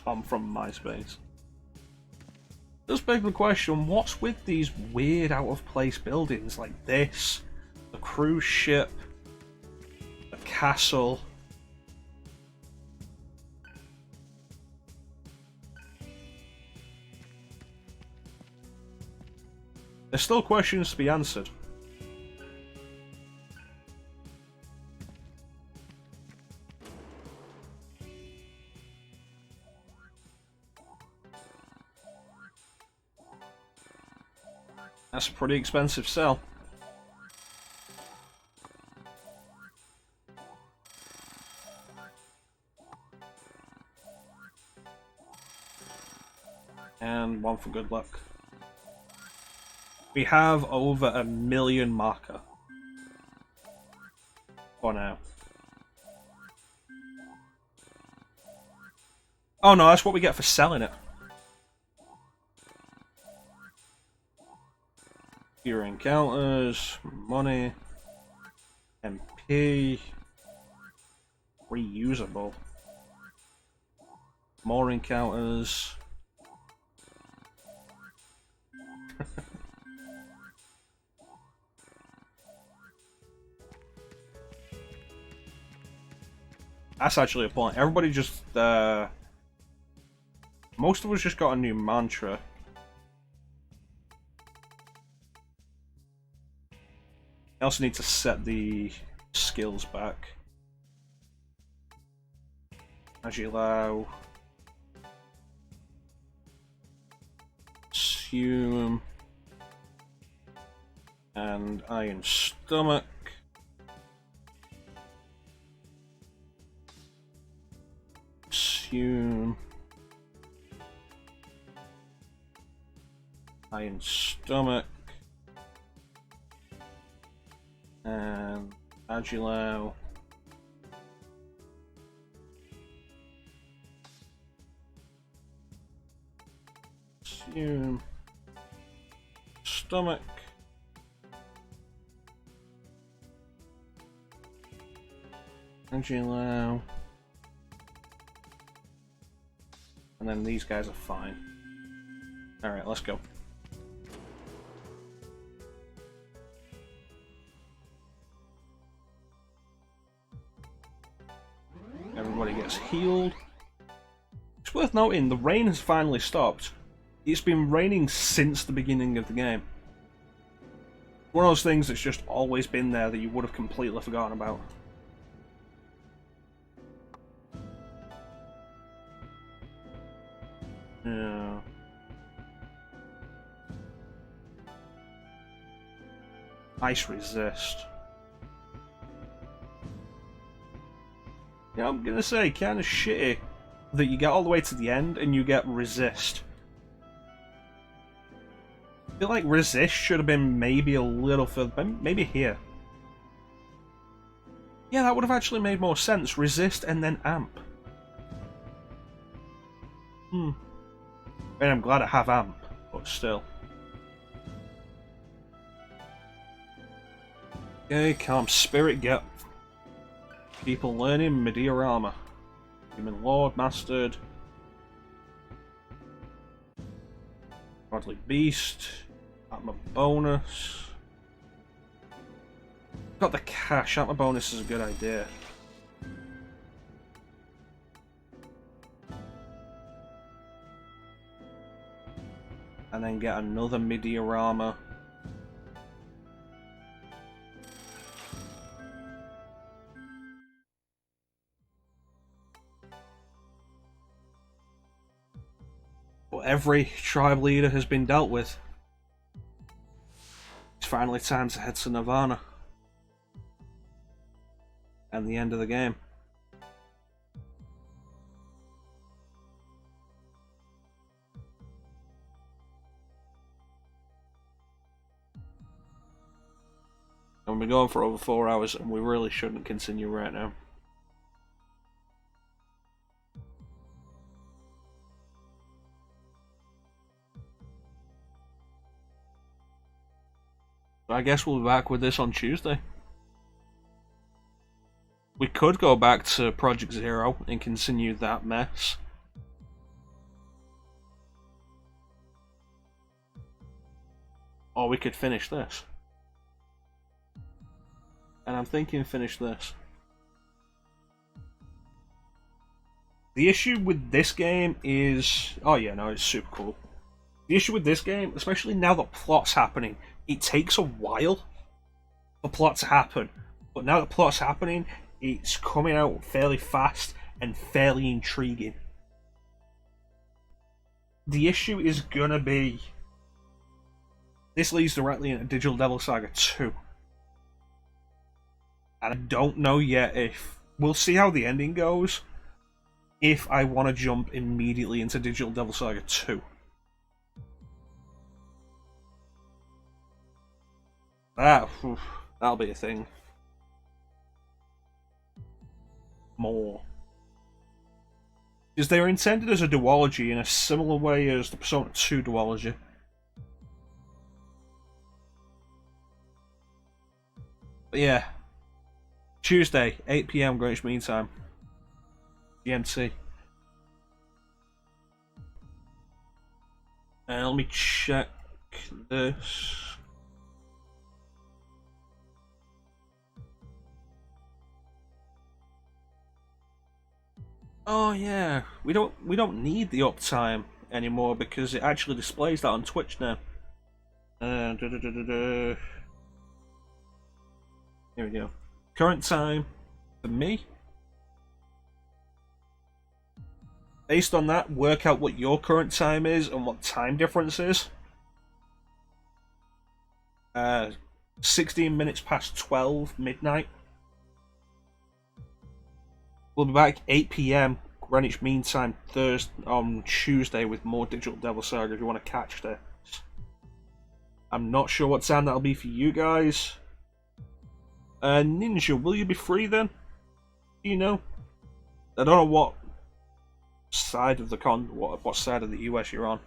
Tom from MySpace. Just beg the question, what's with these weird out-of-place buildings like this? The cruise ship, the castle. There's still questions to be answered. That's a pretty expensive sell. And one for good luck. We have over 1 million marker. For now. Oh no, that's what we get for selling it. Fewer encounters, money, MP, reusable, more encounters. That's actually a point. Everybody just most of us just got a new mantra. I also need to set the skills back. As you allow. Assume. And iron stomach. Assume. Iron stomach. And Agilao. Assume. Stomach. Agilao. And then these guys are fine. Alright, let's go. Everybody gets healed. It's worth noting, the rain has finally stopped. It's been raining since the beginning of the game. One of those things that's just always been there that you would have completely forgotten about. Yeah. Ice resist. Yeah, I'm gonna say, kind of shitty that you get all the way to the end and you get resist. I feel like resist should have been maybe a little further, maybe here. Yeah, that would have actually made more sense. Resist and then amp. I mean, I'm glad I have amp, but still. Okay, calm spirit, get people learning Media-rama. Human Lord mastered. Godly Beast. Atma bonus. Got the cash. Atma bonus is a good idea. And then get another Media-rama. But every tribe leader has been dealt with. It's finally time to head to Nirvana. And the end of the game. And we're going for over 4 hours, and we really shouldn't continue right now. I guess we'll be back with this on Tuesday. We could go back to Project Zero and continue that mess. Or we could finish this. And I'm thinking finish this. The issue with this game is... Oh yeah, no, it's super cool. The issue with this game, especially now that plot's happening, it takes a while for plot to happen. But now that plot's happening, it's coming out fairly fast and fairly intriguing. The issue is gonna be... This leads directly into Digital Devil Saga 2. And I don't know yet if... We'll see how the ending goes. If I want to jump immediately into Digital Devil Saga 2. That'll be a thing. More. Because they were intended as a duology in a similar way as the Persona 2 duology. But yeah. Tuesday, 8 PM Greenwich Mean Time. GMT. And let me check this. Oh yeah, we don't need the uptime anymore because it actually displays that on Twitch now. Here we go. Current time for me. Based on that, work out what your current time is and what time difference is. 16 minutes past 12 midnight. We'll be back 8 PM Greenwich Mean Time Thursday on Tuesday with more Digital Devil Saga if you want to catch this. I'm not sure what time that'll be for you guys. Ninja, will you be free then? Do you know? I don't know what side of the what side of the US you're on.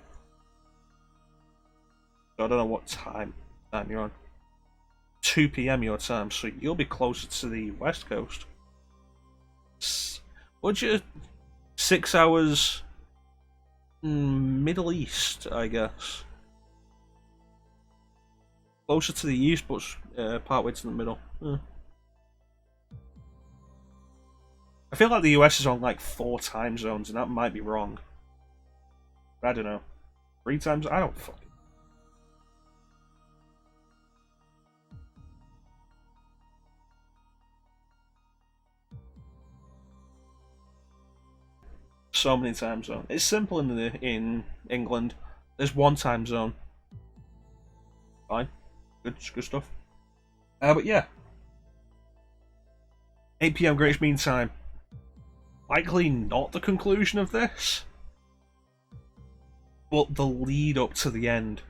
So I don't know what time you're on. 2 PM your time, so you'll be closer to the West Coast. Would you 6 hours Middle East, I guess. Closer to the east, but partway to the middle. I feel like the US is on like 4 time zones, and that might be wrong. But I don't know. 3 times? I don't fucking. So many time zones. It's simple in England. There's 1 time zone. Fine. Good stuff. But yeah. 8 PM Greenwich Mean Time. Likely not the conclusion of this, but the lead up to the end.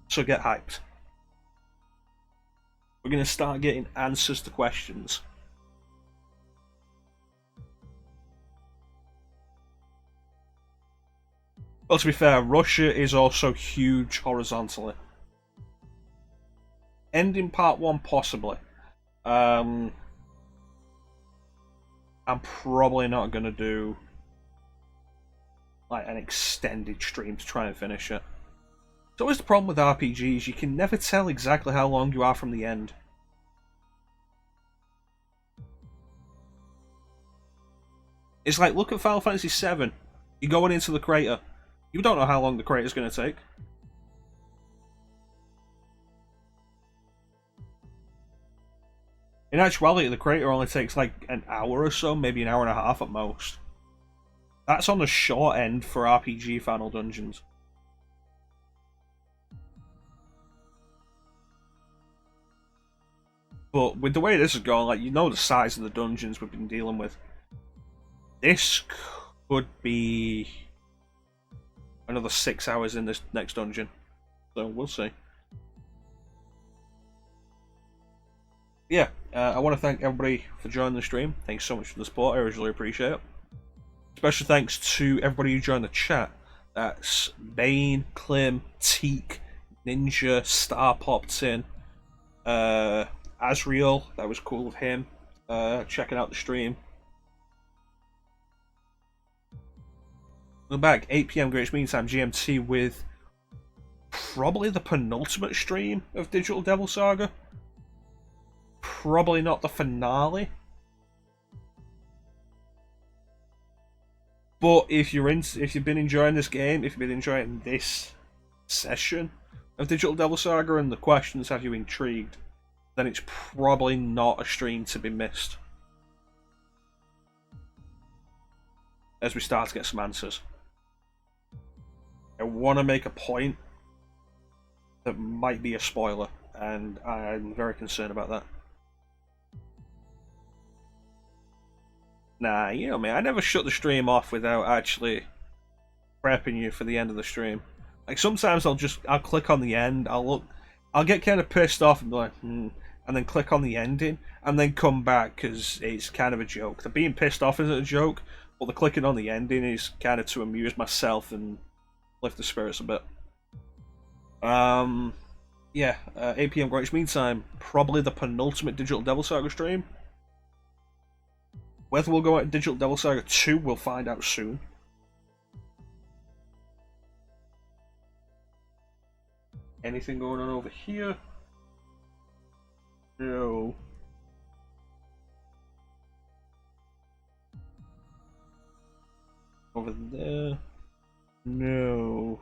So get hyped. We're going to start getting answers to questions. Well, to be fair, Russia is also huge horizontally. Ending part 1, possibly. I'm probably not going to do like an extended stream to try and finish it. It's always the problem with RPGs, you can never tell exactly how long you are from the end. It's like, look at Final Fantasy VII. You're going into the crater. You don't know how long the crater's going to take. In actuality, the crater only takes like an hour or so, maybe an hour and a half at most. That's on the short end for RPG final dungeons. But with the way this is going, like, you know the size of the dungeons we've been dealing with. This could be another 6 hours in this next dungeon. So we'll see. Yeah, I want to thank everybody for joining the stream. Thanks so much for the support, I really appreciate it. Special thanks to everybody who joined the chat. That's Bane, Klim, Teak, Ninja, Star popped in, Asriel, that was cool of him, checking out the stream. We're back, 8 PM Greenwich Mean Time GMT with probably the penultimate stream of Digital Devil Saga. Probably not the finale. But if you've been enjoying this game, if you've been enjoying this session of Digital Devil Saga and the questions have you intrigued, then it's probably not a stream to be missed. As we start to get some answers. I want to make a point that might be a spoiler, and I'm very concerned about that. Nah, you know me, I never shut the stream off without actually prepping you for the end of the stream. Like, sometimes I'll click on the end, I'll get kind of pissed off and be like, and then click on the ending, and then come back, because it's kind of a joke. The being pissed off isn't a joke, but the clicking on the ending is kind of to amuse myself and lift the spirits a bit. Yeah, 8 PM Greenwich Mean Time, probably the penultimate Digital Devil Saga stream. Whether we'll go at Digital Devil Saga 2, we'll find out soon. Anything going on over here? No. Over there. No.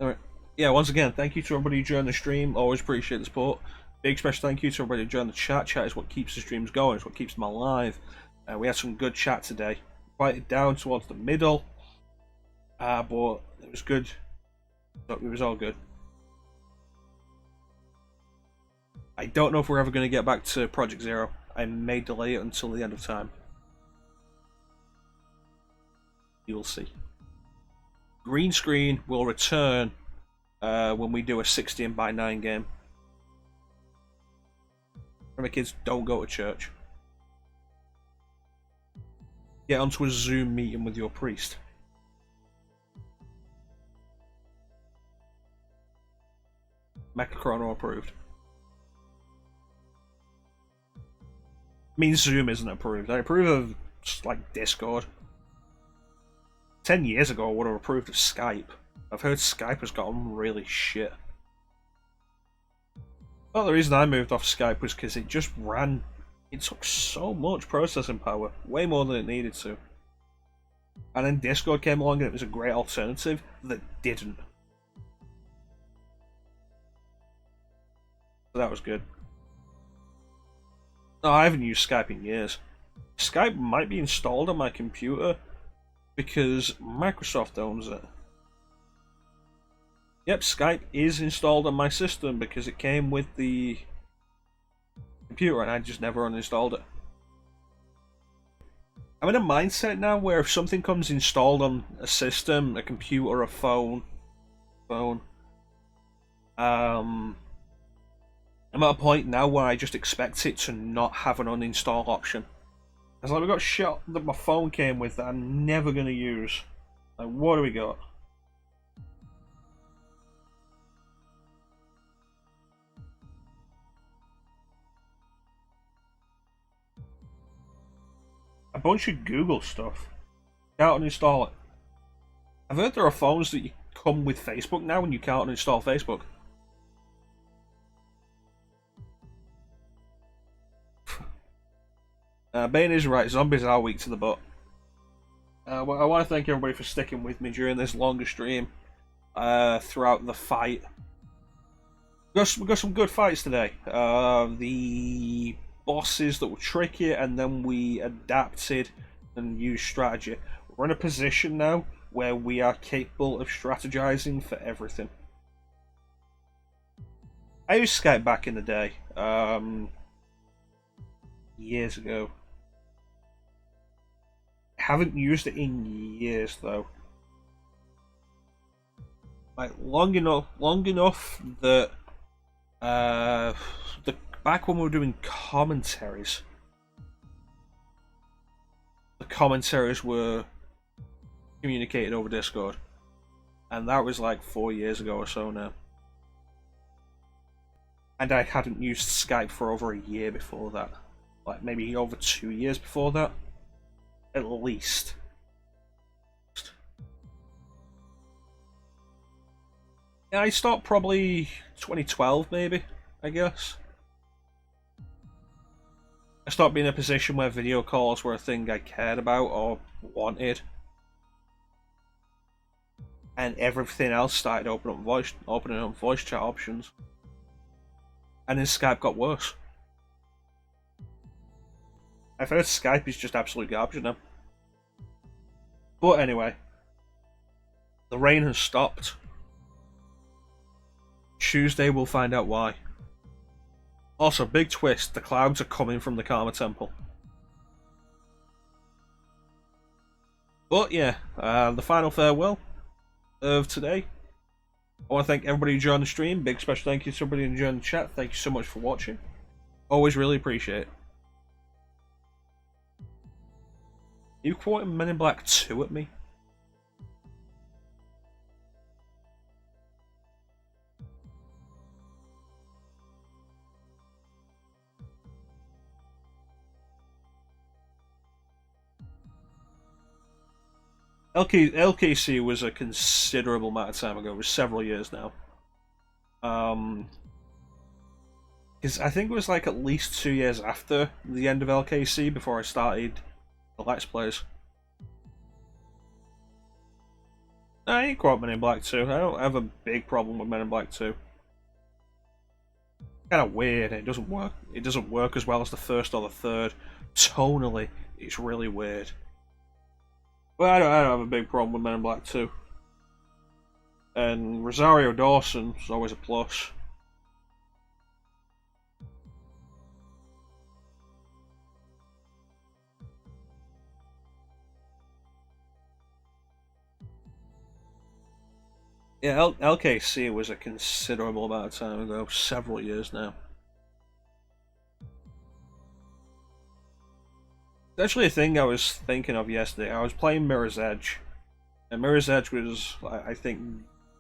Alright. Yeah, once again, thank you to everybody who joined the stream. Always appreciate the support. Big special thank you to everybody who joined the chat. Chat is what keeps the streams going. It's what keeps them alive. We had some good chat today. Quite down towards the middle. But it was good. It was all good. I don't know if we're ever going to get back to Project Zero. I may delay it until the end of time. You'll see. Green screen will return when we do a 16:9 game. Remember, kids, don't go to church. Get onto a Zoom meeting with your priest. Mecha-chrono approved. I mean, Zoom isn't approved. I approve of just like Discord. 10 years ago, I would have approved of Skype. I've heard Skype has gotten really shit. Well, the reason I moved off Skype was because it just ran. It took so much processing power, way more than it needed to. And then Discord came along and it was a great alternative that didn't. So that was good. No, I haven't used Skype in years. Skype might be installed on my computer because Microsoft owns it. Yep, Skype is installed on my system because it came with the computer and I just never uninstalled it. I'm in a mindset now where if something comes installed on a system, a computer, a phone, I'm at a point now where I just expect it to not have an uninstall option. It's like we got shit that my phone came with that I'm never going to use. Like, what do we got? A bunch of Google stuff. Can't uninstall it. I've heard there are phones that you come with Facebook now and you can't uninstall Facebook. Bane is right, zombies are weak to the butt. I want to thank everybody for sticking with me during this longer stream throughout the fight. We got some good fights today. The bosses that were tricky, and then we adapted and used strategy. We're in a position now where we are capable of strategizing for everything. I used Skype back in the day, years ago. Haven't used it in years though. Like long enough that back when we were doing commentaries, the commentaries were communicated over Discord, and that was like 4 years ago or so now. And I hadn't used Skype for over a year before that, like maybe over 2 years before that. At least. Yeah, I stopped probably 2012 maybe, I guess. I stopped being in a position where video calls were a thing I cared about or wanted. And everything else started opening up voice chat options. And then Skype got worse. I've heard Skype is just absolute garbage now. But anyway, the rain has stopped. Tuesday we'll find out why. Also, big twist, the clouds are coming from the Karma Temple. But yeah, the final farewell of today. I want to thank everybody who joined the stream. Big special thank you to everybody who joined the chat. Thank you so much for watching. Always really appreciate it. You quoting Men in Black 2 at me? LKC was a considerable amount of time ago. It was several years now. Because I think it was like at least 2 years after the end of LKC before I started the Let's Plays. I ain't quite Men in Black 2. I don't have a big problem with Men in Black 2. Kind of weird. It doesn't work. It doesn't work as well as the first or the third. Tonally, it's really weird. But I don't have a big problem with Men in Black 2. And Rosario Dawson is always a plus. Yeah, LKC was a considerable amount of time ago, several years now. It's actually a thing I was thinking of yesterday. I was playing Mirror's Edge, and Mirror's Edge was, I think,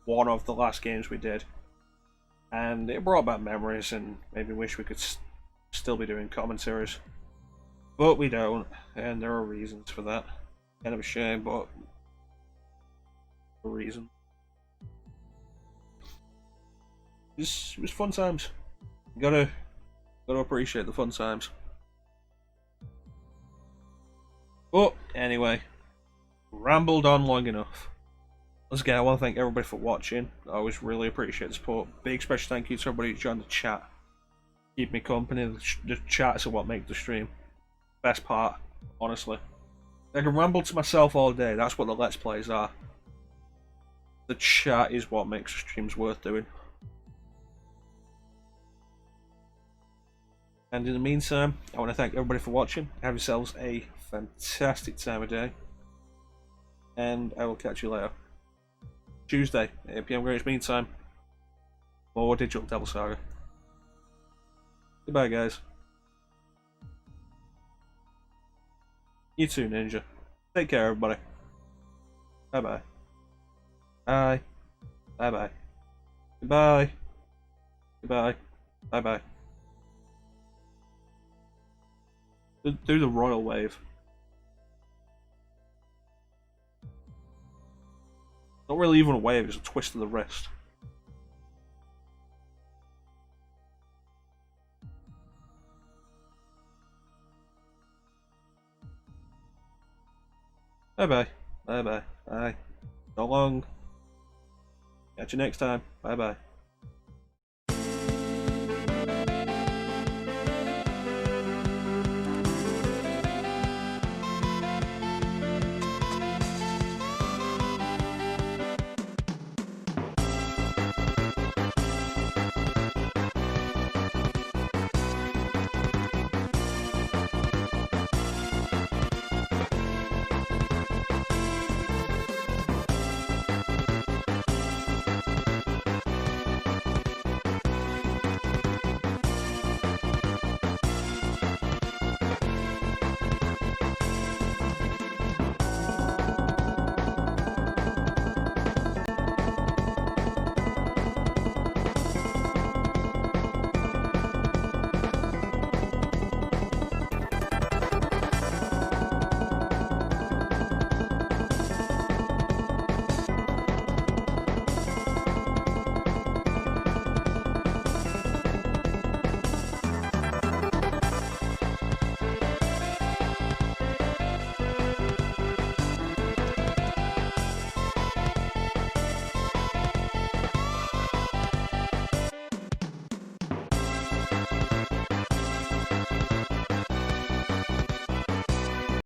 one of the last games we did. And it brought back memories, and made me wish we could still be doing commentaries. But we don't, and there are reasons for that. Kind of a shame, but a reason. It was fun times. Gotta appreciate the fun times. But anyway, rambled on long enough. Once again, I want to thank everybody for watching. I always really appreciate the support. Big special thank you to everybody who joined the chat. Keep me company. The chats are what make the stream. Best part, honestly. I can ramble to myself all day. That's what the Let's Plays are. The chat is what makes streams worth doing. And in the meantime, I want to thank everybody for watching. Have yourselves a fantastic time of day. And I will catch you later. Tuesday, 8 PM Greenwich Mean Time. More Digital Devil Saga. Goodbye, guys. You too, Ninja. Take care, everybody. Bye-bye. Bye. Bye-bye. Goodbye. Goodbye. Bye-bye. Do the royal wave. Not really even a wave, it's a twist of the wrist. Bye bye. Bye bye. Bye. So long. Catch you next time. Bye bye.